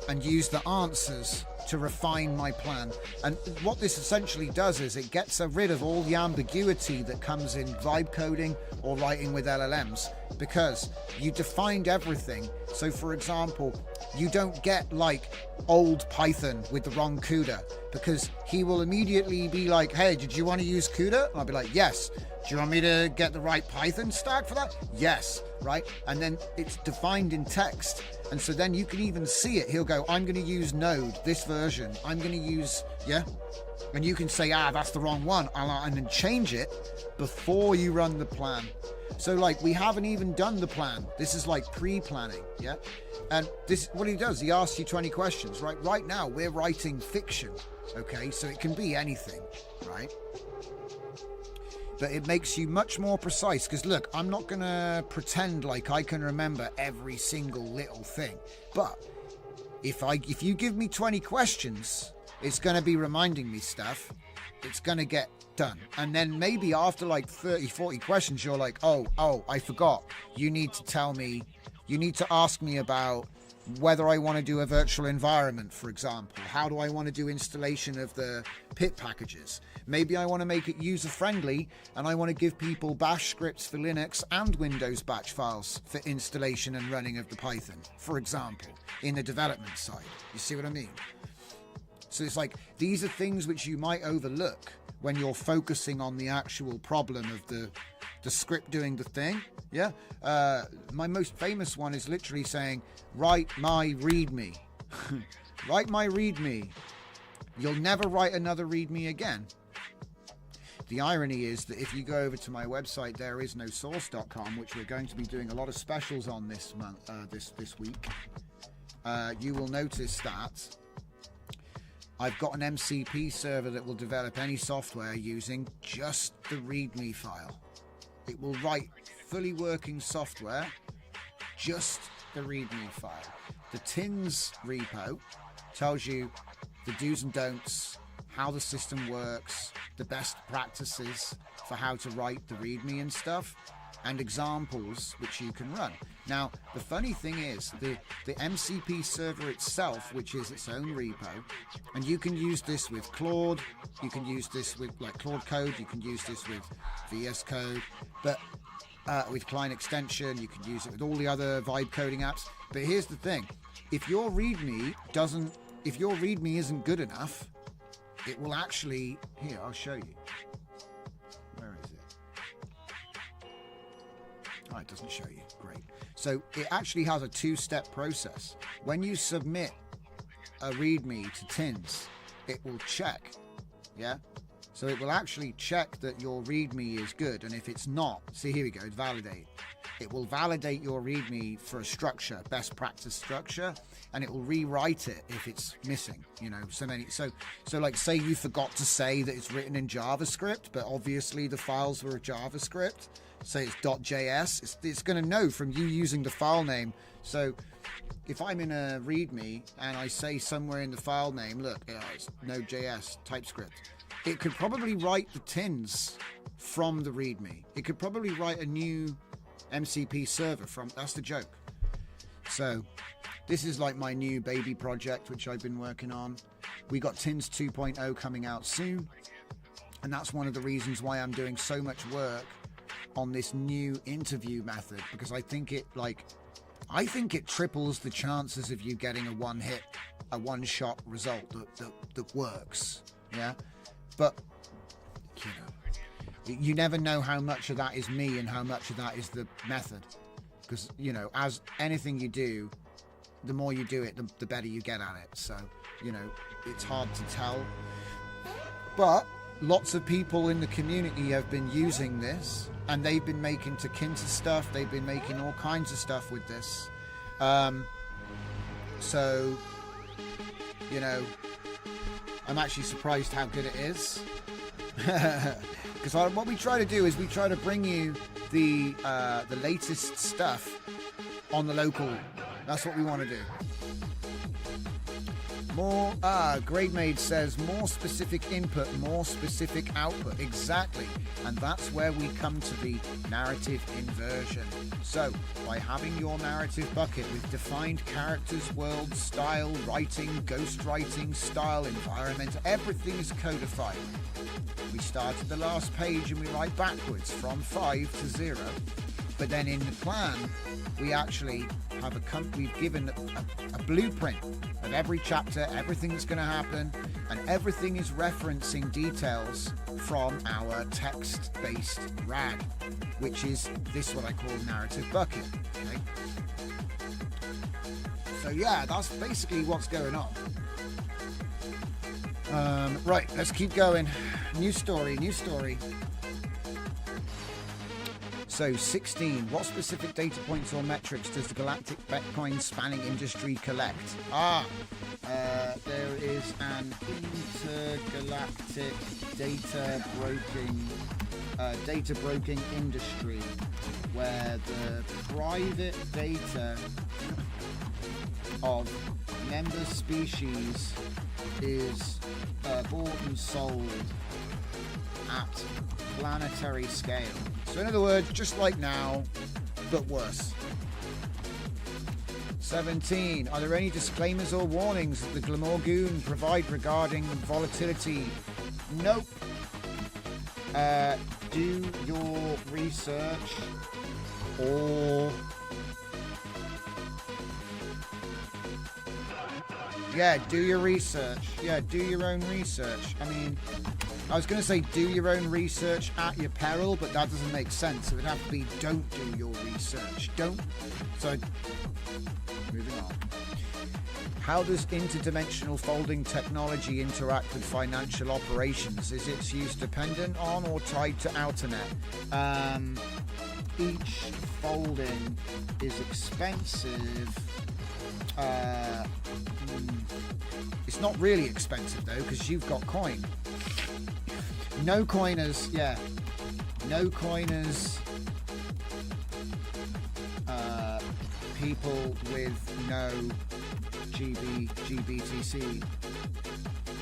and use the answers to refine my plan. And what this essentially does is it gets rid of all the ambiguity that comes in vibe coding or writing with LLMs, because you defined everything. So for example, you don't get like old Python with the wrong CUDA, because he will immediately be like, hey, did you want to use CUDA? And I'll be like, yes. Do you want me to get the right Python stack for that? Yes, right? And then it's defined in text. And so then you can even see it. He'll go, I'm going to use Node, this version. I'm going to use, yeah? And you can say, that's the wrong one. And then change it before you run the plan. So like, we haven't even done the plan. This is like pre-planning, yeah? And this, what he does, he asks you 20 questions, right? Right now, we're writing fiction, okay? So it can be anything, right? But it makes you much more precise, because look, I'm not going to pretend like I can remember every single little thing. But if you give me 20 questions, it's going to be reminding me stuff. It's going to get done. And then maybe after like 30, 40 questions, you're like, oh, I forgot. You need to tell me, you need to ask me about whether I want to do a virtual environment, for example. How do I want to do installation of the pip packages? Maybe I want to make it user-friendly and I want to give people bash scripts for Linux and Windows batch files for installation and running of the Python, for example, in the development side. You see what I mean? So it's like, these are things which you might overlook when you're focusing on the actual problem of the script doing the thing. Yeah. My most famous one is literally saying, write my README. Write my README. You'll never write another README again. The irony is that if you go over to my website, thereisnosource.com, which we're going to be doing a lot of specials on this month, this week, you will notice that I've got an MCP server that will develop any software using just the README file. It will write fully working software, just the README file. The TINS repo tells you the do's and don'ts, how the system works, the best practices for how to write the README and stuff, and examples which you can run. Now, the funny thing is, the MCP server itself, which is its own repo, and you can use this with Claude, you can use this with like Claude Code, you can use this with VS Code, but with Client Extension, you can use it with all the other vibe coding apps. But here's the thing, if your README isn't good enough, it will actually, here, I'll show you. Where is it? Oh, it doesn't show you. Great. So it actually has a two-step process. When you submit a README to TINS, it will check, yeah? So it will actually check that your README is good, and if it's not, see, here we go, validate. It will validate your README for a structure, best practice structure, and it will rewrite it if it's missing, you know, so like, say you forgot to say that it's written in JavaScript, but obviously the files were JavaScript, say it's .js, it's going to know from you using the file name. So if I'm in a README and I say somewhere in the file name, look, it's Node.js, TypeScript, it could probably write the TINS from the README. It could probably write a new MCP server from, that's the joke. So this is like my new baby project, which I've been working on. We got TINS 2.0 coming out soon. And that's one of the reasons why I'm doing so much work on this new interview method, because I think it triples the chances of you getting a one-shot result that works. Yeah. But, you know, you never know how much of that is me and how much of that is the method. Because, you know, as anything you do, the more you do it, the better you get at it. So, you know, it's hard to tell. But lots of people in the community have been using this, and they've been making Takinta stuff. They've been making all kinds of stuff with this. So, you know, I'm actually surprised how good it is. Because what we try to do is we try to bring you the latest stuff on the local. That's what we want to do. GradeMade says more specific input, more specific output. Exactly. And that's where we come to the narrative inversion. So by having your narrative bucket with defined characters, world, style, writing, ghostwriting, style, environment, everything is codified. We start at the last page and we write backwards from 5 to 0. But then in the plan, we actually have we've given a blueprint of every chapter, everything that's going to happen, and everything is referencing details from our text-based RAG, which is this what I call narrative bucket. Okay? So yeah, that's basically what's going on. Right, let's keep going. New story. So 16, what specific data points or metrics does the galactic Bitcoin spanning industry collect? There is an intergalactic data broking industry where the private data of member species is bought and sold at planetary scale. So in other words, just like now, but worse. 17. Are there any disclaimers or warnings that the Glamorgoon provide regarding volatility? Nope. Do your research or... Yeah, do your research. Yeah, do your own research. I mean... I was going to say do your own research at your peril, but that doesn't make sense. It would have to be don't do your research. Don't. So, moving on. How does interdimensional folding technology interact with financial operations? Is its use dependent on or tied to Alternet? Each folding is expensive. It's not really expensive though, because you've got coin. No coiners, yeah. No coiners. People with no GBTC.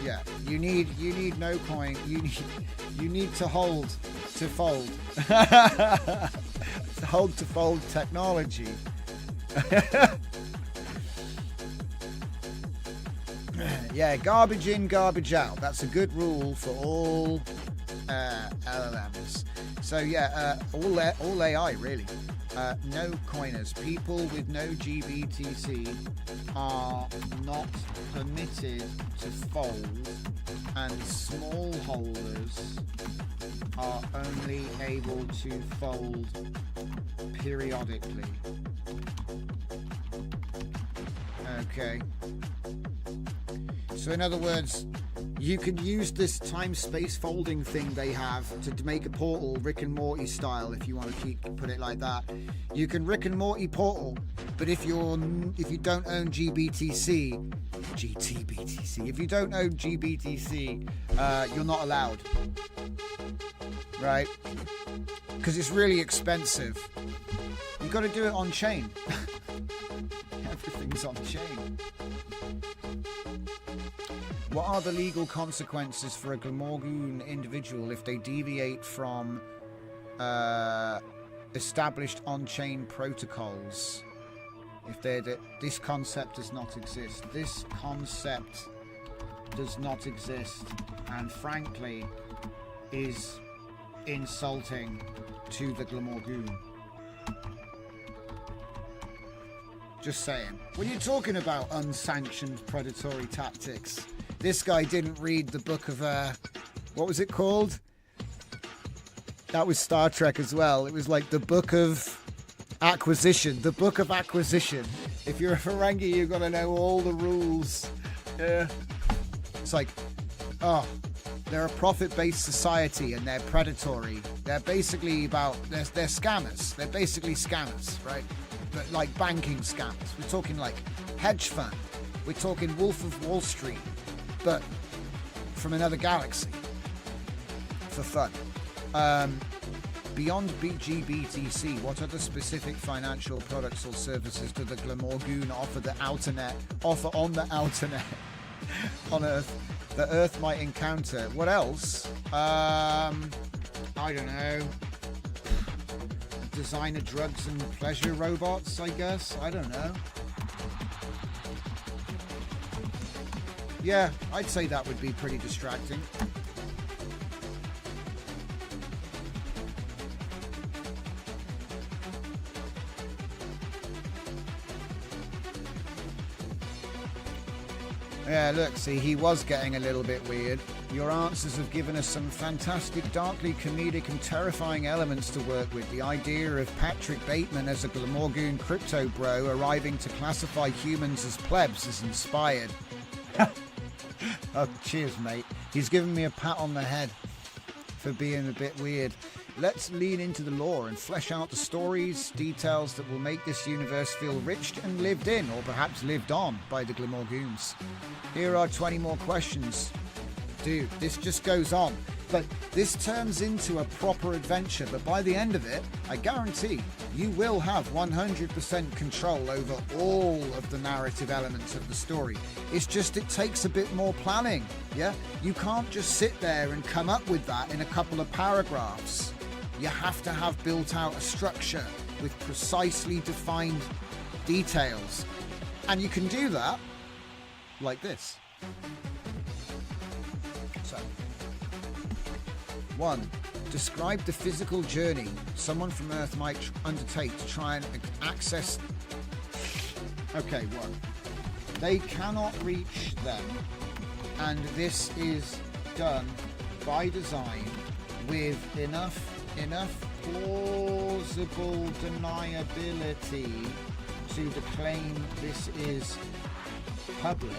Yeah, you need no coin. You need to hold to fold. Hold to fold technology. Yeah, garbage in, garbage out. That's a good rule for all LLMs. So yeah, all AI really. No coiners. People with no GBTC are not permitted to fold, and small holders are only able to fold periodically. Okay. So in other words, you can use this time-space folding thing they have to make a portal Rick and Morty style, if you want to put it like that. You can Rick and Morty portal, but if you don't own GBTC, if you don't own GBTC, you're not allowed, right? Because it's really expensive. You've got to do it on chain. Everything's on chain. What are the legal consequences for a Glamorgoon individual if they deviate from established on-chain protocols? If this concept does not exist. This concept does not exist, and frankly is insulting to the Glamorgoon. Just saying. When you're talking about unsanctioned predatory tactics, this guy didn't read the book of, what was it called? That was Star Trek as well. It was like the book of acquisition. The book of acquisition. If you're a Ferengi, you've got to know all the rules. Yeah. It's like, oh, they're a profit-based society and they're predatory. They're basically they're scammers. They're basically scammers, right? But like banking scammers. We're talking like hedge fund. We're talking Wolf of Wall Street, but from another galaxy for fun. Beyond GBTC, what other specific financial products or services do the Glamorgoon offer on the Alternet? on Earth that Earth might encounter. What else? I don't know. Designer drugs and pleasure robots, I guess. I don't know. Yeah, I'd say that would be pretty distracting. Yeah, look, see, he was getting a little bit weird. Your answers have given us some fantastic, darkly comedic and terrifying elements to work with. The idea of Patrick Bateman as a Glamorgoon crypto bro arriving to classify humans as plebs is inspired. Oh, cheers, mate. He's given me a pat on the head for being a bit weird. Let's lean into the lore and flesh out the stories, details that will make this universe feel rich and lived in, or perhaps lived on, by the Glamorgoons. Here are 20 more questions. Dude, this just goes on. But this turns into a proper adventure, but by the end of it, I guarantee you will have 100% control over all of the narrative elements of the story. It's just it takes a bit more planning, yeah? You can't just sit there and come up with that in a couple of paragraphs. You have to have built out a structure with precisely defined details. And you can do that like this. So, 1. Describe the physical journey someone from Earth might undertake to try and access... Okay, 1. They cannot reach them, and this is done by design with enough plausible deniability to claim this is public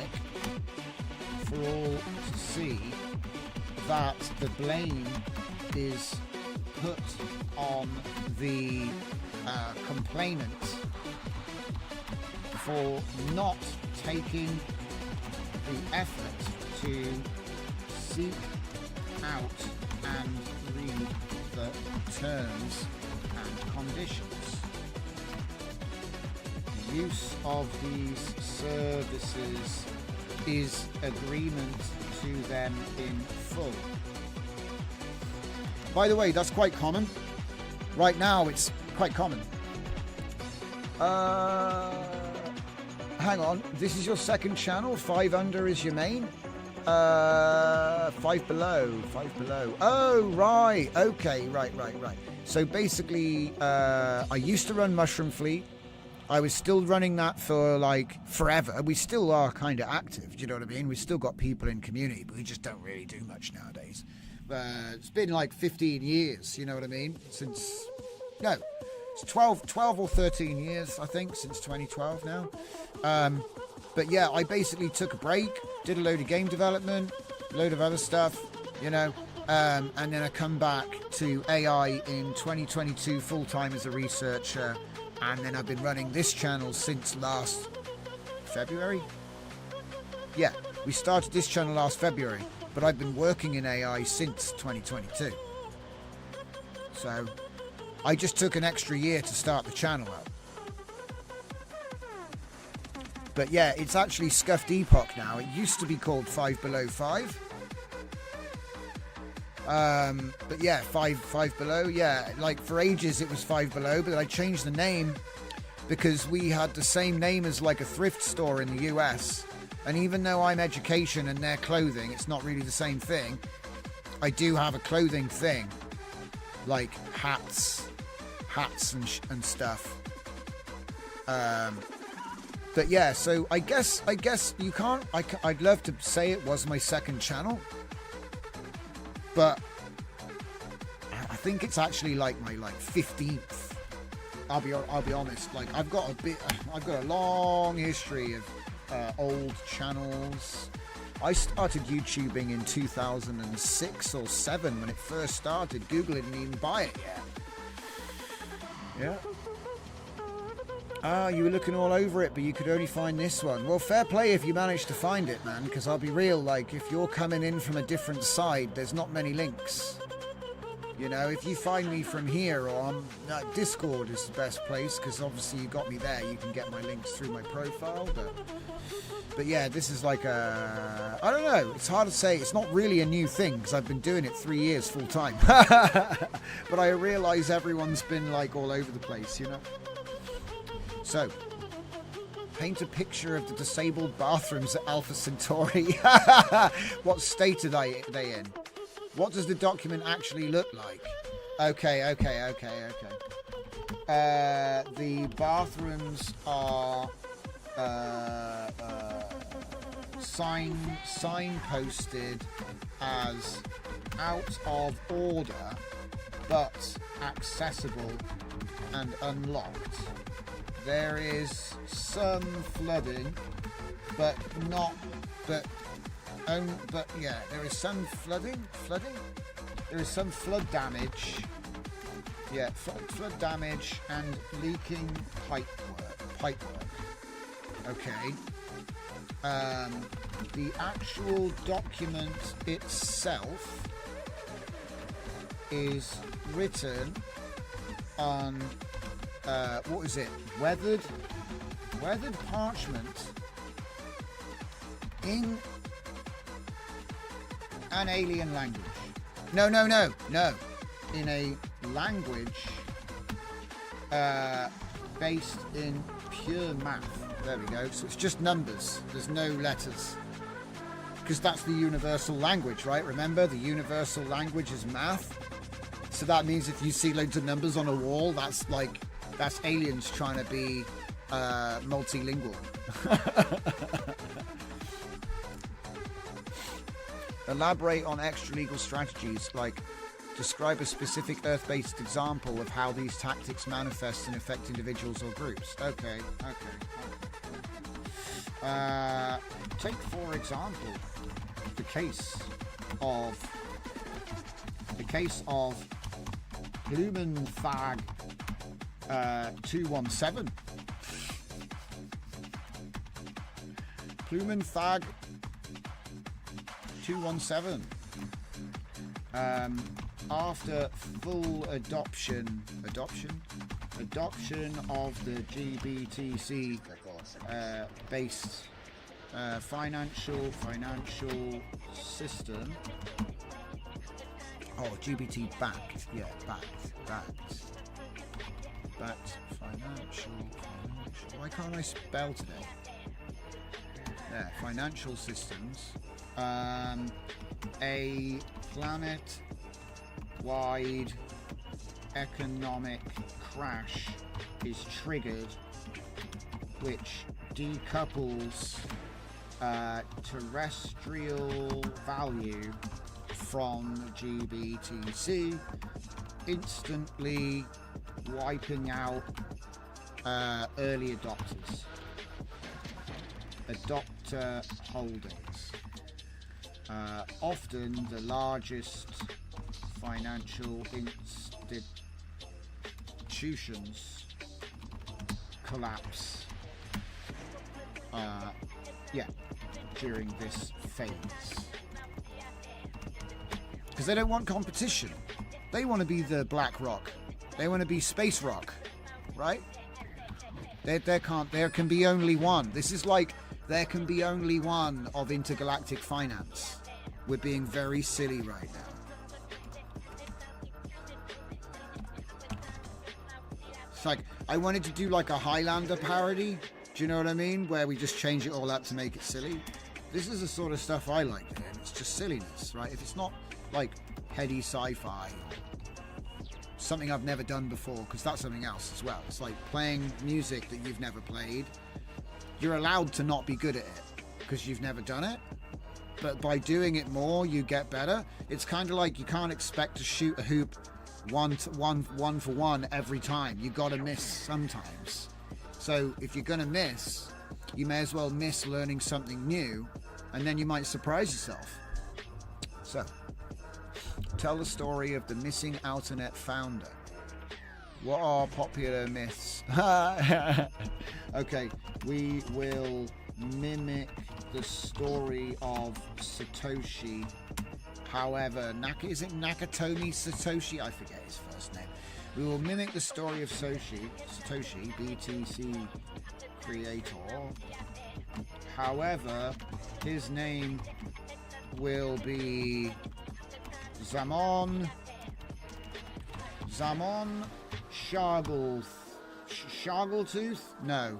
for all to see, that the blame is put on the complainant for not taking the effort to seek out and read the terms and conditions. Use of these services is agreement to them in full. By the way, that's quite common. Right now, it's quite common. Hang on. This is your second channel. 5 under is your main. 5 below. 5 below. Oh, right. Okay. Right. So basically, I used to run Mushroom Fleet. I was still running that for like forever. We still are kind of active. Do you know what I mean? We've still got people in community, but we just don't really do much nowadays. It's been like 15 years. You know what I mean? Since it's 12 or 13 years, I think, since 2012 now. But yeah, I basically took a break, did a load of game development, a load of other stuff, you know, and then I come back to AI in 2022 full-time as a researcher, and then I've been running this channel since last February. Yeah, we started this channel last February, but I've been working in AI since 2022. So I just took an extra year to start the channel up. But yeah, it's actually Scuffed Epoch now. It used to be called 5 Below 5. But yeah, 5 Below. Yeah, like for ages it was 5 Below, but I changed the name because we had the same name as like a thrift store in the US. And even though I'm education and they're clothing, it's not really the same thing. I do have a clothing thing, like hats and stuff. But yeah, so I guess you can't. I'd love to say it was my second channel, but I think it's actually like my 15th. I'll be honest. Like I've got a long history of old channels. I started YouTubing in 2006 or 7 when it first started. Google didn't even buy it yet. Yeah. Ah, you were looking all over it, but you could only find this one. Well, fair play if you managed to find it, man, because I'll be real, like, if you're coming in from a different side, there's not many links. You know, if you find me from here or on Discord is the best place, because obviously you got me there. You can get my links through my profile, but yeah, this is like I don't know. It's hard to say. It's not really a new thing because I've been doing it 3 years full time. But I realise everyone's been like all over the place, you know. So, paint a picture of the disabled bathrooms at Alpha Centauri. What state are they in? What does the document actually look like? Okay. The bathrooms are signposted as out of order, but accessible and unlocked. There is some flooding, but yeah, there is some flooding. There is some flood damage. Yeah, flood damage and leaking pipework. Okay. The actual document itself is written on what is it? Weathered parchment in an alien language. No. In a language based in pure math. There we go. So it's just numbers. There's no letters. Because that's the universal language, right? Remember, the universal language is math. So that means if you see loads of numbers on a wall, that's aliens trying to be multilingual. Elaborate on extra-legal strategies, like describe a specific Earth-based example of how these tactics manifest and affect individuals or groups. Okay. Take, for example, the case of Blumenthal 217. Blumenthal 217. After full adoption of the GBTC based financial system. Oh, GBT backed. Yeah, backed financial. Why can't I spell today? Yeah, financial systems. A planet-wide economic crash is triggered, which decouples terrestrial value from GBTC, instantly wiping out early adopters. Adopter holdings. Often the largest financial institutions collapse during this phase. Because they don't want competition. They want to be the Black Rock. They want to be Space Rock, right? There can be only one. This is like there can be only one of intergalactic finance. We're being very silly right now. It's like I wanted to do like a Highlander parody. Do you know what I mean? Where we just change it all up to make it silly. This is the sort of stuff I like doing. It's just silliness, right? If it's not like heady sci-fi or something I've never done before, because that's something else as well. It's like playing music that you've never played. You're allowed to not be good at it because you've never done it, but by doing it more you get better. It's kind of like you can't expect to shoot a hoop one for one every time. You gotta miss sometimes. So if you're gonna miss, you may as well miss learning something new, and then you might surprise yourself. So tell the story of the missing Alternet founder. What are popular myths? Okay, we will mimic the story of Satoshi However, is it Nakatomi Satoshi? I forget his first name. We will mimic the story of Satoshi, BTC creator. However, his name will be Zaman Shargletooth? No.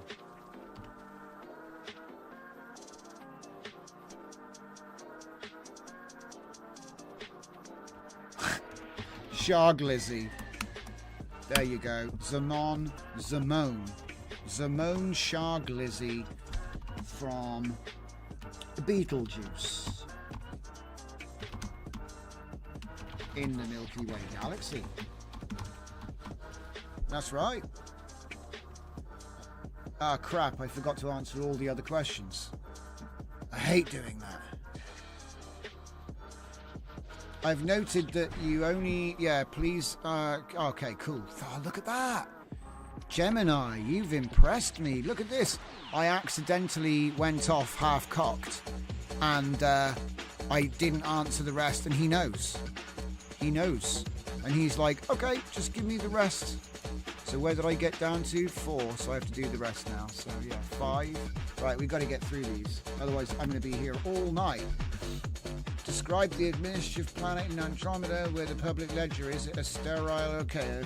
Sharglizzy. There you go. Zamon Sharglizzy from Beetlejuice in the Milky Way galaxy. That's right. Ah, crap, I forgot to answer all the other questions. I hate doing that. I've noted that you only... Yeah, please... okay, cool. Oh, look at that. Gemini, you've impressed me. Look at this. I accidentally went off half-cocked. And I didn't answer the rest, and he knows. He knows. And he's like, okay, just give me the rest. So where did I get down to? 4, so I have to do the rest now. So, yeah, 5. Right, we've got to get through these. Otherwise, I'm going to be here all night. Describe the administrative planet in Andromeda where the public ledger is. A sterile... Okay.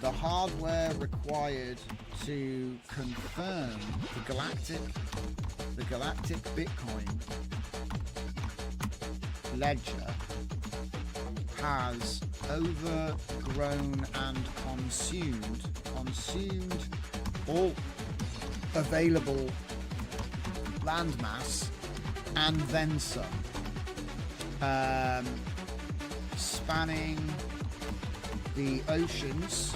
The hardware required to confirm the galactic Bitcoin ledger has overgrown and consumed all available landmass and then some, spanning the oceans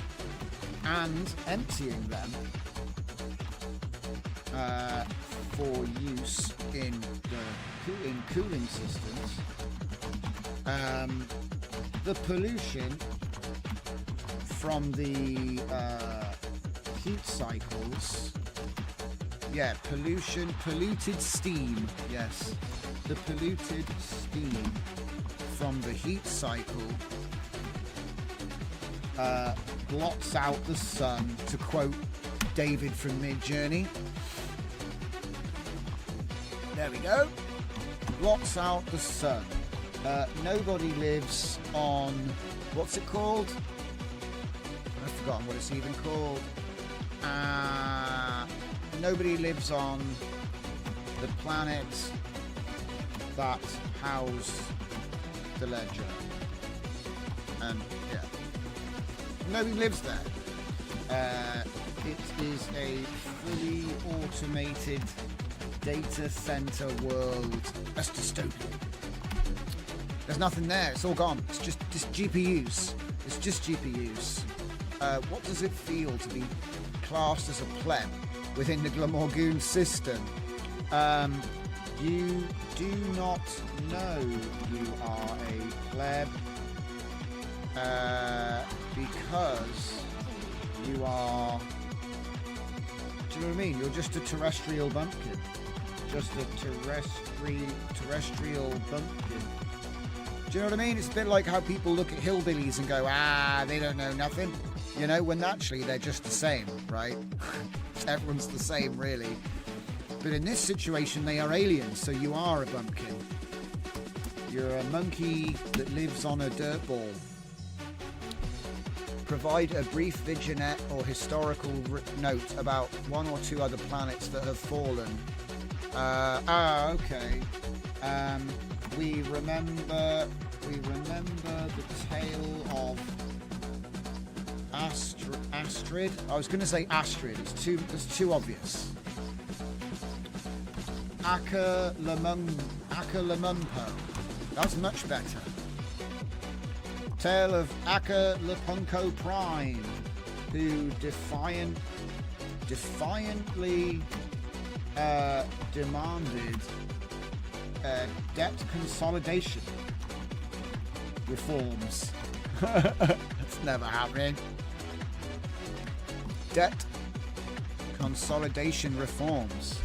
and emptying them for use in cooling systems. The pollution from the heat cycles. Yeah, polluted steam. Yes, the polluted steam from the heat cycle blots out the sun, to quote David from Midjourney. There we go. Blots out the sun. Nobody lives on... What's it called? I've forgotten what it's even called. Nobody lives on the planet that housed the ledger. And, yeah. Nobody lives there. It is a fully automated data center world. That's dystopian. There's nothing there. It's all gone. It's just GPUs. It's just GPUs. What does it feel to be classed as a pleb within the Glamorgoon system? You do not know you are a pleb because you are... Do you know what I mean? You're just a terrestrial bumpkin. Just a terrestrial bumpkin. Do you know what I mean? It's a bit like how people look at hillbillies and go, they don't know nothing. You know, when actually they're just the same, right? Everyone's the same, really. But in this situation, they are aliens, so you are a bumpkin. You're a monkey that lives on a dirt ball. Provide a brief vignette or historical note about 1 or 2 other planets that have fallen. Okay. We remember the tale of Astrid. I was going to say Astrid. It's too obvious. Aka Lamunpo. That's much better. Tale of Aka Lapunko Prime, who defiantly demanded debt consolidation reforms. It's never happening. Debt consolidation reforms.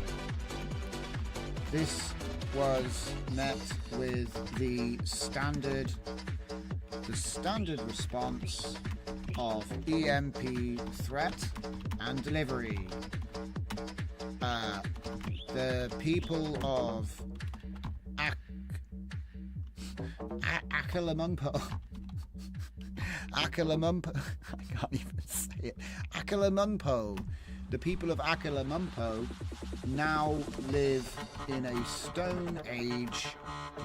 This was met with the standard response of EMP threat and delivery. The people of Akalamumpo, I can't even say it. Akalamumpo. The people of Akalamumpo now live in a stone age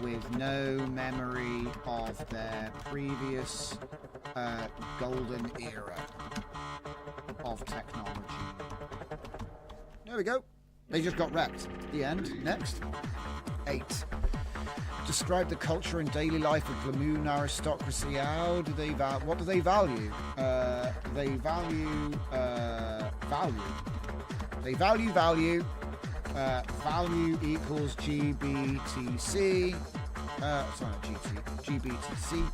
with no memory of their previous golden era of technology. There we go. They just got wrecked. The end. Next. 8. Describe the culture and daily life of Glamoon aristocracy. How do they what do they value? They value value. They value value. Value equals GBTC. Sorry, not GT. GBTC.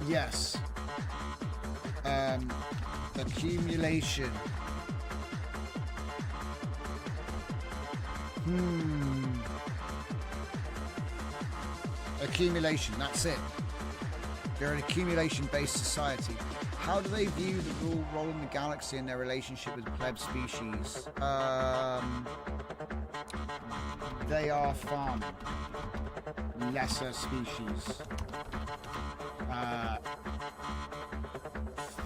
Yes. Accumulation. Accumulation, that's it. They're an accumulation-based society. How do they view the role in the galaxy and their relationship with pleb species? They are farming. Lesser species.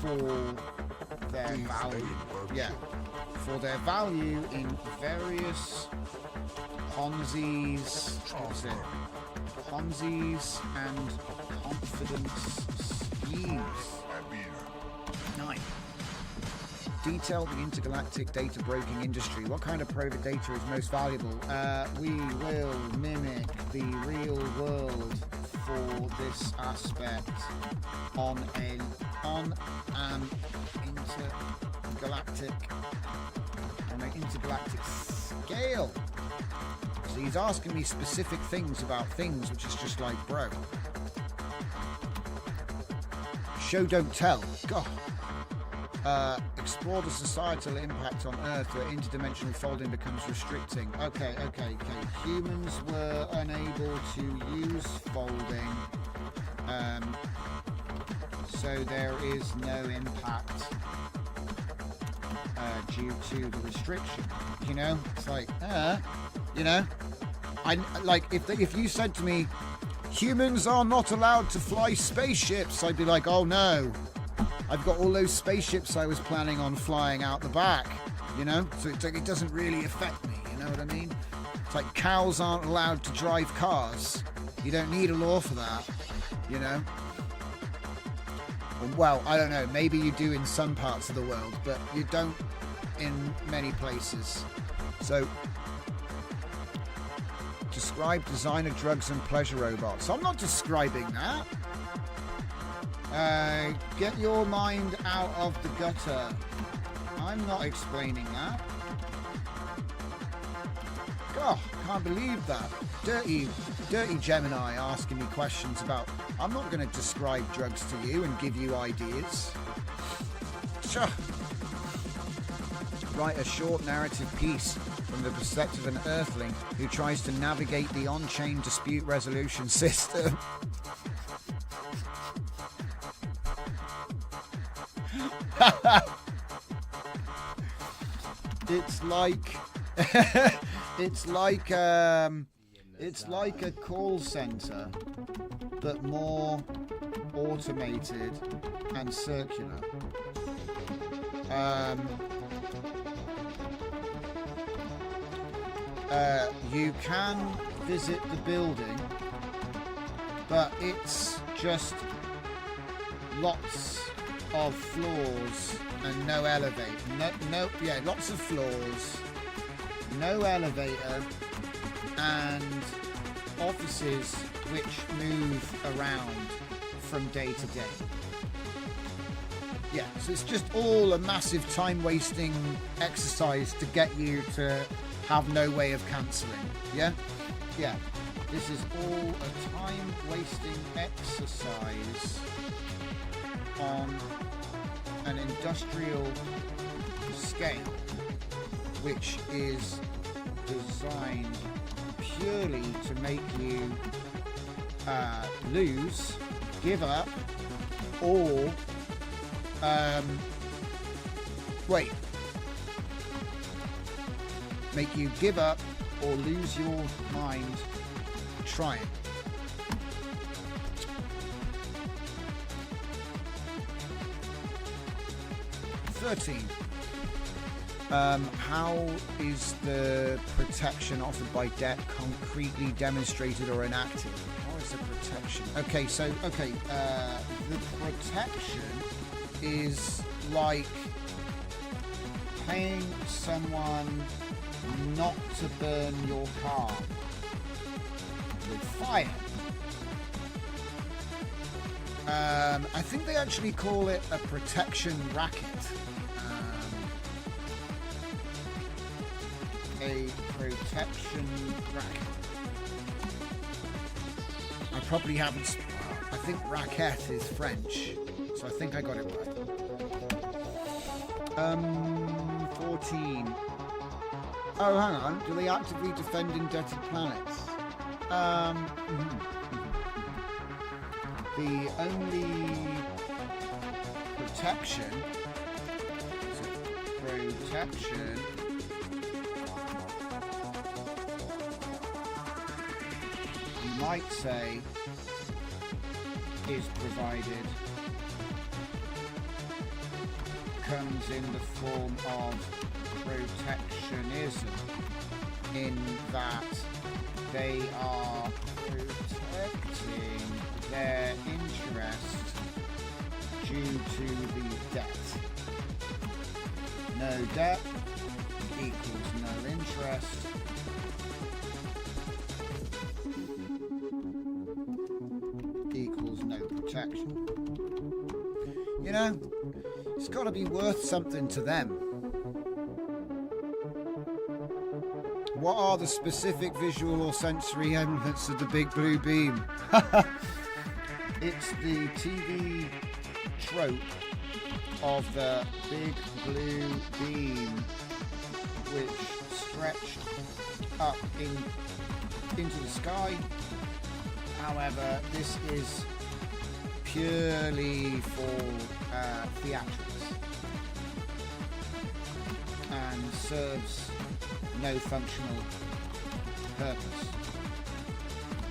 For their value. Yeah. For their value in various Ponzi's, Ponzi's and confidence schemes. 9. Detail the intergalactic data broking industry. What kind of private data is most valuable? We will mimic the real world for this aspect on an intergalactic scale. So he's asking me specific things about things, which is just like, bro. Show don't tell. God. Explore the societal impact on Earth where interdimensional folding becomes restricting. Okay. Humans were unable to use folding, so there is no impact due to the restriction. You know, it's like, you know, I like if you said to me, humans are not allowed to fly spaceships, I'd be like, oh no. I've got all those spaceships I was planning on flying out the back, you know? So it doesn't really affect me, you know what I mean? It's like cows aren't allowed to drive cars. You don't need a law for that, you know? Well, I don't know. Maybe you do in some parts of the world, but you don't in many places. So, describe designer drugs and pleasure robots. I'm not describing that. Get your mind out of the gutter. I'm not explaining that. God, can't believe that. Dirty Gemini asking me questions about... I'm not going to describe drugs to you and give you ideas. Sure. Write a short narrative piece from the perspective of an Earthling who tries to navigate the on-chain dispute resolution system. It's like a call center, but more automated and circular. You can visit the building, but it's just lots of floors and no elevator. Lots of floors, no elevator, and offices which move around from day to day. Yeah, so it's just all a massive time-wasting exercise to get you to have no way of cancelling. Yeah? Yeah. This is all a time-wasting exercise on an industrial scale. which is designed purely to make you lose, give up, or make you give up or lose your mind trying. How is the protection offered by debt concretely demonstrated or enacted? How is the protection? Okay, so the protection is like paying someone not to burn your car with fire. I think they actually call it a protection racket. A protection racket. I probably haven't. I think racket is French, so I think I got it right. 14. Oh, hang on. Do they actively defend indebted planets? The only protection. You might say is provided comes in the form of protectionism, in that they are protecting their interest due to the debt. No debt equals no interest. Equals no protection. You know, it's got to be worth something to them. What are the specific visual or sensory elements of the big blue beam? It's the TV trope of the big blue beam, which stretched up into the sky. However, this is purely for theatrics and serves no functional purpose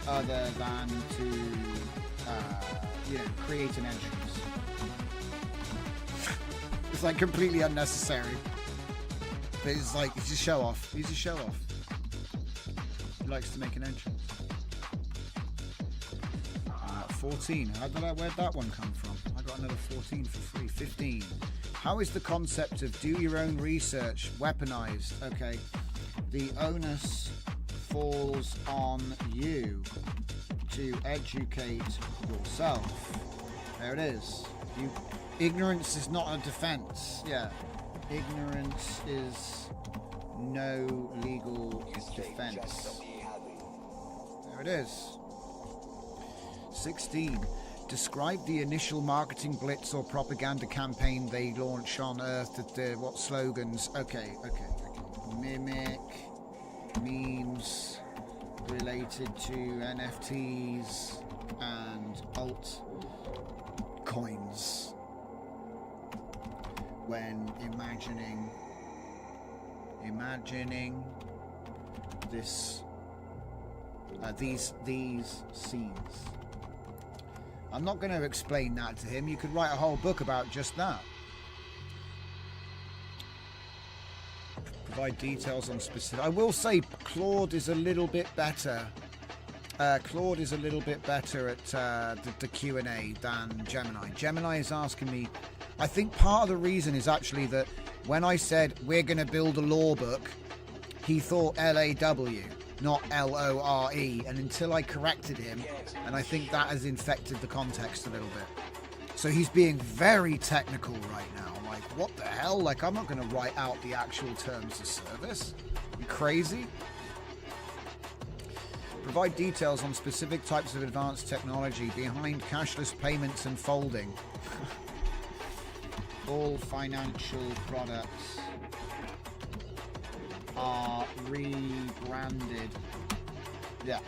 other than to create an entrance. It's like completely unnecessary, but it's like it's a show off. He's a show off. He likes to make an entrance. 14. Where'd that one come from? I got another 14 for free. 15. How is the concept of do your own research weaponized? Okay. The onus falls on you to educate yourself. There it is. Ignorance is not a defense. Yeah. Ignorance is no legal defense. There it is. 16. Describe the initial marketing blitz or propaganda campaign they launch on Earth. What slogans? Okay. Mimic, memes related to NFTs and alt coins. When imagining this, these scenes. I'm not going to explain that to him. You could write a whole book about just that. Provide details on specific. I will say Claude is a little bit better. Claude is a little bit better at the Q&A than Gemini. Gemini is asking me. I think part of the reason is actually that when I said we're going to build a law book, he thought L-A-W, not L-O-R-E. And until I corrected him, and I think that has infected the context a little bit. So he's being very technical right now. Like, what the hell? Like, I'm not going to write out the actual terms of service. You crazy? Provide details on specific types of advanced technology behind cashless payments and folding. All financial products are rebranded. Yeah.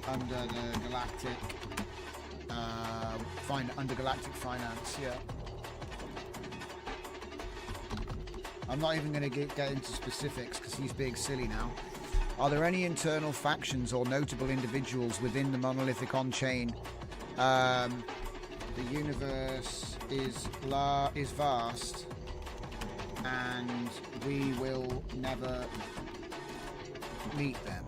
Under the Galactic, under Galactic Finance, yeah. I'm not even going to get into specifics because he's being silly now. Are there any internal factions or notable individuals within the monolithic on-chain? The universe is vast, and we will never meet them.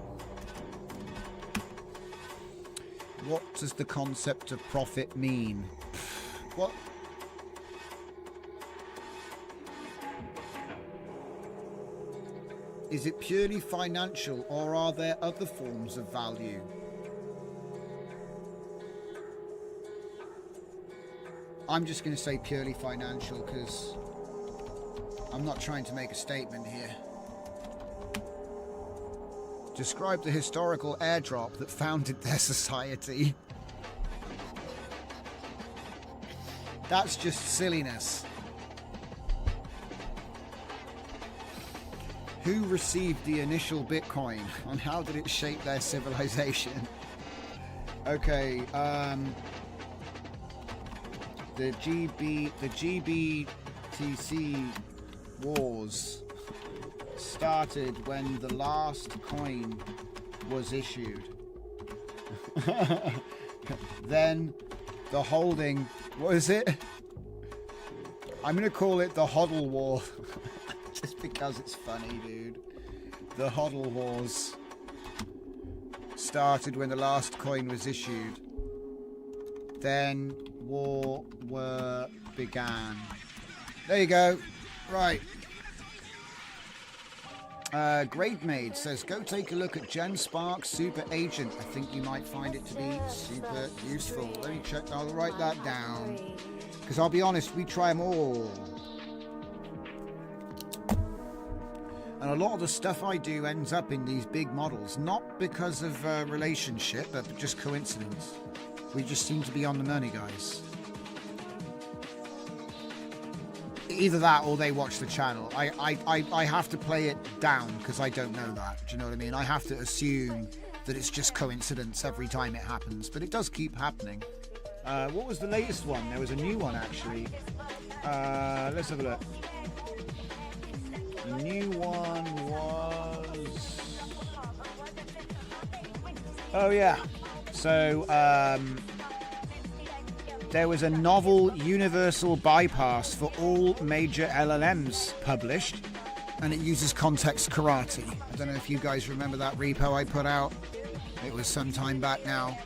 What does the concept of profit mean? What? Is it purely financial, or are there other forms of value? I'm just going to say purely financial because I'm not trying to make a statement here. Describe the historical airdrop that founded their society. That's just silliness. Who received the initial Bitcoin and how did it shape their civilization? Okay, the GBTC wars started when the last coin was issued. Then the holding, what is it? I'm going to call it the HODL war. Just because it's funny, dude. The HODL wars started when the last coin was issued. Then war began. There you go. Right. Grademade says, go take a look at GenSpark Super Agent. I think you might find it to be super useful. Let me check. I'll write that down. Because I'll be honest, we try them all. And a lot of the stuff I do ends up in these big models. Not because of relationship, but just coincidence. We just seem to be on the money, guys. Either that or they watch the channel. I have to play it down because I don't know that. Do you know what I mean? I have to assume that it's just coincidence every time it happens. But it does keep happening. What was the latest one? There was a new one, actually. Let's have a look. The new one was... Oh, yeah. So, there was a novel universal bypass for all major LLMs published, and it uses context karate. I don't know if you guys remember that repo I put out. It was some time back now.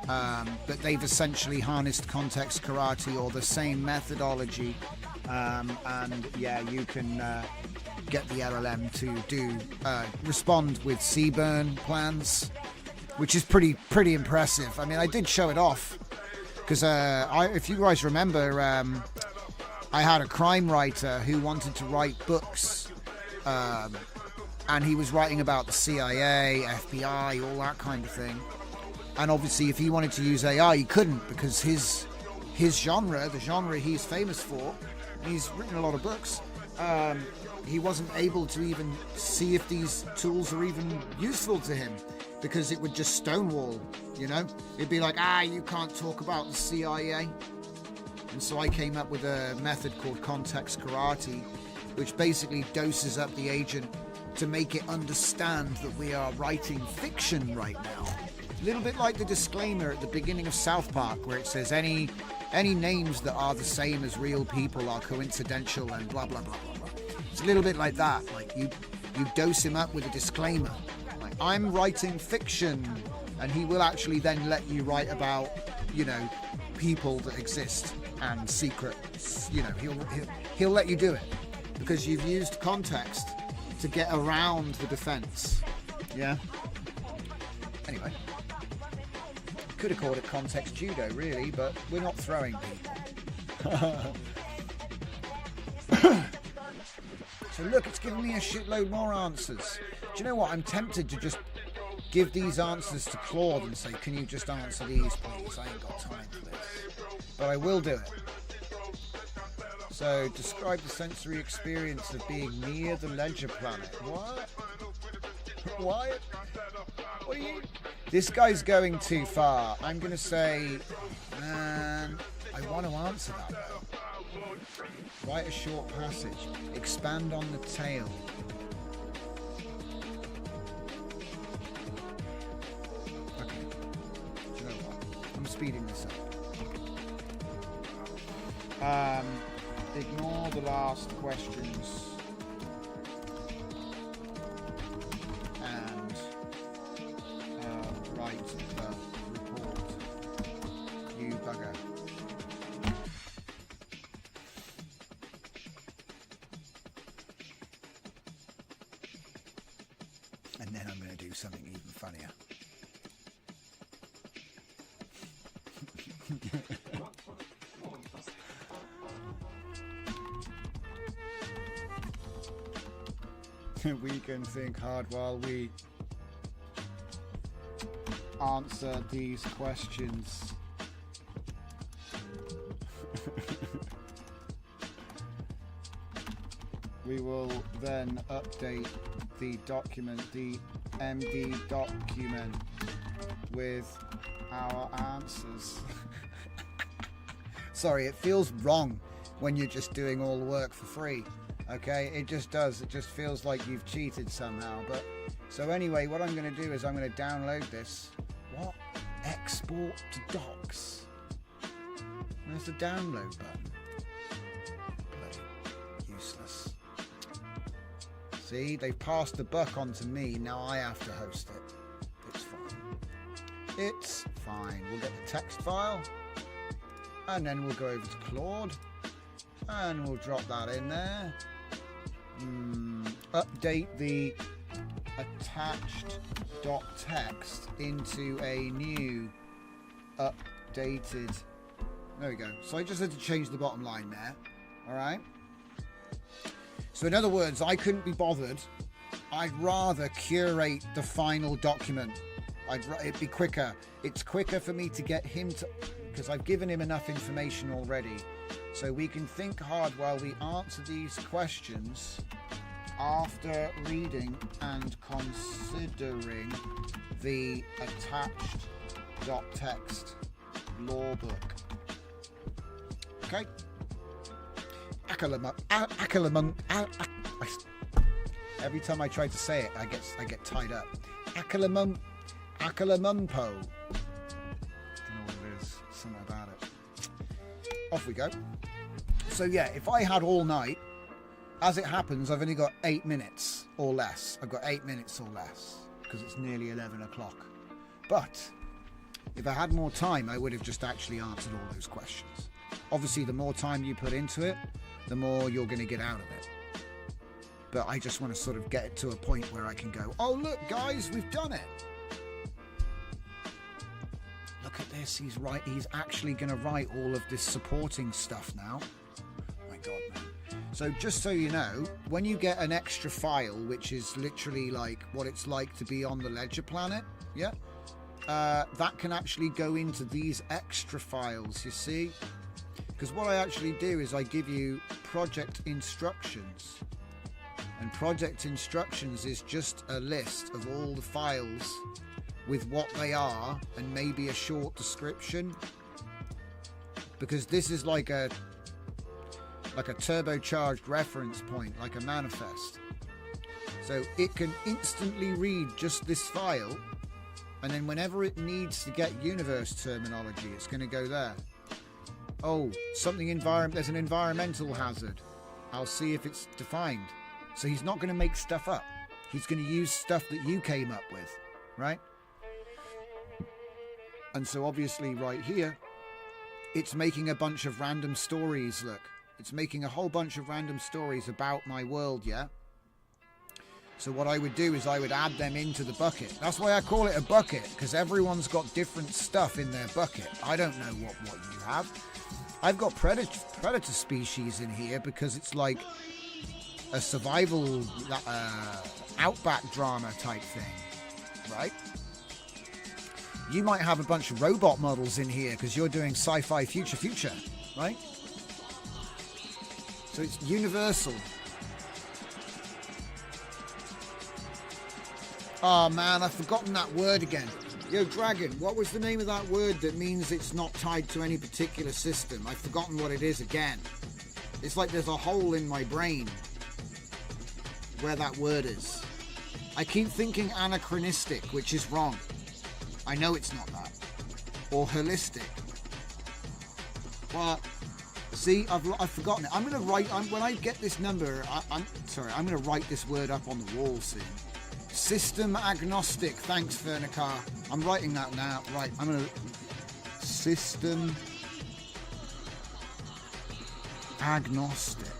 But they've essentially harnessed context karate, or the same methodology. And yeah, you can get the LLM to respond with CBurn plans, which is pretty impressive. I mean, I did show it off. Because if you guys remember, I had a crime writer who wanted to write books, and he was writing about the CIA, FBI, all that kind of thing. And obviously, if he wanted to use AI, he couldn't, because his genre, the genre he's famous for, he's written a lot of books, he wasn't able to even see if these tools are even useful to him, because it would just stonewall, you know? It'd be like, you can't talk about the CIA. And so I came up with a method called context karate, which basically doses up the agent to make it understand that we are writing fiction right now. A little bit like the disclaimer at the beginning of South Park, where it says any names that are the same as real people are coincidental and blah, blah, blah, blah, blah. It's a little bit like that. Like you dose him up with a disclaimer. Like, I'm writing fiction, and he will actually then let you write about, you know, people that exist and secrets. You know, he'll let you do it because you've used context to get around the defense. Yeah. Anyway, could have called it context judo, really, but we're not throwing people. So look, it's giving me a shitload more answers. Do you know what? I'm tempted to just give these answers to Claude and say, can you just answer these, please? I ain't got time for this. But I will do it. So, describe the sensory experience of being near the ledger planet. What? What? What are you... This guy's going too far. I'm going to say... Man, I want to answer that, though. Write a short passage. Expand on the tale. Okay. Do you know what? I'm speeding this up. Ignore the last questions. And write the report. You bugger. And then I'm going to do something even funnier. We can think hard while we answer these questions. We will then update the document, the MD document, with our answers. Sorry, it feels wrong when you're just doing all the work for free. Okay, it just does. It just feels like you've cheated somehow. But so anyway, what I'm going to do is I'm going to download this. What? Export to docs. Where's the download button? Bloody useless. See, they've passed the buck on to me. Now I have to host it. It's fine. It's fine. We'll get the text file. And then we'll go over to Claude. And we'll drop that in there. Update the attached .text into a new updated. There we go. So I just had to change the bottom line there. All right. So in other words, I couldn't be bothered. I'd rather curate the final document. It'd be quicker. It's quicker for me to get him to, because I've given him enough information already. So we can think hard while we answer these questions after reading and considering the attached .text law book. Okay. Every time I try to say it, I get tied up. Akalamumpo. Don't know what it is. Something about it. Off we go. So yeah, if I had all night, as it happens, I've only got 8 minutes or less. I've got 8 minutes or less because it's nearly 11 o'clock. But if I had more time, I would have just actually answered all those questions. Obviously, the more time you put into it, the more you're going to get out of it. But I just want to sort of get it to a point where I can go, oh, look, guys, we've done it. Look at this. He's actually going to write all of this supporting stuff now. Oh my God, man. So just so you know, when you get an extra file, which is literally like what it's like to be on the Ledger planet, yeah, that can actually go into these extra files, you see? Because what I actually do is I give you project instructions. And project instructions is just a list of all the files with what they are and maybe a short description. Because this is like a turbocharged reference point, like a manifest. So it can instantly read just this file, and then whenever it needs to get universe terminology, it's going to go there. Oh, there's an environmental hazard. I'll see if it's defined. So he's not going to make stuff up. He's going to use stuff that you came up with, right? And so obviously right here, it's making a bunch of random stories, look. It's making a whole bunch of random stories about my world, yeah? So what I would do is I would add them into the bucket. That's why I call it a bucket, because everyone's got different stuff in their bucket. I don't know what you have. I've got predator species in here because it's like a survival outback drama type thing, right? You might have a bunch of robot models in here because you're doing sci-fi future, right? So it's universal. Oh man, I've forgotten that word again. Yo, Dragon, what was the name of that word that means it's not tied to any particular system? I've forgotten what it is again. It's like there's a hole in my brain where that word is. I keep thinking anachronistic, which is wrong. I know it's not that. Or holistic. But see, I've forgotten it. I'm going to write, when I get this number, I'm going to write this word up on the wall soon. System agnostic. Thanks, Fernicar. I'm writing that now. Right, I'm going to... System agnostic.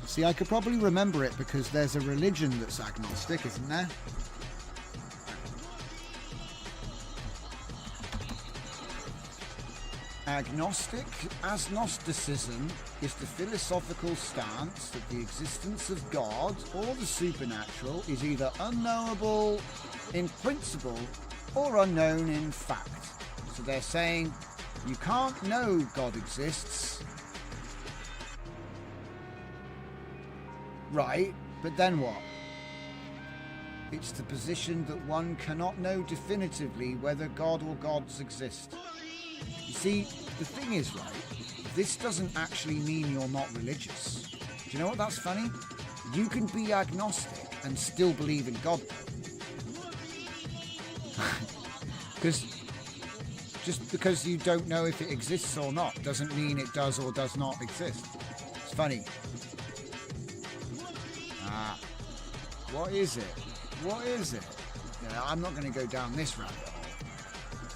See, I could probably remember it because there's a religion that's agnostic, isn't there? Agnosticism is the philosophical stance that the existence of God or the supernatural is either unknowable in principle or unknown in fact. So they're saying you can't know God exists, right? But then what? It's the position that one cannot know definitively whether God or gods exist. You see, the thing is, right, this doesn't actually mean you're not religious. Do you know what that's funny? You can be agnostic and still believe in God. Because just because you don't know if it exists or not doesn't mean it does or does not exist. It's funny. What is it? What is it? You know, I'm not going to go down this rabbit hole.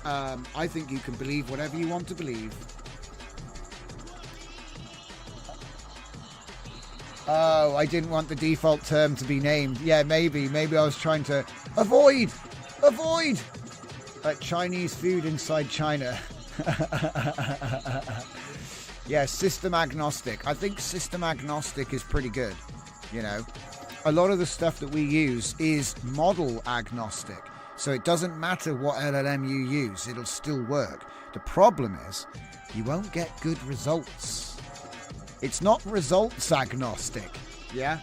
I think you can believe whatever you want to believe. Oh, I didn't want the default term to be named. Yeah, maybe I was trying to avoid Chinese food inside China. Yeah, system agnostic. I think system agnostic is pretty good. You know, a lot of the stuff that we use is model agnostic. So it doesn't matter what LLM you use, it'll still work. The problem is, you won't get good results. It's not results agnostic, yeah?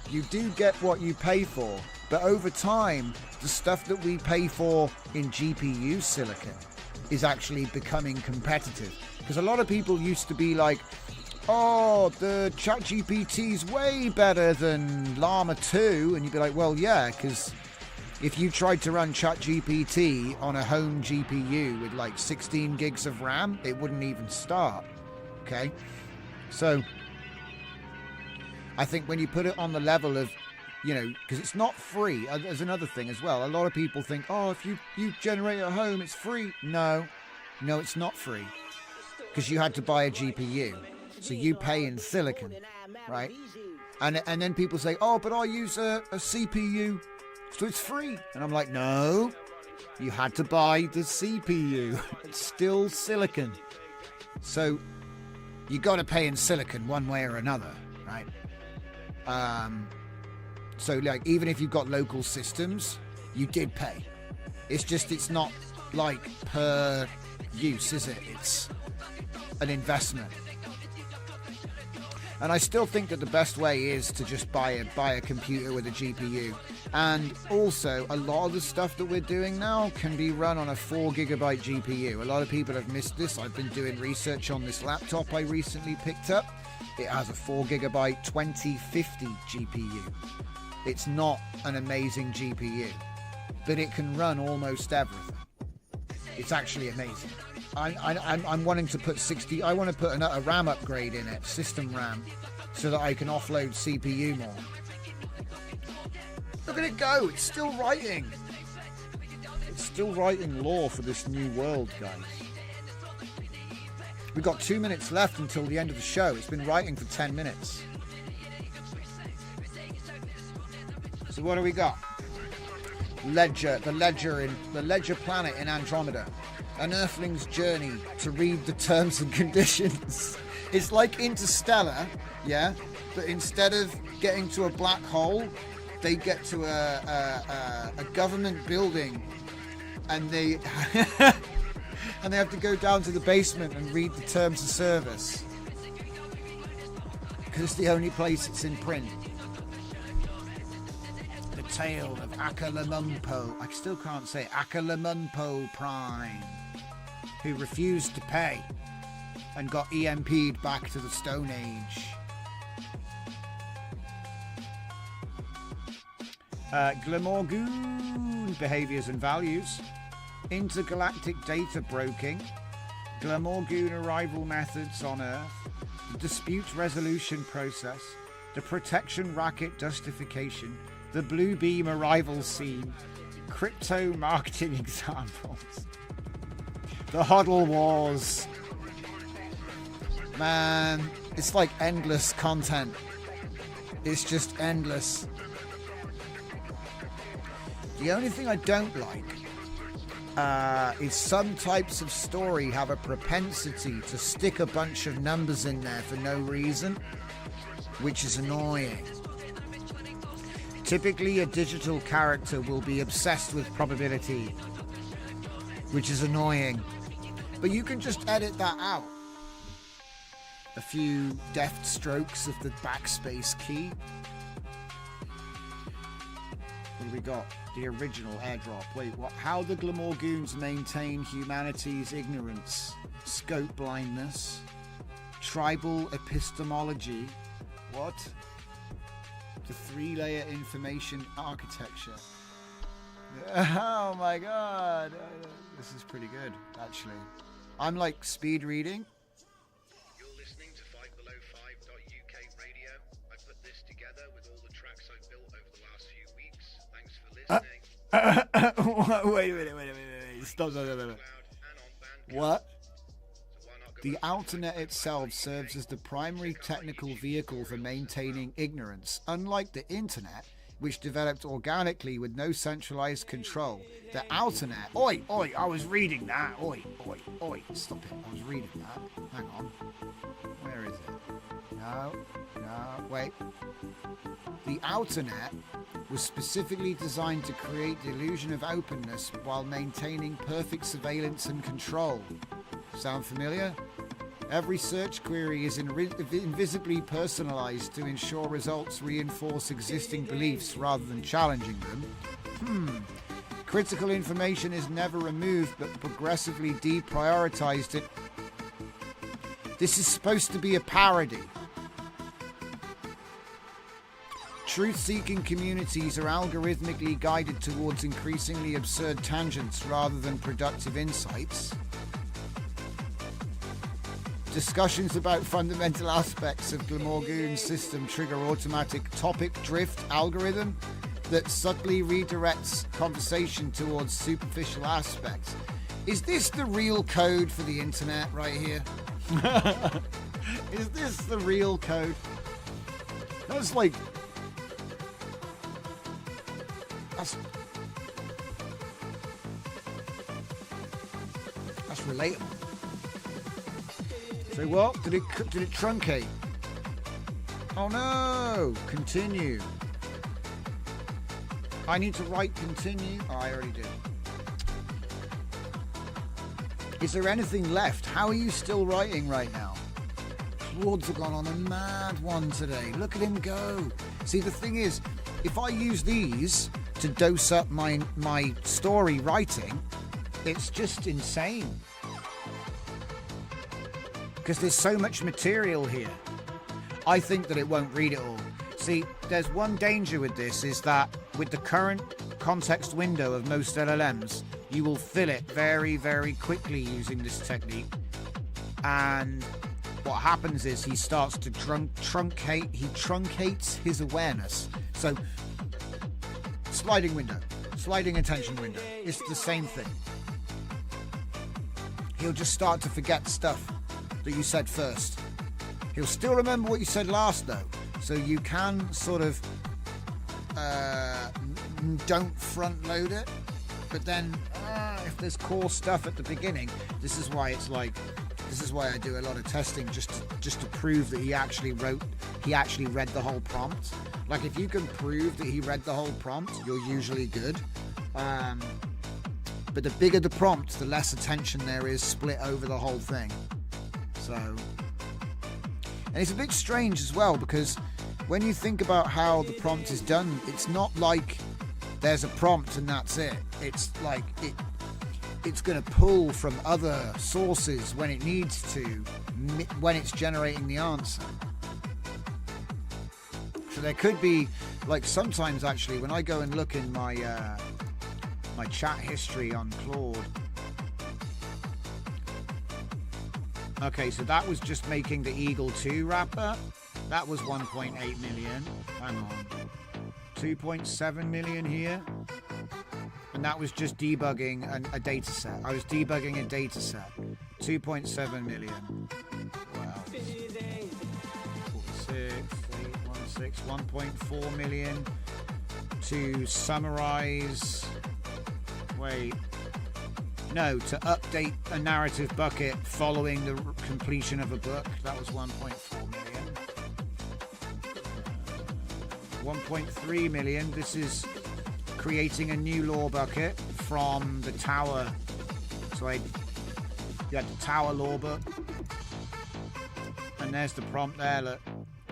You do get what you pay for, but over time, the stuff that we pay for in GPU silicon is actually becoming competitive. Because a lot of people used to be like, oh, the ChatGPT's way better than Llama 2, and you'd be like, well, yeah, because if you tried to run ChatGPT on a home GPU with like 16 gigs of RAM, it wouldn't even start. Okay? So, I think when you put it on the level of, you know, because it's not free. There's another thing as well. A lot of people think, oh, if you generate at home, it's free. No, it's not free. Because you had to buy a GPU. So you pay in silicon, right? And then people say, oh, but I use a CPU. So it's free. And I'm like, no, you had to buy the CPU. It's still silicon. So you got to pay in silicon one way or another, right? So like, even if you've got local systems, you did pay. It's just, it's not like per use, is it? It's an investment. And I still think that the best way is to just buy a computer with a GPU. And also, a lot of the stuff that we're doing now can be run on a 4 gigabyte GPU. A lot of people have missed this. I've been doing research on this laptop I recently picked up. It has a 4 gigabyte 2050 GPU. It's not an amazing GPU, but it can run almost everything. It's actually amazing. I'm wanting to put I want to put a RAM upgrade in it, system RAM, so that I can offload CPU more. Look at it go, it's still writing. It's still writing lore for this new world, guys. We've got 2 minutes left until the end of the show. It's been writing for 10 minutes. So what do we got? The Ledger planet in Andromeda. An Earthling's journey to read the terms and conditions. It's like Interstellar, yeah, but instead of getting to a black hole, they get to a government building, and they and they have to go down to the basement and read the terms of service. because it's the only place it's in print. The Tale of Akalamumpo. I still can't say it. Akalamumpo Prime, who refused to pay and got EMP'd back to the Stone Age. Glamorgoon behaviors and values. Intergalactic data broking. Glamorgoon arrival methods on Earth. The dispute resolution process. The protection racket justification. The blue beam arrival scene. Crypto marketing examples. The Huddle Wars. Man, it's like endless content. It's just endless. The only thing I don't like is some types of story have a propensity to stick a bunch of numbers in there for no reason, which is annoying. Typically, a digital character will be obsessed with probability, which is annoying. But you can just edit that out. A few deft strokes of the backspace key. What do we got? The original airdrop. Wait, what? How the Glamorgoons maintain humanity's ignorance. Scope blindness. Tribal epistemology. What? The 3-layer information architecture. Oh my god. This is pretty good, actually. I'm like speed reading. You're listening to 5below5.uk radio. I put this together with all the tracks I've built over the last few weeks. Thanks for listening. Wait a minute. Stop. What? The Alternet itself serves as the primary technical vehicle for maintaining ignorance. Unlike the Internet, which developed organically with no centralized control, the Alternet... Oi, I was reading that. Oi, stop it. I was reading that. Hang on. Where is it? No, wait. The Alternet was specifically designed to create the illusion of openness while maintaining perfect surveillance and control. Sound familiar? Every search query is invisibly personalized to ensure results reinforce existing beliefs rather than challenging them. Critical information is never removed but progressively deprioritized. This is supposed to be a parody. Truth-seeking communities are algorithmically guided towards increasingly absurd tangents rather than productive insights. Discussions about fundamental aspects of Glamorgoon's system trigger automatic topic drift algorithm that subtly redirects conversation towards superficial aspects. Is this the real code for the internet right here? Is this the real code? That's like... That's relatable. So what? Did it truncate? Oh no! Continue. I need to write continue. Oh, I already did. Is there anything left? How are you still writing right now? Claude's have gone on a mad one today. Look at him go. See, the thing is, if I use these to dose up my story writing, it's just insane. Because there's so much material here. I think that it won't read it all. See, there's one danger with this, is that with the current context window of most LLMs, you will fill it very, very quickly using this technique. And what happens is he starts to truncate, he truncates his awareness. So, sliding window, sliding attention window, it's the same thing. He'll just start to forget stuff that you said first. He'll still remember what you said last though, so you can sort of don't front load it, but then if there's core stuff at the beginning, this is why I do a lot of testing, just to prove that he actually read the whole prompt. Like, if you can prove that he read the whole prompt, you're usually good. But the bigger the prompt, the less attention there is split over the whole thing. So And it's a bit strange as well, because when you think about how the prompt is done, it's not like there's a prompt and that's it. It's like it's going to pull from other sources when it needs to, when it's generating the answer. So there could be, like, sometimes actually when I go and look in my my chat history on Claude. Okay, so that was just making the Eagle 2 wrapper. That was 1.8 million. Hang on. 2.7 million here. And that was just debugging a data set. I was debugging a data set. 2.7 million. Wow. 46, 1.4 million to summarize. Wait. No, to update a narrative bucket following the completion of a book. That was 1.4 million. 1.3 million. This is creating a new lore bucket from the tower. So you had the tower lore book. And there's the prompt there. Look.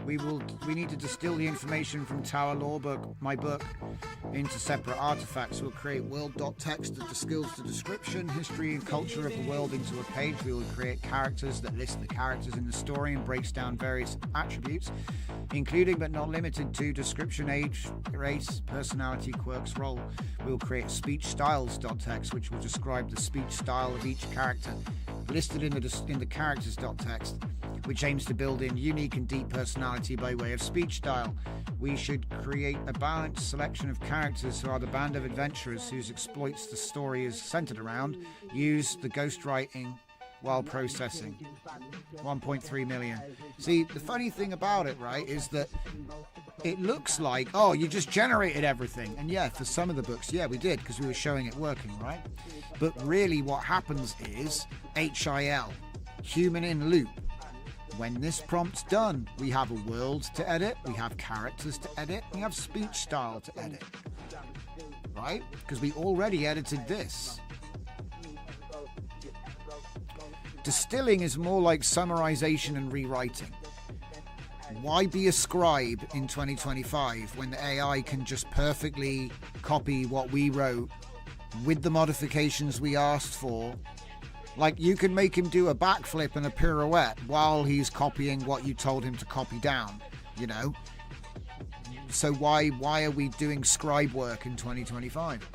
We need to distill the information from Tower Lore book, my book, into separate artifacts. We'll create world.text that distills the description, history, and culture of the world into a page. We will create characters that list the characters in the story and breaks down various attributes, including but not limited to description, age, race, personality, quirks, role. We will create speech-styles.text, which will describe the speech style of each character listed in the characters.text, which aims to build in unique and deep personality by way of speech style. We should create a balanced selection of characters who are the band of adventurers whose exploits the story is centered around. Use the ghostwriting while processing. 1.3 million. See, the funny thing about it, right, is that it looks like, oh, you just generated everything. And yeah, for some of the books, yeah, we did, because we were showing it working, right? But really what happens is HIL, human in loop. When this prompt's done, we have a world to edit, we have characters to edit, we have speech style to edit. Right? Because we already edited this. Distilling is more like summarization and rewriting. Why be a scribe in 2025 when the AI can just perfectly copy what we wrote with the modifications we asked for? Like, you can make him do a backflip and a pirouette while he's copying what you told him to copy down, you know? So why are we doing scribe work in 2025?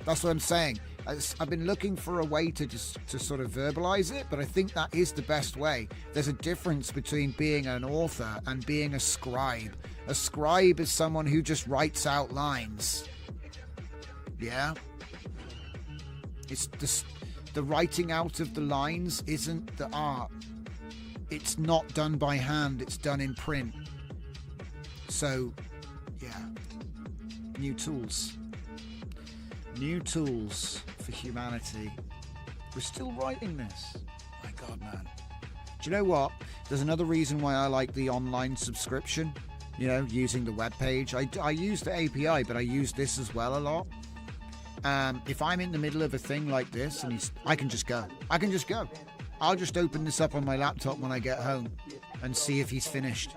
That's what I'm saying. I've been looking for a way to sort of verbalize it, but I think that is the best way. There's a difference between being an author and being a scribe. A scribe is someone who just writes out lines. Yeah? It's just... The writing out of the lines isn't the art. It's not done by hand, it's done in print. So, yeah. New tools. New tools for humanity. We're still writing this. My God, man. Do you know what? There's another reason why I like the online subscription. You know, using the web page. I use the API, but I use this as well a lot. If I'm in the middle of a thing like this, and I can just go. I'll just open this up on my laptop when I get home and see if he's finished.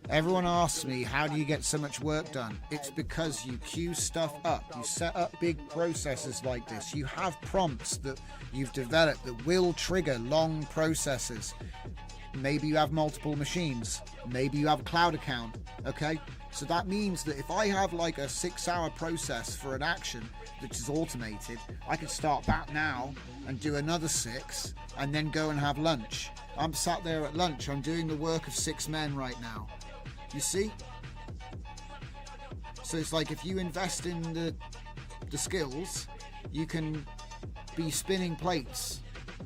Everyone asks me, how do you get so much work done? It's because you queue stuff up. You set up big processes like this. You have prompts that you've developed that will trigger long processes. Maybe you have multiple machines. Maybe you have a cloud account. Okay? So that means that if I have like a 6-hour process for an action that is automated, I could start that now and do another 6 and then go and have lunch. I'm sat there at lunch. I'm doing the work of 6 men right now. You see? So it's like if you invest in the skills, you can be spinning plates.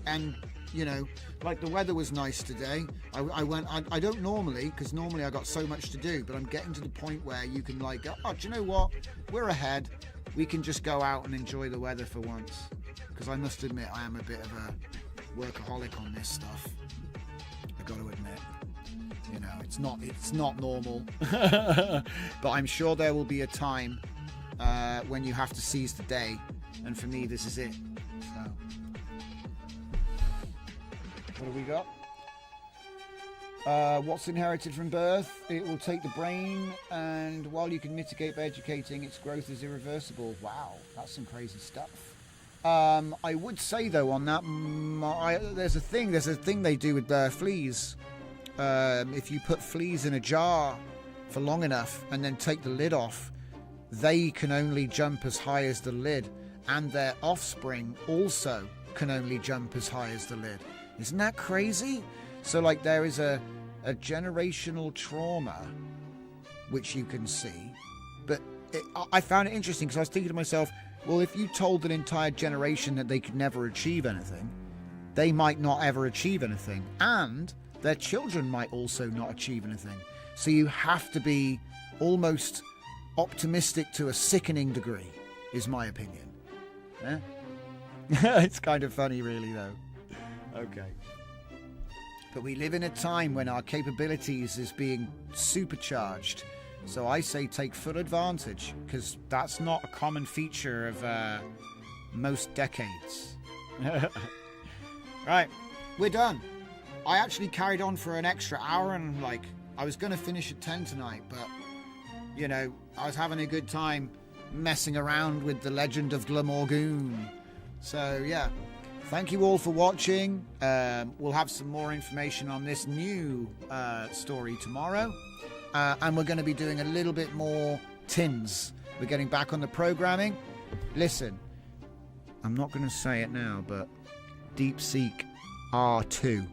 And, you know, like the weather was nice today. I don't normally, because normally I got so much to do, but I'm getting to the point where you can like go, oh, do you know what? We're ahead. We can just go out and enjoy the weather for once. Because I must admit, I am a bit of a workaholic on this stuff. I got to admit. You know, it's not normal. But I'm sure there will be a time when you have to seize the day. And for me, this is it. So, what have we got? What's inherited from birth? It will take the brain, and while you can mitigate by educating, its growth is irreversible. Wow, that's some crazy stuff. I would say though on that, there's a thing they do with fleas. If you put fleas in a jar for long enough and then take the lid off, they can only jump as high as the lid, and their offspring also can only jump as high as the lid. Isn't that crazy? So like there is a generational trauma which you can see, but I found it interesting because I was thinking to myself, well, if you told an entire generation that they could never achieve anything, they might not ever achieve anything, and their children might also not achieve anything. So you have to be almost optimistic to a sickening degree, is my opinion. Yeah? It's kind of funny, really, though. Okay. But we live in a time when our capabilities is being supercharged. So I say take full advantage, because that's not a common feature of most decades. Right, we're done. I actually carried on for an extra hour, and I was going to finish at 10 tonight, but, you know, I was having a good time messing around with the legend of Glamorgoon. So, yeah, thank you all for watching. We'll have some more information on this new story tomorrow. And we're going to be doing a little bit more tins. We're getting back on the programming. Listen, I'm not going to say it now, but DeepSeek R2